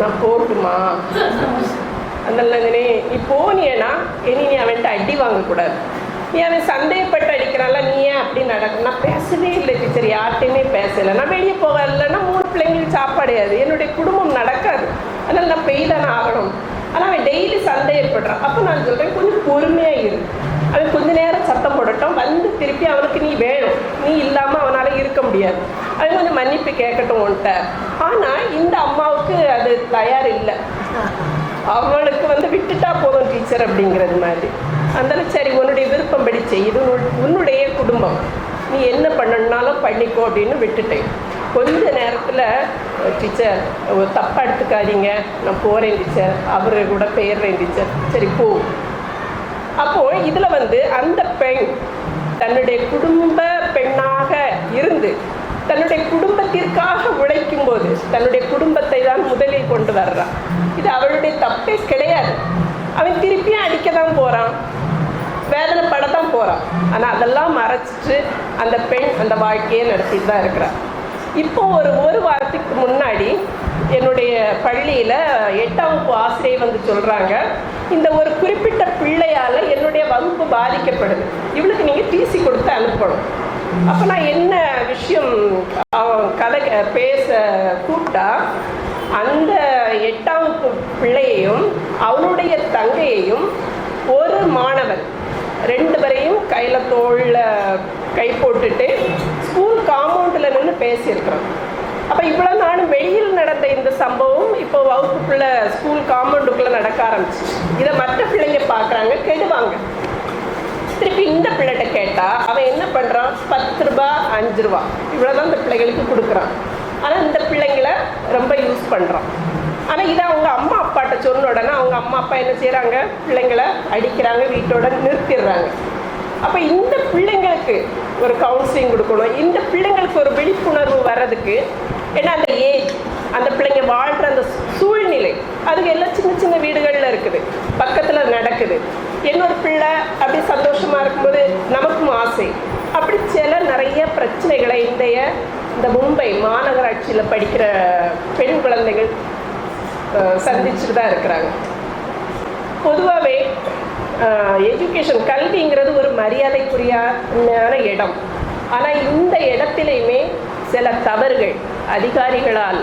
F: நான் போகட்டுமா? அதனால நீ போனியேன்னா இனி நீ அவன்கிட்ட அடி வாங்கக்கூடாது, நீ அவன் சந்தேகப்பட்டு அடிக்கிறான்ல, நீ ஏன் அப்படி நடக்கும்? நான் பேசவே இல்லை டீச்சர், யார்கிட்டையுமே பேசலை. நான் வெளியே போகலைன்னா 3 பிள்ளைங்களுக்கு சாப்பாடையாது, என்னுடைய குடும்பம் நடக்காது, அதனால் நான் பெய் தானே ஆகணும். ஆனால் அவன் டெய்லி சந்தேகப்படுறான். அப்போ நான் சொல்கிறேன், கொஞ்சம் பொறுமையாக இரு, அவன் கொஞ்ச நேரம் சத்தம் போடட்டும், வந்து திருப்பி அவனுக்கு நீ வேணும், நீ இல்லாமல் அவனால் இருக்க முடியாது, அவன் கொஞ்சம் மன்னிப்பு கேட்கட்டும் உன்ட்ட. ஆனால் இந்த அம்மாவுக்கு அது தயார் இல்லை, அவளுக்கு வந்து விட்டுட்டா போதும் டீச்சர் அப்படிங்கிறது மாதிரி. அதனால சரி உன்னுடைய விருப்பம் படி செய், இது உன்னுடைய குடும்பம், நீ என்ன பண்ணணுன்னாலும் பண்ணிக்கோ அப்படின்னு விட்டுட்டேன். கொஞ்ச நேரத்தில் டீச்சர் தப்பாக எடுத்துக்காதீங்க, நான் போகிறேன் டீச்சர், அவரு கூட போயிடுறேன் டீச்சர், சரி போ. அப்போது இதில் வந்து அந்த பெண் தன்னுடைய குடும்ப பெண்ணாக இருந்து தன்னுடைய குடும்பத்திற்காக உழைக்கும் போது தன்னுடைய குடும்பத்தை தான் முதலில் கொண்டு வர்றான். இது அவளுடைய தப்பே கிடையாது. அவன் திருப்பியும் அடிக்க தான் போகிறான், வேதனைப்பட தான் போகிறான். ஆனால் அதெல்லாம் மறைச்சிட்டு அந்த பெண் அந்த வாழ்க்கையை நடத்திட்டு தான் இருக்கிறான். இப்போ ஒரு வாரத்துக்கு முன்னாடி என்னுடைய பள்ளியில் 8ஆம் வகுப்பு ஆசிரியர் வந்து சொல்கிறாங்க, இந்த ஒரு குறிப்பிட்ட பிள்ளையால் என்னுடைய வகுப்பு பாதிக்கப்படுது, இவளுக்கு நீங்கள் டிசி கொடுத்து அனுப்பணும். அப்போ நான் என்ன விஷயம் கதை பேச கூப்பிட்டா, அந்த 8ஆம் வகுப்பு பிள்ளையையும் அவனுடைய தங்கையையும் ஒரு மாணவன் 2 பேரையும் கையில் தோளில் கை போட்டுட்டு ஸ்கூல் காம்பவுண்டில் நின்று பேசியிருக்கிறோம். அப்போ இவ்வளோ நானும் வெளியில் நடந்த இந்த சம்பவம் இப்போ வகுப்புக்குள்ளே ஸ்கூல் காம்பவுண்டுக்குள்ளே நடக்க ஆரம்பிச்சு. இதை மற்ற பிள்ளைங்க பார்க்குறாங்க, கெடுவாங்க. திருப்பி இந்த பிள்ளைகிட்ட கேட்டால் அவன் என்ன பண்ணுறான், 10 ரூபா 5 ரூபா இவ்வளோதான் இந்த பிள்ளைகளுக்கு கொடுக்குறான். ஆனால் இந்த பிள்ளைங்கள ரொம்ப யூஸ் பண்ணுறான். ஆனால் இதை அவங்க அம்மா அப்பாட்ட சொன்ன உடனே அவங்க அம்மா அப்பா என்ன செய்கிறாங்க, பிள்ளைங்களை அடிக்கிறாங்க, வீட்டோட நிறுத்திடுறாங்க. அப்போ இந்த பிள்ளைங்களுக்கு ஒரு கவுன்சிலிங் கொடுக்கணும், இந்த பிள்ளைங்களுக்கு ஒரு விழிப்புணர்வு வர்றதுக்கு. ஏன்னா அந்த ஏஜ், அந்த பிள்ளைங்க வாழ்கிற அந்த சூழ்நிலை, அதுக்கு எல்லாம் சின்ன சின்ன வீடுகளில் இருக்குது, பக்கத்தில் நடக்குது. இன்னொரு பிள்ளை அப்படி சந்தோஷமாக இருக்கும்போது நமக்கும் ஆசை. அப்படி நிறைய பிரச்சனைகளை இந்த மும்பை மாநகராட்சியில் படிக்கிற பெண் குழந்தைகள் சந்திச்சுட்டு தான் இருக்கிறாங்க. பொதுவாகவே எஜுகேஷன் கல்விங்கிறது ஒரு மரியாதைக்குரியான இடம். ஆனால் இந்த இடத்திலையுமே சில தவறுகள் அதிகாரிகளால்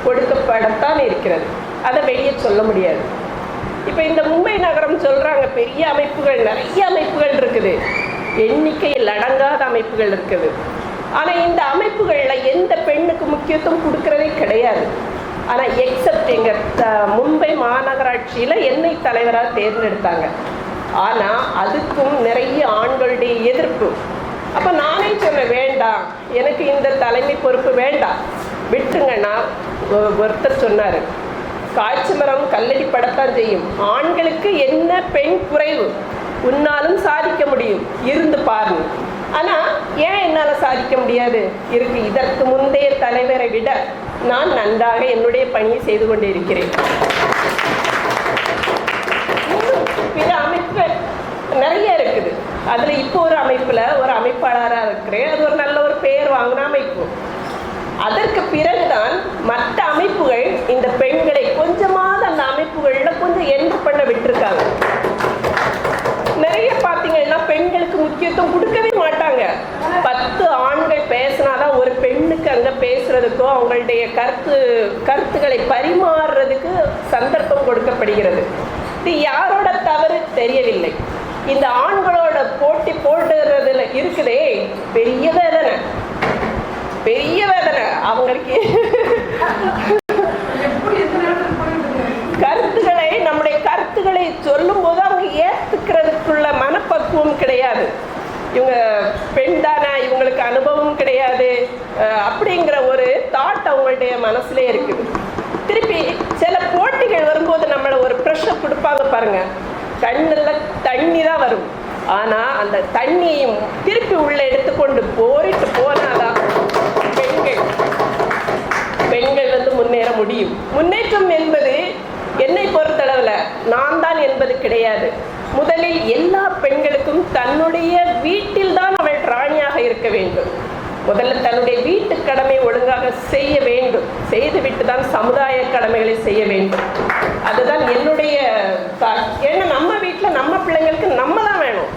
F: கொடுக்கப்படத்தான் இருக்கிறது, அதை வெளியே சொல்ல முடியாது. இப்போ இப்போ இந்த மும்பை நகரம் சொல்கிறாங்க பெரிய அமைப்புகள், நிறைய அமைப்புகள் இருக்குது, எண்ணிக்கையில் அடங்காத அமைப்புகள் இருக்குது. ஆனால் இந்த அமைப்புகளில் எந்த பெண்ணுக்கு முக்கியத்துவம் கொடுக்கறதே கிடையாது. ஆனால் எக்ஸப்ட் எங்கள் மும்பை மாநகராட்சியில் என்னை தலைவராக தேர்ந்தெடுத்தாங்க. ஆனால் அதுக்கும் நிறைய ஆண்களுடைய எதிர்ப்பு. அப்போ நானே சொன்னேன், வேண்டாம், எனக்கு இந்த தலைமை பொறுப்பு வேண்டாம், விட்டுருங்கன்னா. ஒருத்தர் சொன்னார், காய்ச்சி மரம் கல்லடி படத்தான் செய்யும், ஆண்களுக்கு என்ன பெண் குறைவு, உன்னாலும் சாதிக்க முடியும், இருந்து பாருங்க. ஆனால் ஏன் என்னால் சாதிக்க முடியாது இருக்கு? இதற்கு முந்தைய தலைவரை விட நான் நன்றாக என்னுடைய பணியை செய்து கொண்டு இருக்கிறேன். பிற அமைப்புகள் நிறைய இருக்குது. அதில் இப்போ ஒரு அமைப்பில் ஒரு அமைப்பாளராக இருக்கிறேன். அது ஒரு நல்ல ஒரு பெயர் வாங்கின அமைப்பு. அதற்கு பிறகுதான் மற்ற அமைப்புகள் இந்த பெண்களை கொஞ்சமாவது அந்த அமைப்புகளில் கொஞ்சம் என்ட்ரு பண்ண விட்டுருக்காங்க. நிறைய பார்த்தீங்கன்னா பெண்களுக்கு முக்கியத்துவம் கொடுக்கவே மாட்டாங்க. 10 ஆண்கள் பேசினாதான் ஒரு பெண்ணுக்கு அங்கே பேசுறதுக்கோ அவங்களுடைய கருத்துக்களை பரிமாறுறதுக்கு சந்தர்ப்பம் கொடுக்கப்படுகிறது. இது யாரோட தவறு தெரியவில்லை. இந்த ஆண்களோட போட்டி போடுறதுல இருக்குதே பெரிய வேதனை, பெரிய வேதனை. அவங்களுக்கு நம்முடைய கருத்துக்களை சொல்லும் போது அவங்க ஏற்றுக்கிறதுக்குள்ள மனப்பக்குவம் கிடையாது. இவங்க பெண் தானே, இவங்களுக்கு அனுபவம் கிடையாது அப்படிங்கிற ஒரு தாட் அவங்களுடைய மனசுல இருக்குது. திருப்பி சில போட்டிகள் வரும்போது நம்மளை ஒரு ப்ரெஷர் கொடுப்பாங்க பாருங்க, கண்ணில் தண்ணி தான் வரும். ஆனால் அந்த தண்ணியையும் திருப்பி உள்ள எடுத்துக்கொண்டு போரிட்டு போனாதான் பெண்கள் வந்து முன்னேற முடியும். முன்னேற்றம் என்பது என்னை பொறுத்தளவில் நான் தான் என்பது கிடையாது. முதலில் எல்லா பெண்களுக்கும் தன்னுடைய வீட்டில் தான் அவள் ராணியாக இருக்க வேண்டும். முதல்ல தன்னுடைய வீட்டு கடமை ஒழுங்காக செய்ய வேண்டும். செய்துவிட்டு தான் சமுதாய கடமைகளை செய்ய வேண்டும். அதுதான் என்னுடைய ஏன்னா நம்ம வீட்டில் நம்ம பிள்ளைங்களுக்கு நம்ம தான் வேணும்.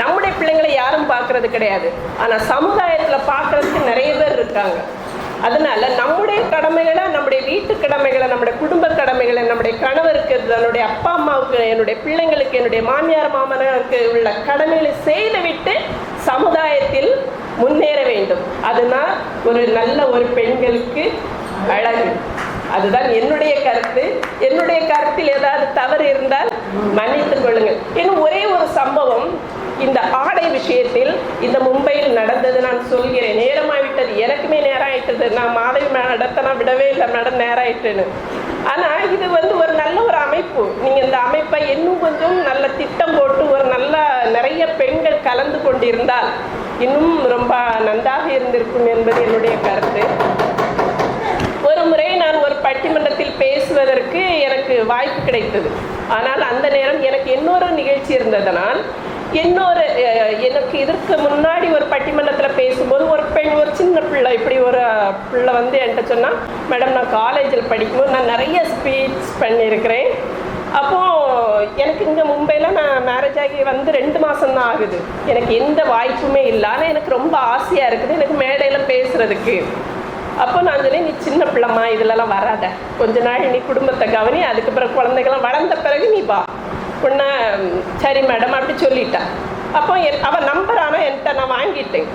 F: நம்முடைய பிள்ளைங்களை யாரும் பார்க்கறது கிடையாது. ஆனால் சமுதாயத்தில் பார்க்கறதுக்கு நிறைய பேர் இருக்காங்க. அதனால நம்முடைய கடமைகளை, நம்முடைய வீட்டு கடமைகளை, நம்முடைய குடும்ப கடமைகளை, நம்முடைய கணவருக்கு, என்னுடைய அப்பா அம்மாவுக்கு, என்னுடைய பிள்ளைங்களுக்கு, என்னுடைய மாமியார் மாமனாருக்கு உள்ள கடமைகளை செய்துவிட்டு சமுதாயத்தில் முன்னேற வேண்டும். அதுதான் ஒரு நல்ல ஒரு பெண்களுக்கு அழகு. அதுதான் என்னுடைய கருத்து. என்னுடைய கருத்தில் ஏதாவது தவறு இருந்தால் மன்னித்துக் கொள்ளுங்கள். இன்னும் ஒரே ஒரு சம்பவம் இந்த ஆடை விஷயத்தில் இந்த மும்பையில் நடந்தது நான் சொல்கிறேன். நேரமாகிவிட்டது, எனக்குமே நேரம் ஆயிட்டது. நான் மாதவி நடத்தினா விடவே இல்லை மேடம், நேரம் ஆயிட்டுன்னு. ஆனால் இது வந்து ஒரு நல்ல ஒரு அமைப்பு. நீங்கள் இந்த அமைப்பை இன்னும் கொஞ்சம் நல்ல திட்டம் போட்டு ஒரு நல்ல நிறைய பெண்கள் கலந்து கொண்டிருந்தால் இன்னும் ரொம்ப நன்றாக இருந்திருக்கும் என்பது என்னுடைய கருத்து. ஒரு முறை நான் ஒரு பட்டிமன்றத்தில் பேசுவதற்கு எனக்கு வாய்ப்பு கிடைத்தது. ஆனால் அந்த நேரம் எனக்கு இன்னொரு நிகழ்ச்சி இருந்ததனால் எனக்கு இதற்கு முன்னாடி ஒரு பட்டிமன்றத்தில் பேசும்போது ஒரு பெண், ஒரு சின்ன பிள்ளை, இப்படி ஒரு பிள்ளை வந்து என்கிட்ட சொன்னால், மேடம் நான் காலேஜில் படிக்கும்போது நான் நிறைய ஸ்பீச் பண்ணியிருக்கிறேன். அப்போது எனக்கு இங்கே மும்பையில் நான் மேரேஜ் ஆகி வந்து 2 மாதம்தான் ஆகுது. எனக்கு எந்த வாய்ப்புமே இல்லை. ஆனால் எனக்கு ரொம்ப ஆசையாக இருக்குது எனக்கு மேடையில் பேசுகிறதுக்கு. அப்போ நான் சொன்னேன், நீ சின்ன பிள்ளைம்மா, இதிலலாம் வராத, கொஞ்ச நாள் நீ குடும்பத்தை கவனி, அதுக்கு பிறகு குழந்தைகள்லாம் வளர்ந்த பிறகு நீ வா. உன்ன சரி மேடம் அப்படி சொல்லிட்டேன். அப்போ அவள் நம்பர் ஆனால் என்கிட்ட நான் வாங்கிட்டேன்.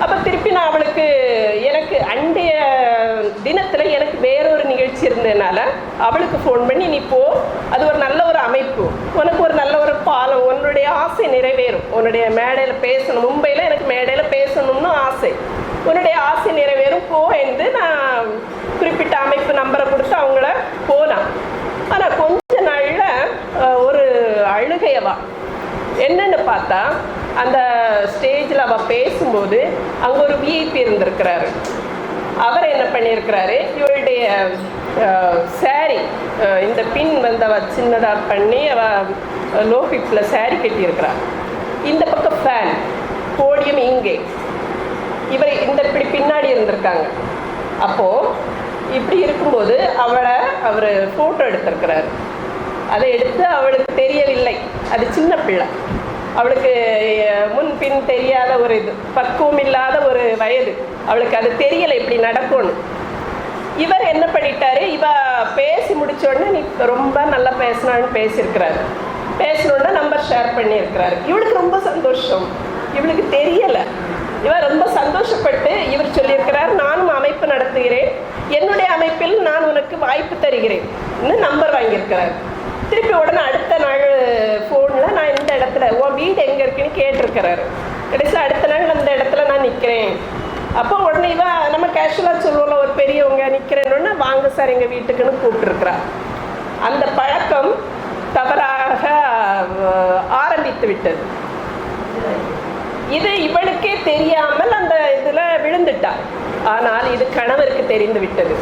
F: அப்போ திருப்பி நான் அவளுக்கு எனக்கு அன்றைய தினத்தில் எனக்கு வேறொரு நிகழ்ச்சி இருந்ததுனால அவளுக்கு ஃபோன் பண்ணி, நீ போ, அது ஒரு நல்ல ஒரு அமைப்பு, உனக்கு ஒரு நல்ல ஒரு பாலம், உன்னுடைய ஆசை நிறைவேறும், உன்னுடைய மேடையில் பேசணும், மும்பையில் எனக்கு மேடையில் பேசணும்னு ஆசை, உன்னுடைய ஆசை நிறைவேறும், போ என்று நான் குறிப்பிட்ட அமைப்பு நம்பரை கொடுத்து அவங்கள போனான். ஆனால் கொஞ்ச நாளில் ஒரு அழுகையவா என்னன்னு பார்த்தா, அந்த ஸ்டேஜில் அவள் பேசும்போது அங்கே ஒரு விஐபி இருந்திருக்கிறாரு. அவர் என்ன பண்ணியிருக்கிறாரு, இவளுடைய சாரி இந்த பின் வந்து அவள் சின்னதாக பண்ணி அவள் லோ ஹிப்பில் சாரி கட்டியிருக்கிறார். இந்த பக்கம் ஃபேன், போடியம் இங்கே, இவர் இந்த இப்படி பின்னாடி இருந்திருக்காங்க. அப்போது இப்படி இருக்கும்போது அவர் ஃபோட்டோ எடுத்திருக்கிறாரு. அதை எடுத்து அவளுக்கு தெரியவில்லை, அது சின்ன பிள்ளை, அவளுக்கு முன் பின் தெரியாத ஒரு இது, பக்குவம் இல்லாத ஒரு வயது, அவளுக்கு அது தெரியலை இப்படி நடக்கும்னு. இவர் என்ன பண்ணிட்டாரு, இவ பேசி முடிச்ச உடனே நீ ரொம்ப நல்லா பேசினான்னு பேசியிருக்கிறாரு. பேசணுன்னா நம்பர் ஷேர் பண்ணியிருக்கிறாரு. இவளுக்கு ரொம்ப சந்தோஷம், இவளுக்கு தெரியலை. இவர் ரொம்ப சந்தோஷப்பட்டு இவர் சொல்லியிருக்கிறார், நானும் அமைப்பு நடத்துகிறேன், என்னுடைய அமைப்பில் நான் உனக்கு வாய்ப்பு தருகிறேன் நம்பர் வாங்கியிருக்கிறார். திருப்பி உடனே அடுத்த நாள் ஃபோனில் நான் இந்த இடத்துல உன் வீடு எங்கே இருக்குன்னு கேட்டிருக்கிறாரு. கடைசியில் அடுத்த நாள் அந்த இடத்துல நான் நிற்கிறேன். அப்போ உடனே இவ நம்ம கேஷுவலாக சொல்லுவோம்ல, ஒரு பெரியவங்க நிற்கிறேன்னு, வாங்க சார் எங்கள் வீட்டுக்குன்னு கூப்பிட்டுருக்குறா. அந்த பழக்கம் தவறாக ஆரம்பித்து விட்டது. இது இவளுக்கே தெரியாமல் அந்த இதில் விழுந்துட்டா. ஆனால் இது கணவருக்கு தெரிந்து விட்டது.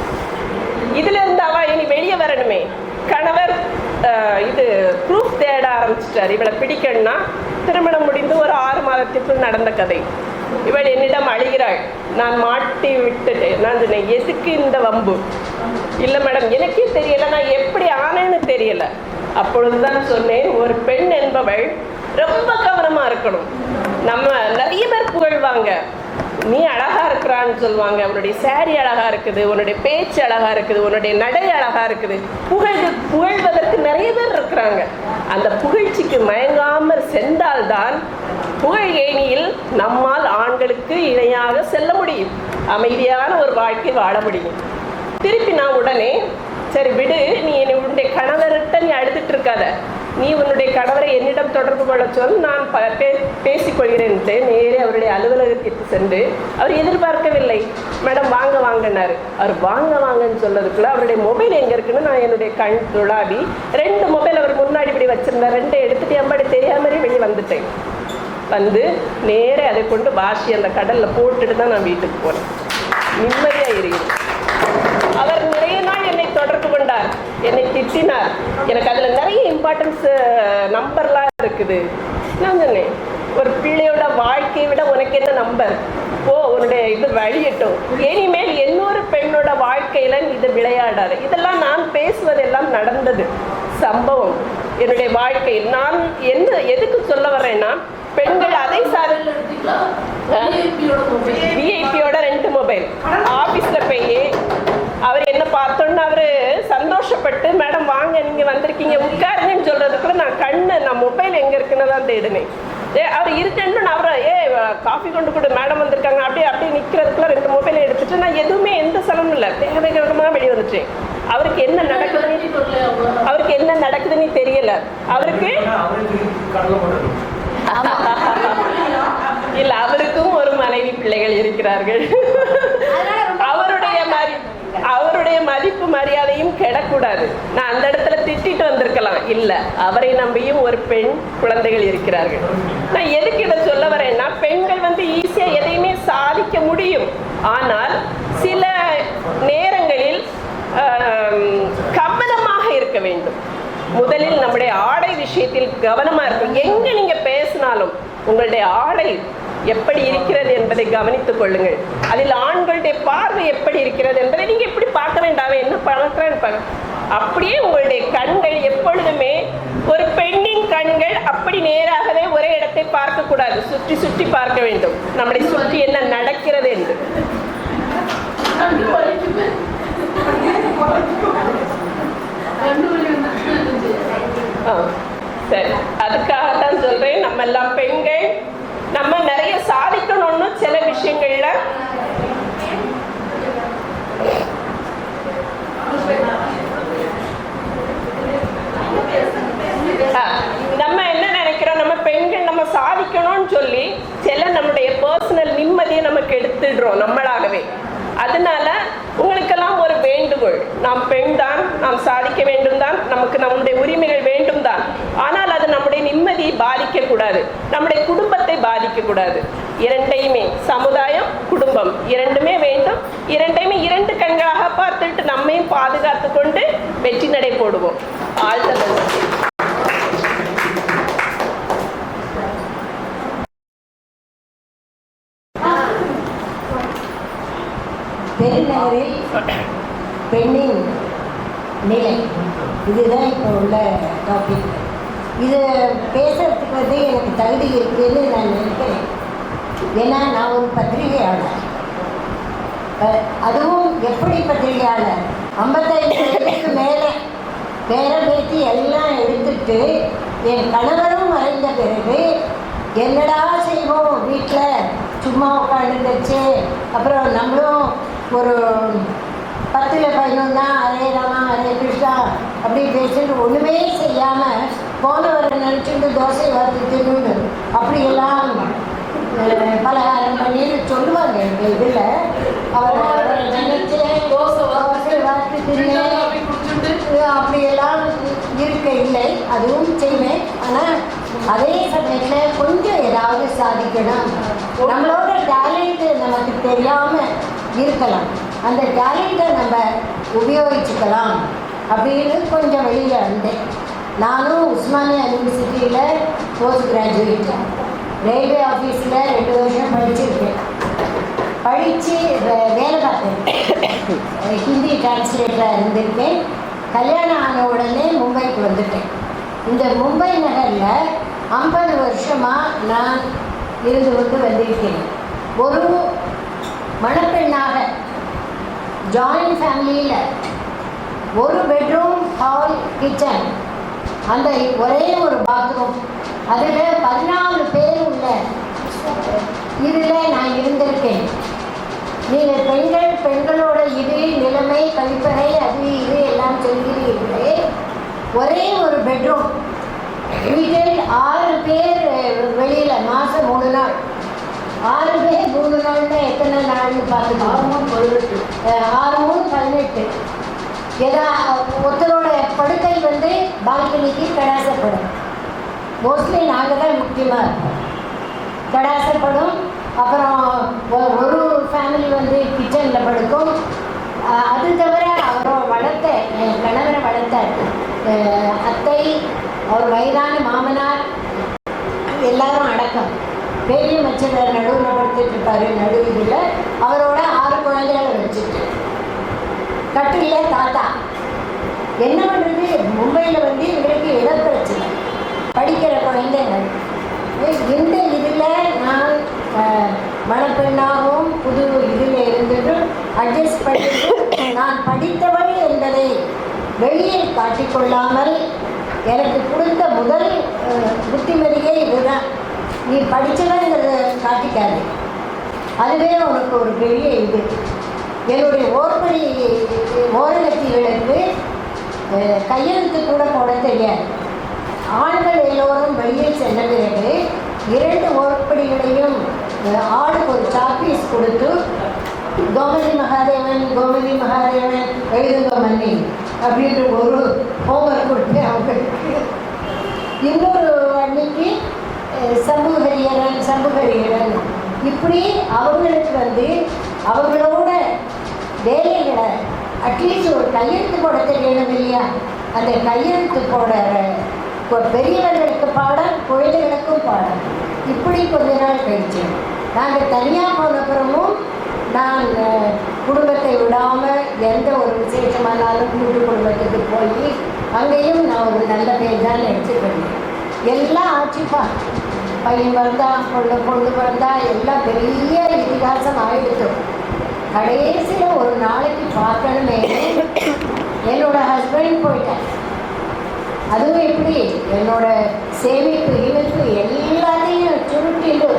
F: இதுல இருந்து அவ இனி வெளியே வரணுமே. கணவர் இது ப்ரூஃப் தேட ஆரம்பிச்சிட்டார். இவளை பிடிக்கணும்னா திருமணம் முடிந்து ஒரு 6 மாதத்திற்குள் நடந்த கதை. இவள் என்னிடம் அழுகிறாள், நான் மாட்டி விட்டுட்டேன். நான் சொன்னேன், எதுக்கு இந்த வம்பு? இல்லை மேடம், எனக்கே தெரியலை, நான் எப்படி ஆனேன்னு தெரியலை. அப்பொழுதுதான் சொன்னேன், ஒரு பெண் என்பவள் ரொம்ப கவனமாக இருக்கணும். நம்ம நிறைய பேர் புகழ்வாங்க, நீ அழகா இருக்கிறான்னு சொல்லுவாங்க, உன்னுடைய சாரி அழகா இருக்குது, உன்னுடைய பேச்சு அழகா இருக்குது, உன்னுடைய நடை அழகா இருக்குது. புகழ்வதற்கு நிறைய பேர் இருக்கிறாங்க. அந்த புகழ்ச்சிக்கு மயங்காமல் சென்றால்தான் புகழ் ஏணியில் நம்மால் ஆண்களுக்கு இணையாக செல்ல முடியும், அமைதியான ஒரு வாழ்க்கை வாழ முடியும். திருப்பி நான் உடனே, சரி விடு, நீ உன்னுடைய கணவர்கிட்ட நீ அழுதுட்டு இருக்காத, நீ உன்னுடைய கணவரை என்னிடம் தொடர்பு கொள்ள சொல், நான் பேசிக்கொள்கிறேன்ட்டு நேரே அவருடைய அலுவலகத்திற்கு சென்று, அவர் எதிர்பார்க்கவில்லை, மேடம் வாங்க வாங்கினாரு. அவர் வாங்க வாங்கன்னு சொல்றதுக்குள்ள அவருடைய மொபைல் எங்கே இருக்குன்னு நான் என்னுடைய கண் துளாவி 2 மொபைல் அவர் முன்னாடி இப்படி வச்சிருந்தேன். 2 எடுத்துட்டு அம்பாடி தெரியாமலே வெளியே வந்துட்டேன். வந்து நேரே அதை கொண்டு வாஷி அந்த கடலில் போட்டுட்டு தான் நான் வீட்டுக்கு போனேன். நிம்மதியாக இருக்கிறேன். அவர் நிறைய நாள் என்னை தொடர்பு கொண்டார், என்னை திட்டினார். எனக்கு அதில் நிறைய இம்பார்ட்டன்ஸ் நம்பர்லாம் இருக்குது. நான் சொன்னேன், ஒரு பிள்ளையோட வாழ்க்கையை விட உனக்கு என்ன நம்பர்? ஓ, உன்னுடைய இது வழியட்டும், இனிமேல் இன்னொரு பெண்ணோட வாழ்க்கையில இது விளையாடாது. இதெல்லாம் நான் பேசுவதெல்லாம் நடந்தது சம்பவம் என்னுடைய வாழ்க்கையில். நான் என்ன எதுக்கு சொல்ல வர்றேன்னா, பெண்கள் அதை விஐபியோட 2 மொபைல் ஆபீஸ்ல போய் அவர் என்ன பார்த்தோன்னு அவரு சந்தோஷப்பட்டு, மேடம் வாங்க நீங்க வந்திருக்கீங்க உட்காருங்கன்னு சொல்றதுக்குள்ள நான் மொபைல் எங்க இருக்குன்னு தான் தேடினேன். அவர் இருக்கேன்னு அவரை காஃபி கொண்டு கொடு, மேடம் வந்திருக்காங்க, அப்படியே நிக்கிறதுக்குள்ள 2 மொபைல் எடுத்துட்டு நான் எதுவுமே எந்த செலவும் இல்லை, வேகமா வெளியே வந்துட்டேன். அவருக்கு என்ன நடக்குதுன்னு தெரியல. அவருக்கு இல்ல, அவருக்கும் ஒரு மனைவி பிள்ளைகள் இருக்கிறார்கள். அவருடைய மதிப்பு மரியாதையும் கெடக்கூடாது. நான் அந்த இடத்துல திட்டிட்டு வந்திருக்கலாம். இல்ல, அவரை நம்பியும் ஒரு பெண் குழந்தைகள் இருக்கிறார்கள். நான் எதுக்கு இதை சொல்ல வரேன்னா, பெண்கள் ஈஸியா எதையுமே சாதிக்க முடியும். ஆனால் சில நேரங்களில் கவனமாக இருக்க வேண்டும். முதலில் நம்முடைய ஆடை விஷயத்தில் கவனமா இருக்கும். எங்க நீங்க பேசினாலும் உங்களுடைய ஆடை எப்படி இருக்கிறது என்பதை கவனித்துக் கொள்ளுங்கள். அதில் ஆண்களுடைய பார்வை எப்படி இருக்கிறது என்பதை நீங்க எப்படி பார்க்க வேண்டாமே, என்ன பார்க்கிறேன்னு அப்படியே உங்களுடைய கண்கள் எப்பொழுதுமே, ஒரு பெண்ணின் கண்கள் அப்படி நேராகவே ஒரே இடத்தை பார்க்க கூடாது, சுற்றி சுற்றி பார்க்க வேண்டும், நம்முடைய சுற்றி என்ன நடக்கிறது என்று. சரி, அதுக்காகத்தான் சொல்றேன், நம்ம எல்லாம் பெண்கள் நம்ம நிறைய சாதிக்கணும்னு சில விஷயங்கள்ல நம்ம என்ன நினைக்கிறோம், நம்ம பெண்கள் நம்ம சாதிக்கணும்னு சொல்லி சில நம்முடைய பர்சனல் நிம்மதியை நமக்கு எடுத்துடுறோம் நம்மளாகவே. அதனால உங்களுக்கெல்லாம் ஒரு வேண்டுகோள், நாம் பெண் தான், நாம் சாதிக்க வேண்டும் தான், நமக்கு நம்முடைய உரிமைகள் வேண்டும் தான். ஆனால் அது நம்முடைய நிம்மதியை பாதிக்க கூடாது, நம்முடைய குடும்பத்தை பாதிக்க கூடாது. இரண்டையுமே, சமுதாயம் குடும்பம் இரண்டுமே வேண்டும். இரண்டையுமே 2 கண்களாக பார்த்துட்டு நம்மையும் பாதுகாத்து கொண்டு வெற்றி நடை போடுவோம். ஆழ்த்த
E: பெருநகரில் பெண்ணின் நிலை, இதுதான் இப்போ உள்ள டாபிக். இது பேசுறதுக்கு எனக்கு தகுதி இருக்குதுன்னு நான் நினைக்கிறேன். ஏன்னா நான் ஒரு பத்திரிகையாளர். அதுவும் எப்படி பத்திரிகையாளர் 55 வயதுக்கு மேலே பேர பேத்தி எல்லாம் எடுத்துட்டு என் கணவரும் மறைந்த பிறகு என்னடா செய்வோம் வீட்டில் சும்மா உட்காந்துருந்துச்சு. அப்புறம் நம்மளும் ஒரு 10ல் 11 தான் ஹரே ராமா ஹரே கிருஷ்ணா அப்படி பேசிட்டு ஒன்றுமே செய்யாமல் போனவரை நினச்சிட்டு தோசை வார்த்து தின்னு அப்படியெல்லாம் பலகாரம் பண்ணின்னு சொல்லுவாங்க எங்கள் இதில். அவரை நினைச்சு தோசை வார்த்து தின்னு அப்படியெல்லாம் இருக்க இல்லை. அதுவும் செய்வேன். ஆனால் அதே சமயத்தில் கொஞ்சம் ஏதாவது சாதிக்கணும். நம்மளோட டேலண்ட்டு நமக்கு தெரியாமல் இருக்கலாம், அந்த டேலண்ட்டை நம்ம உபயோகிச்சுக்கலாம் அப்படின்னு கொஞ்சம் வெளியில் வந்தேன். நானும் உஸ்மானியா யூனிவர்சிட்டியில் போஸ்ட் கிராஜுவேட், ரயில்வே ஆஃபீஸில் 2 வருஷம் படிச்சிருக்கேன். படித்து வேலை பார்த்தேன், ஹிந்தி டிரான்ஸ்லேட்டராக இருந்திருக்கேன். கல்யாணம் ஆன உடனே மும்பைக்கு வந்துட்டேன். இந்த மும்பை நகரில் 50 வருஷமாக நான் இருந்து கொண்டு வந்திருக்கேன். ஒரு மணப்பெண்ணாக ஜாயின்ட் ஃபேமிலியில் ஒரு பெட்ரூம், ஹால், கிச்சன், அந்த ஒரே ஒரு பாத்ரூம், அதில் 14 பேர் உள்ள இதில் நான் இருந்திருக்கேன். நீங்கள் பெண்களோட இது நிலைமை கழிப்பறை அது இது எல்லாம் சொல்கிறீர்களே, ஒரே ஒரு பெட்ரூம் வீட்டில் 6 பேர் வெளியில், மாதம் 3 நாள். 6 பேர் 3 நாள்னா எத்தனை நாள்னு பார்த்துக்கலாம். 6 3 18. ஒருத்தரோட படுக்கை வந்து பால்கனிக்கு கடாசப்படும். மோஸ்ட்லி நாங்கள் தான் முக்கியமாக இருப்போம், கடாசப்படும். அப்புறம் ஒரு ஃபேமிலி வந்து கிச்சனில் படுக்கும். அது தவிர அவரை வளர்த்த என் கணவரை வளர்த்த அத்தை, அவர் வயதான மாமனார் எல்லாரும் அடக்கம். பெரிய மச்சர் நடுவில் படுத்துட்டு இருப்பாரு, நடு இதில் அவரோட 6 குழந்தைகளை வச்சுட்டு கட்டில தாத்தா. என்ன பண்ணுறது, மும்பையில் வந்து இவங்களுக்கு இடப்பிரச்சனை, படிக்கிற குழந்தைகள். இந்த இதில் நான் மணப்பெண்ணாகவும் புது இதில் இருந்துட்டு அட்ஜஸ்ட் பண்ணிட்டு நான் படித்தவள் என்பதை வெளியே காட்டிக்கொள்ளாமல் எனக்கு கொடுத்த முதல் புத்திமதியே இதுதான். நீ படித்தவங்கிறத காட்டிக்காது, அதுவே உனக்கு ஒரு பெரிய இது. என்னுடைய ஓரகத்திகளுக்கு கையெழுத்து கூட போட தெரியாது. ஆண்கள் எல்லோரும் வெளியில் சென்ற பிறகு 2 ஓர்படிகளையும் ஆளுக்கு ஒரு சாப்பீஸ் கொடுத்து கோமதி மகாதேவன் எழுதுங்க மன்னி அப்படின்ற ஒரு ஹோம்ஒர்க் கொடுத்தேன் அவங்களுக்கு. இன்னொரு அன்னைக்கு சம்புகரியரன் இப்படி அவங்களுக்கு வந்து அவங்களோட வேலைகளை அட்லீஸ்ட் ஒரு கையெழுத்து போட தெரியணும் இல்லையா, அந்த கையெழுத்து போட பெரியவர்களுக்கு பாடம், குழந்தைகளுக்கும் பாடம். இப்படி கொஞ்ச நாள் கழிச்சு நாங்கள் தனியாக போனப்புறமும் நான் குடும்பத்தை விடாமல் எந்த ஒரு விசேஷமானாலும் கூட்டு குடும்பத்துக்கு போய் அங்கேயும் நான் ஒரு நல்ல பேர் தான் எடுத்துக்கிறேன். எல்லாம் ஆட்சிப்பா, பையன் வந்தா பொண்ணு வந்தா எல்லாம் பெரிய இதிகாசம் ஆகிடுச்சு. கடைசியில் ஒரு நாளைக்கு பார்க்கணுமே, என்னோட ஹஸ்பண்ட் போயிட்டேன். அதுவும் எப்படி, என்னோட சேமிப்பு இவருக்கு எல்லாத்தையும் சுருட்டிட்டு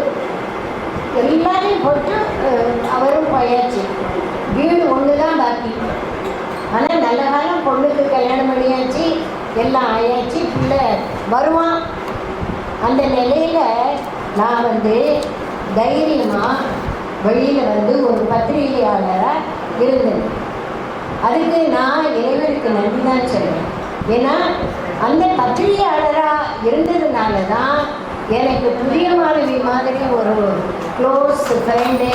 E: எல்லாத்தையும் போட்டு அவரும் போயாச்சு. வீடு ஒன்று தான் பாக்கி. ஆனால் நல்ல காலம் பொண்ணுக்கு கல்யாணம் பண்ணியாச்சு, எல்லாம் ஆயாச்சு, பிள்ளை வருவான். அந்த நிலையில் நான் வந்து தைரியமாக வெளியில் வந்து ஒரு பத்திரிகையாளராக இருந்தேன். அதுக்கு நான் இறைவனுக்கு நன்றி தான் சொல்லுவேன். ஏன்னா அந்த பத்திரிகையாளராக இருந்ததுனால தான் எனக்கு புதிய மாணவி மாதிரி ஒரு க்ளோஸ் ஃப்ரெண்டு,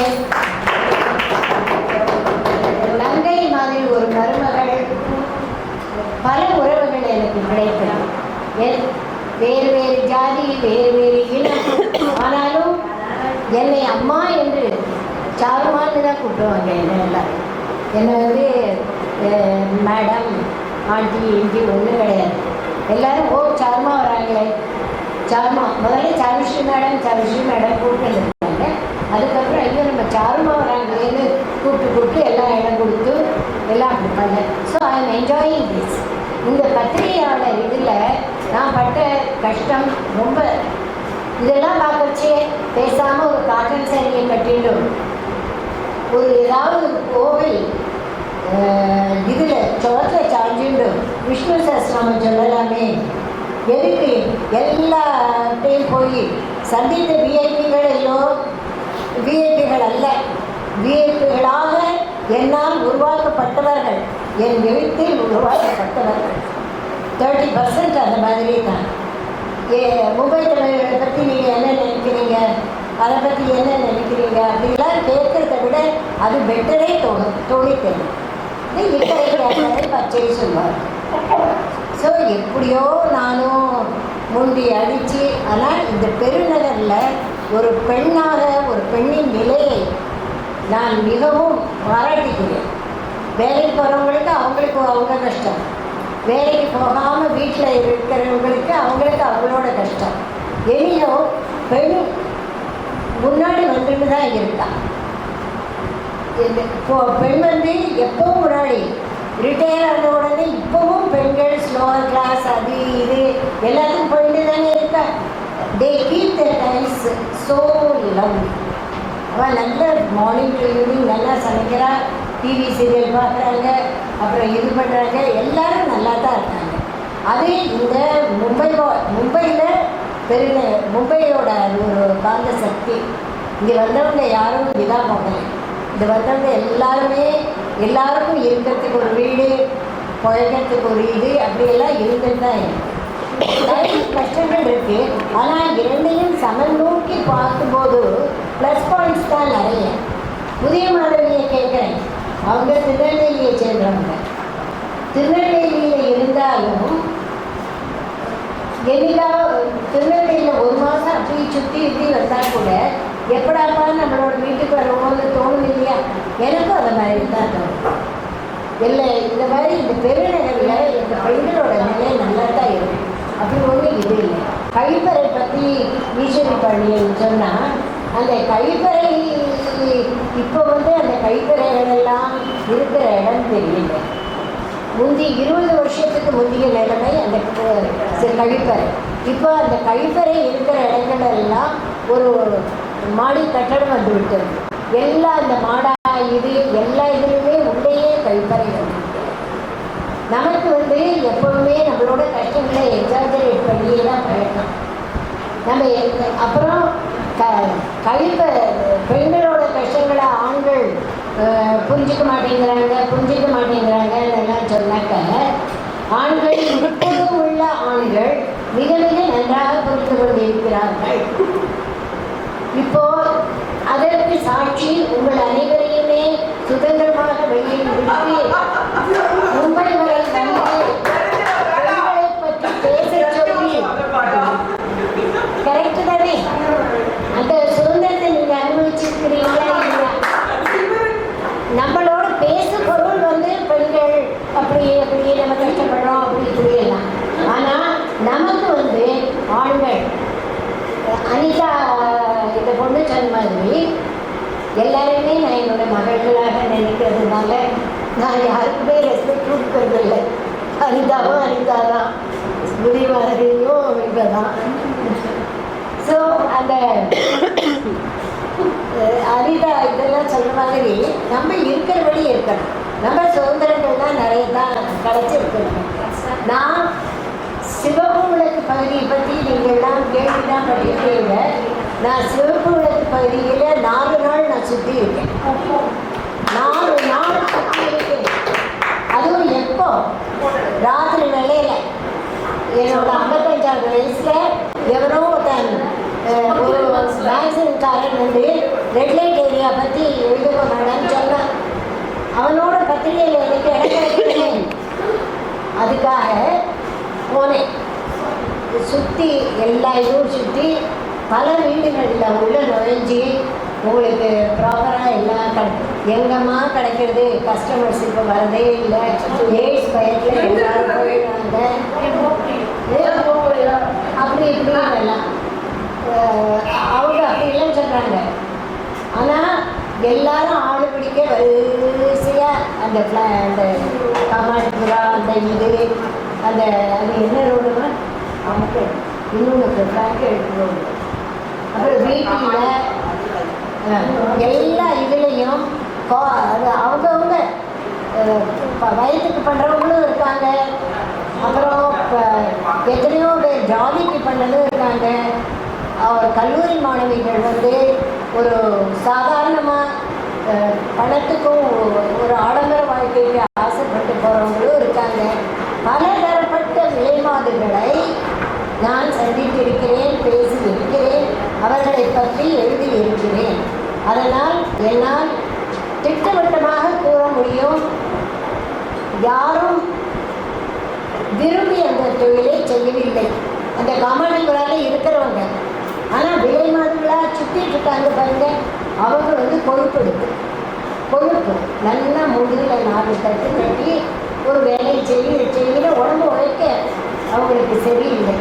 E: நங்கை மாதிரி ஒரு மருமகள், பல உறவுகள் எனக்கு கிடைத்தது. வேறு வேறு ஜாதி, வேறு வேறு இனம், ஆனாலும் என்னை அம்மா என்று சாருமான்னு தான் கூப்பிடுவாங்க. என்னை வந்து மேடம், ஆண்டி, இஞ்சி ஒன்றும் கிடையாது. எல்லோரும் ஓ சாருமா வராங்களே, சாருமா, முதல்ல சாருஸ்ரீ மேடம் கூப்பிட்டு இருக்காங்க. அதுக்கப்புறம் ஐயோ நம்ம சாருமா வராங்களேன்னு கூப்பிட்டு எல்லாம் இடம் கொடுத்து எல்லாம் அப்படி பண்ணேன். So I am enjoying this. இந்த பத்திரிகையாளர் இதில் நான் பட்ட கஷ்டம் ரொம்ப. இதெல்லாம் பார்க்கறச்சே பேசாமல் ஒரு காட்டன் சேரியை கட்டிடும், ஒரு ஏதாவது கோவில் இதில் சுவத்தில் சாஞ்சிடும் விஷ்ணு சஹஸ்ரநாமம் சொல்லலாமே. எதுக்கு எல்லாத்தையும் போய் சந்தித்த விஐபிகள் எல்லோரும் விஐபிகள் அல்ல, விஐபிகளாக என்னால் உருவாக்கப்பட்டவர்கள், என் எழுத்தில் உருவாக்கப்பட்டவர்கள் 30% அந்த மாதிரி தான். மும்பை தமிழர்களை பற்றி நீங்கள் என்ன நினைக்கிறீங்க, அதை பற்றி என்ன நினைக்கிறீங்க அப்படிலாம் கேட்குறத விட அது பெட்டரே தோணித்தேன். இக்கரை பச்சை சொல்வார். ஸோ எப்படியோ நானும் முண்டி அடித்து, ஆனால் இந்த பெருநகரில் ஒரு பெண்ணாக ஒரு பெண்ணின் நிலையை நான் மிகவும் பாராட்டுகிறேன். வேலைக்கு போகிறவங்களுக்கு அவங்களுக்கு அவங்க கஷ்டம், வேலைக்கு போகாமல் வீட்டில் இருக்கிறவங்களுக்கு அவங்களுக்கு அவங்களோட கஷ்டம். எனியோ பெண் முன்னாடி வந்துட்டு தான் இருக்கா. பெண் வந்து எப்பவும் முன்னாடி ரிட்டையர் ஆன உடனே இப்போவும் பெண்கள் ஸ்லோவர் கிளாஸ் அது இது எல்லாத்துக்கும் போயிட்டு தானே இருக்கா. They keep the times so lovely. அவள் நல்ல மார்னிங் டு ஈவினிங் நல்லா சமைக்கிறா, டிவி சீரியல் பார்க்குறாங்க, அப்புறம் இது பண்ணுறாங்க, எல்லோரும் நல்லா தான் இருக்காங்க. அதே இந்த மும்பையில் மும்பையோட ஒரு காந்த சக்தி. இங்கே வந்தவங்க யாரும் இதாக போகலை. இது வந்தவங்க எல்லாருக்கும் இருக்கிறதுக்கு ஒரு வீடு, பழகிறதுக்கு ஒரு இது அப்படியெல்லாம் இருந்துட்டு தான் இருக்குது. கஷ்டங்கள் இருக்குது, ஆனால் இரண்டையும் சமநோக்கி பார்க்கும்போது ப்ளஸ் பாயிண்ட்ஸ் தான் நிறைய. புதிய மாணவியை கேட்குறேன், அவங்க திருநெல்வேலியை சேர்ந்தவங்க. திருநெல்வேலியில் இருந்தாலும் என்னைக்காவது திருநெல்வேலியில் ஒரு மாதம் அப்படி சுற்றி இப்படி வந்தால் கூட எப்படாப்பா நம்மளோட வீட்டுக்கு வரும்போது தோணும் இல்லையா? எனக்கும் அந்த மாதிரி தான் தோணும். இல்லை இந்த மாதிரி இந்த பெருநகரில் இந்த பெண்களோட நிலை நல்லா தான் இருக்கும். அப்படி ஒன்றும் இது இல்லை. கழிப்பறை பற்றி ஈஸ்வரி பள்ளின்னு சொன்னால், அந்த கழிப்பறை இப்போ வந்து அந்த கழிப்பறைகள் எல்லாம் இருக்கிற இடம் தெரியல. முந்தி 20 வருஷத்துக்கு முந்தைய நிலைமை அந்த கழிப்பறை. இப்போ அந்த கழிப்பறை இருக்கிற இடங்கள் எல்லாம் ஒரு மாடி கட்டடம் வந்து விட்டது. எல்லா அந்த மாடா இது எல்லா இதுலையுமே உள்ளேயே கழிப்பறை வந்து. நமக்கு வந்து எப்பவுமே நம்மளோட கஷ்டங்களை எக்ஸாஜரேட் பண்ணியே தான் பழக்கம். நம்ம அப்புறம் பெண்களோட கஷ்டங்களை ஆண்கள் புரிஞ்சிக்க மாட்டேங்கிறாங்க எல்லாம் சொன்னாக்க, ஆண்கள் இப்போதும் உள்ள ஆண்கள் மிக மிக நன்றாக புரிந்து கொண்டிருக்கிறார்கள். இப்போ அதற்கு சாட்சி உங்கள் அனைவரையுமே சுதந்திரமாக வெளியில் விட்டு மும்பை வரை வந்து பெண்களை பற்றி பேச சொல்லி, கரெக்டு தானே? அந்த சுதந்திரத்தை நீங்க அனுபவிச்சிருக்கிறீங்களா இல்லையா? நம்மளோட பேசு பொருள் வந்து பெண்கள் அப்படியே நம்ம கஷ்டப்படுறோம் அப்படி இப்படியெல்லாம். ஆனால் நமக்கு வந்து ஆண்கள் அனிதா இதை கொண்டு சொன்ன மாதிரி எல்லாருமே நான் என்னோட மகள்களாக நினைக்கிறதுனால நான் யாருக்குமே ரெஸ்பெக்ட் கொடுக்கறதில்லை. அனிதாவும் அனிதா தான், ஸ்மிருதியும் இவ தான். ஸோ அந்த அனிதா இதெல்லாம் சொல்கிற மாதிரி நம்ம இருக்கிறபடி இருக்கணும். நம்ம சுதந்திரங்கள்லாம் நிறைய தான் கிடைச்சிருக்கணும். நான் சிவப்பு விளக்கு பகுதியை பற்றி நீங்கள்லாம் கேட்டுதான் படிக்கிறீங்க. நான் சிவப்பு விளக்கு பகுதியில் 4 நாள் நான் சுற்றி இருக்கேன். 4 நாள் சுற்றி இருக்கேன். அதுவும் எப்போ? ராத்திரி வேலையில் என்னோட 55வது வயசில் எவரோ ஒரு மேக்சின்காரன் வந்து ரெட் லைட் ஏரியா பற்றி எழுதுக மேடம்னு சொன்னான். அவனோட பத்திரிகையில் எனக்கு இடம் கிடைக்கிறேன். அதுக்காக போனேன். சுற்றி எல்லா இதுவும் சுற்றி பல வீடுகளில் உள்ள நுழைஞ்சி உங்களுக்கு ப்ராப்பராக எல்லாம் எங்கம்மா கிடைக்கிறது, கஸ்டமர்ஸ் இப்போ வரதே இல்லை, ஏஜ் பயத்தில் எல்லாரும் போயிடுறாங்க அப்படி இப்படின்னு எல்லாம் அவங்க அப்படிலாம் சொல்கிறாங்க. ஆனால் எல்லாரும் ஆடு பிடிக்க வரிசையாக அந்த அந்த காமாட்சிபுரா அந்த இது அந்த அது என்ன ரோடுன்னா நமக்கு இன்னொன்று ஃப்ளாங்க் எடுத்து அப்புறம் வீட்டில் எல்லா இதுலேயும் அது அவங்கவுங்க வயதுக்கு பண்ணுறவங்களும் இருக்காங்க. அப்புறம் எத்தனையோ பேர் ஜாதிக்கு பண்ணதும் இருக்காங்க. கல்லூரி மாணவிகள் வந்து ஒரு சாதாரணமாக பணத்துக்கும் ஒரு ஆடம்பர வாழ்க்கைக்கு ஆசைப்பட்டு போகிறவங்களும் இருக்காங்க. பல தரப்பட்ட விலைமாதுகளை நான் சந்தித்திருக்கிறேன், பேசியிருக்கிறேன், அவர்களை பற்றி எழுதியிருக்கிறேன். அதனால் என்னால் திட்டவட்டமாக கூற முடியும், யாரும் விரும்பி அந்த தொழிலை செய்யவில்லை. அந்த காமாட்சிபுராவில் இருக்கிறவங்க ஆனால் விலை மாதிரிகளாக சுற்றிட்டு இருக்காங்க பாருங்க, அவங்க வந்து கொழுப்பு நல்லா முதுகில் 4 தட்டு கட்டி ஒரு வேலையை செய்கிற உடம்பு உழைக்க அவங்களுக்கு சரியில்லை,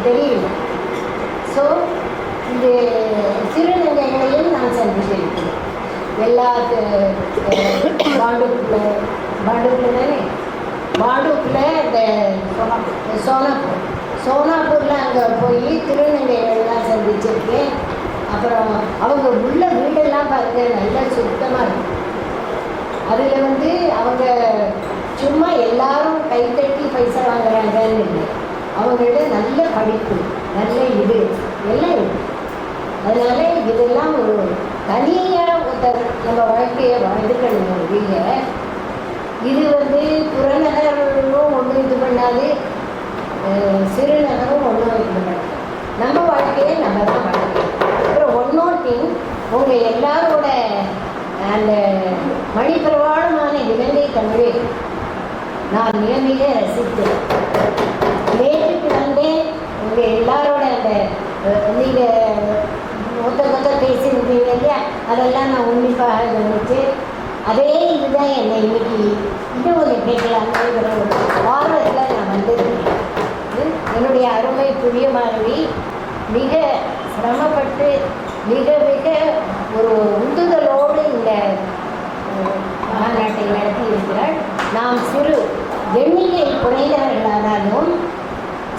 E: தெரியல. ஸோ இந்த திருநங்கைகளையும் நான் சந்தித்திருக்கிறேன். எல்லா பாண்டுக்குள்ள இந்த சோனாப்பூரில் அங்கே போய் திருநங்கைகள்லாம் சந்திச்சிருக்கேன். அப்புறம் அவங்க உள்ள வீடெல்லாம் பாருங்க நல்லா சுத்தமாக இருக்கும். அதில் வந்து அவங்க சும்மா எல்லாரும் கைத்தட்டி பைசா வாங்குறாங்கன்னு இல்லை, அவங்கள்ட்ட நல்ல படிப்பு, நல்ல இது எல்லாம் இருக்கு. அதனால இதெல்லாம் ஒரு தனியாக ஒருத்தர் நம்ம வாழ்க்கையை வாழ்ந்துக்கணும். இல்லை இது வந்து புறநகரும் ஒன்றும் இது பண்ணாது, சிறுநகரும் ஒன்றும் இது பண்ணாது. நம்ம வாழ்க்கையை நம்ம தான் வாழ்க்கணும். அப்புறம் ஒன்னொரு உங்கள் எல்லாரோட அந்த மணிப்பிரவாளமான இலங்கை தமிழை நான் மிக மிக ரசித்தேன். நேற்றுக்கு வந்து உங்கள் எல்லாரோட அந்த நீங்கள் மொத்த பேசியிருந்தீங்க இல்லையா, அதெல்லாம் நான் உன்னிப்பாக கவனித்து அதே இதுதான் என்னை இன்னைக்கு இன்னும் ஒரு கேட்கலாங்கிற ஒரு ஆர்வத்தில் நான் வந்திருக்கேன். என்னுடைய அருமை புதிய மாணவி மிக சிரமப்பட்டு மிக மிக ஒரு உந்துதலோடு இந்த மாநாட்டை நடத்தி இருக்கிறாள். நாம் சிறு எண்ணிக்கை குறைந்தவர்களானாலும்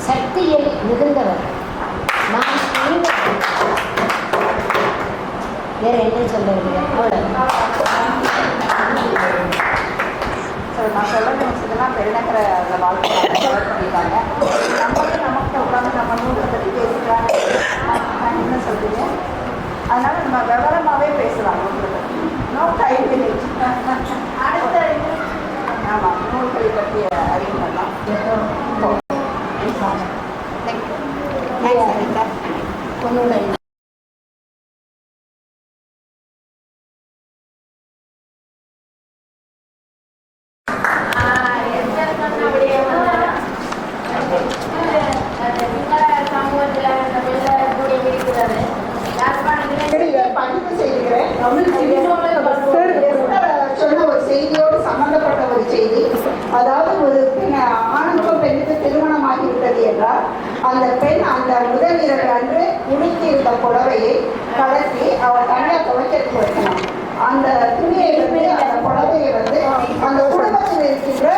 E: சக்தியில் மிகுந்தவர். நாம் வேற என்ன சொல்றது, அவ்வளோ.
G: நான் சொல்ல நினைச்சதுன்னா பெருநகர அந்த வாழ்க்கை பண்ணிட்டாங்க. நம்மளும் நமக்கு உட்காந்து நம்ம நூலை பற்றி பேசுகிறாங்க என்ன சொல்றீங்க. அதனால நம்ம விவரமாகவே பேசலாம். No time limit. அடுத்த ஆமாம் நூல்களை பற்றி அறிவு பண்ணலாம்.
E: பொண்ணுடைய
G: பதிவு செய்கிறேன். சொன்ன ஒரு செய்தியோடு சம்பந்தப்பட்ட ஒரு செய்தி. அதாவது ஒரு ஆணுக்கும் பெண்ணுக்கு திருமணம் ஆகிவிட்டது என்றால் அந்த பெண் அந்த முதல் இரவு அன்று உடுத்தியிருந்த புடவையை கலட்டி அவள் தனியாக துவைக்கிறதுக்கு வைக்கணும். அந்த துணியை வந்து அந்த புடவையை வந்து அந்த குடும்பத்தில் இருக்கின்ற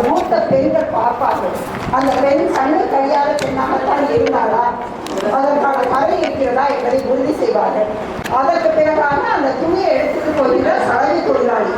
G: மூத்த பெண்கள் பார்ப்பார்கள். அந்த பெண் கண்ணு கையாத பெண்ணாகத்தான் இருந்தாளா, அதற்கான கரை இருக்கிறதா என்பதை உறுதி செய்வார்கள். அதற்கு பிறகாக அந்த துணியை எடுத்துட்டு போகிற சலவை தொழிலாளி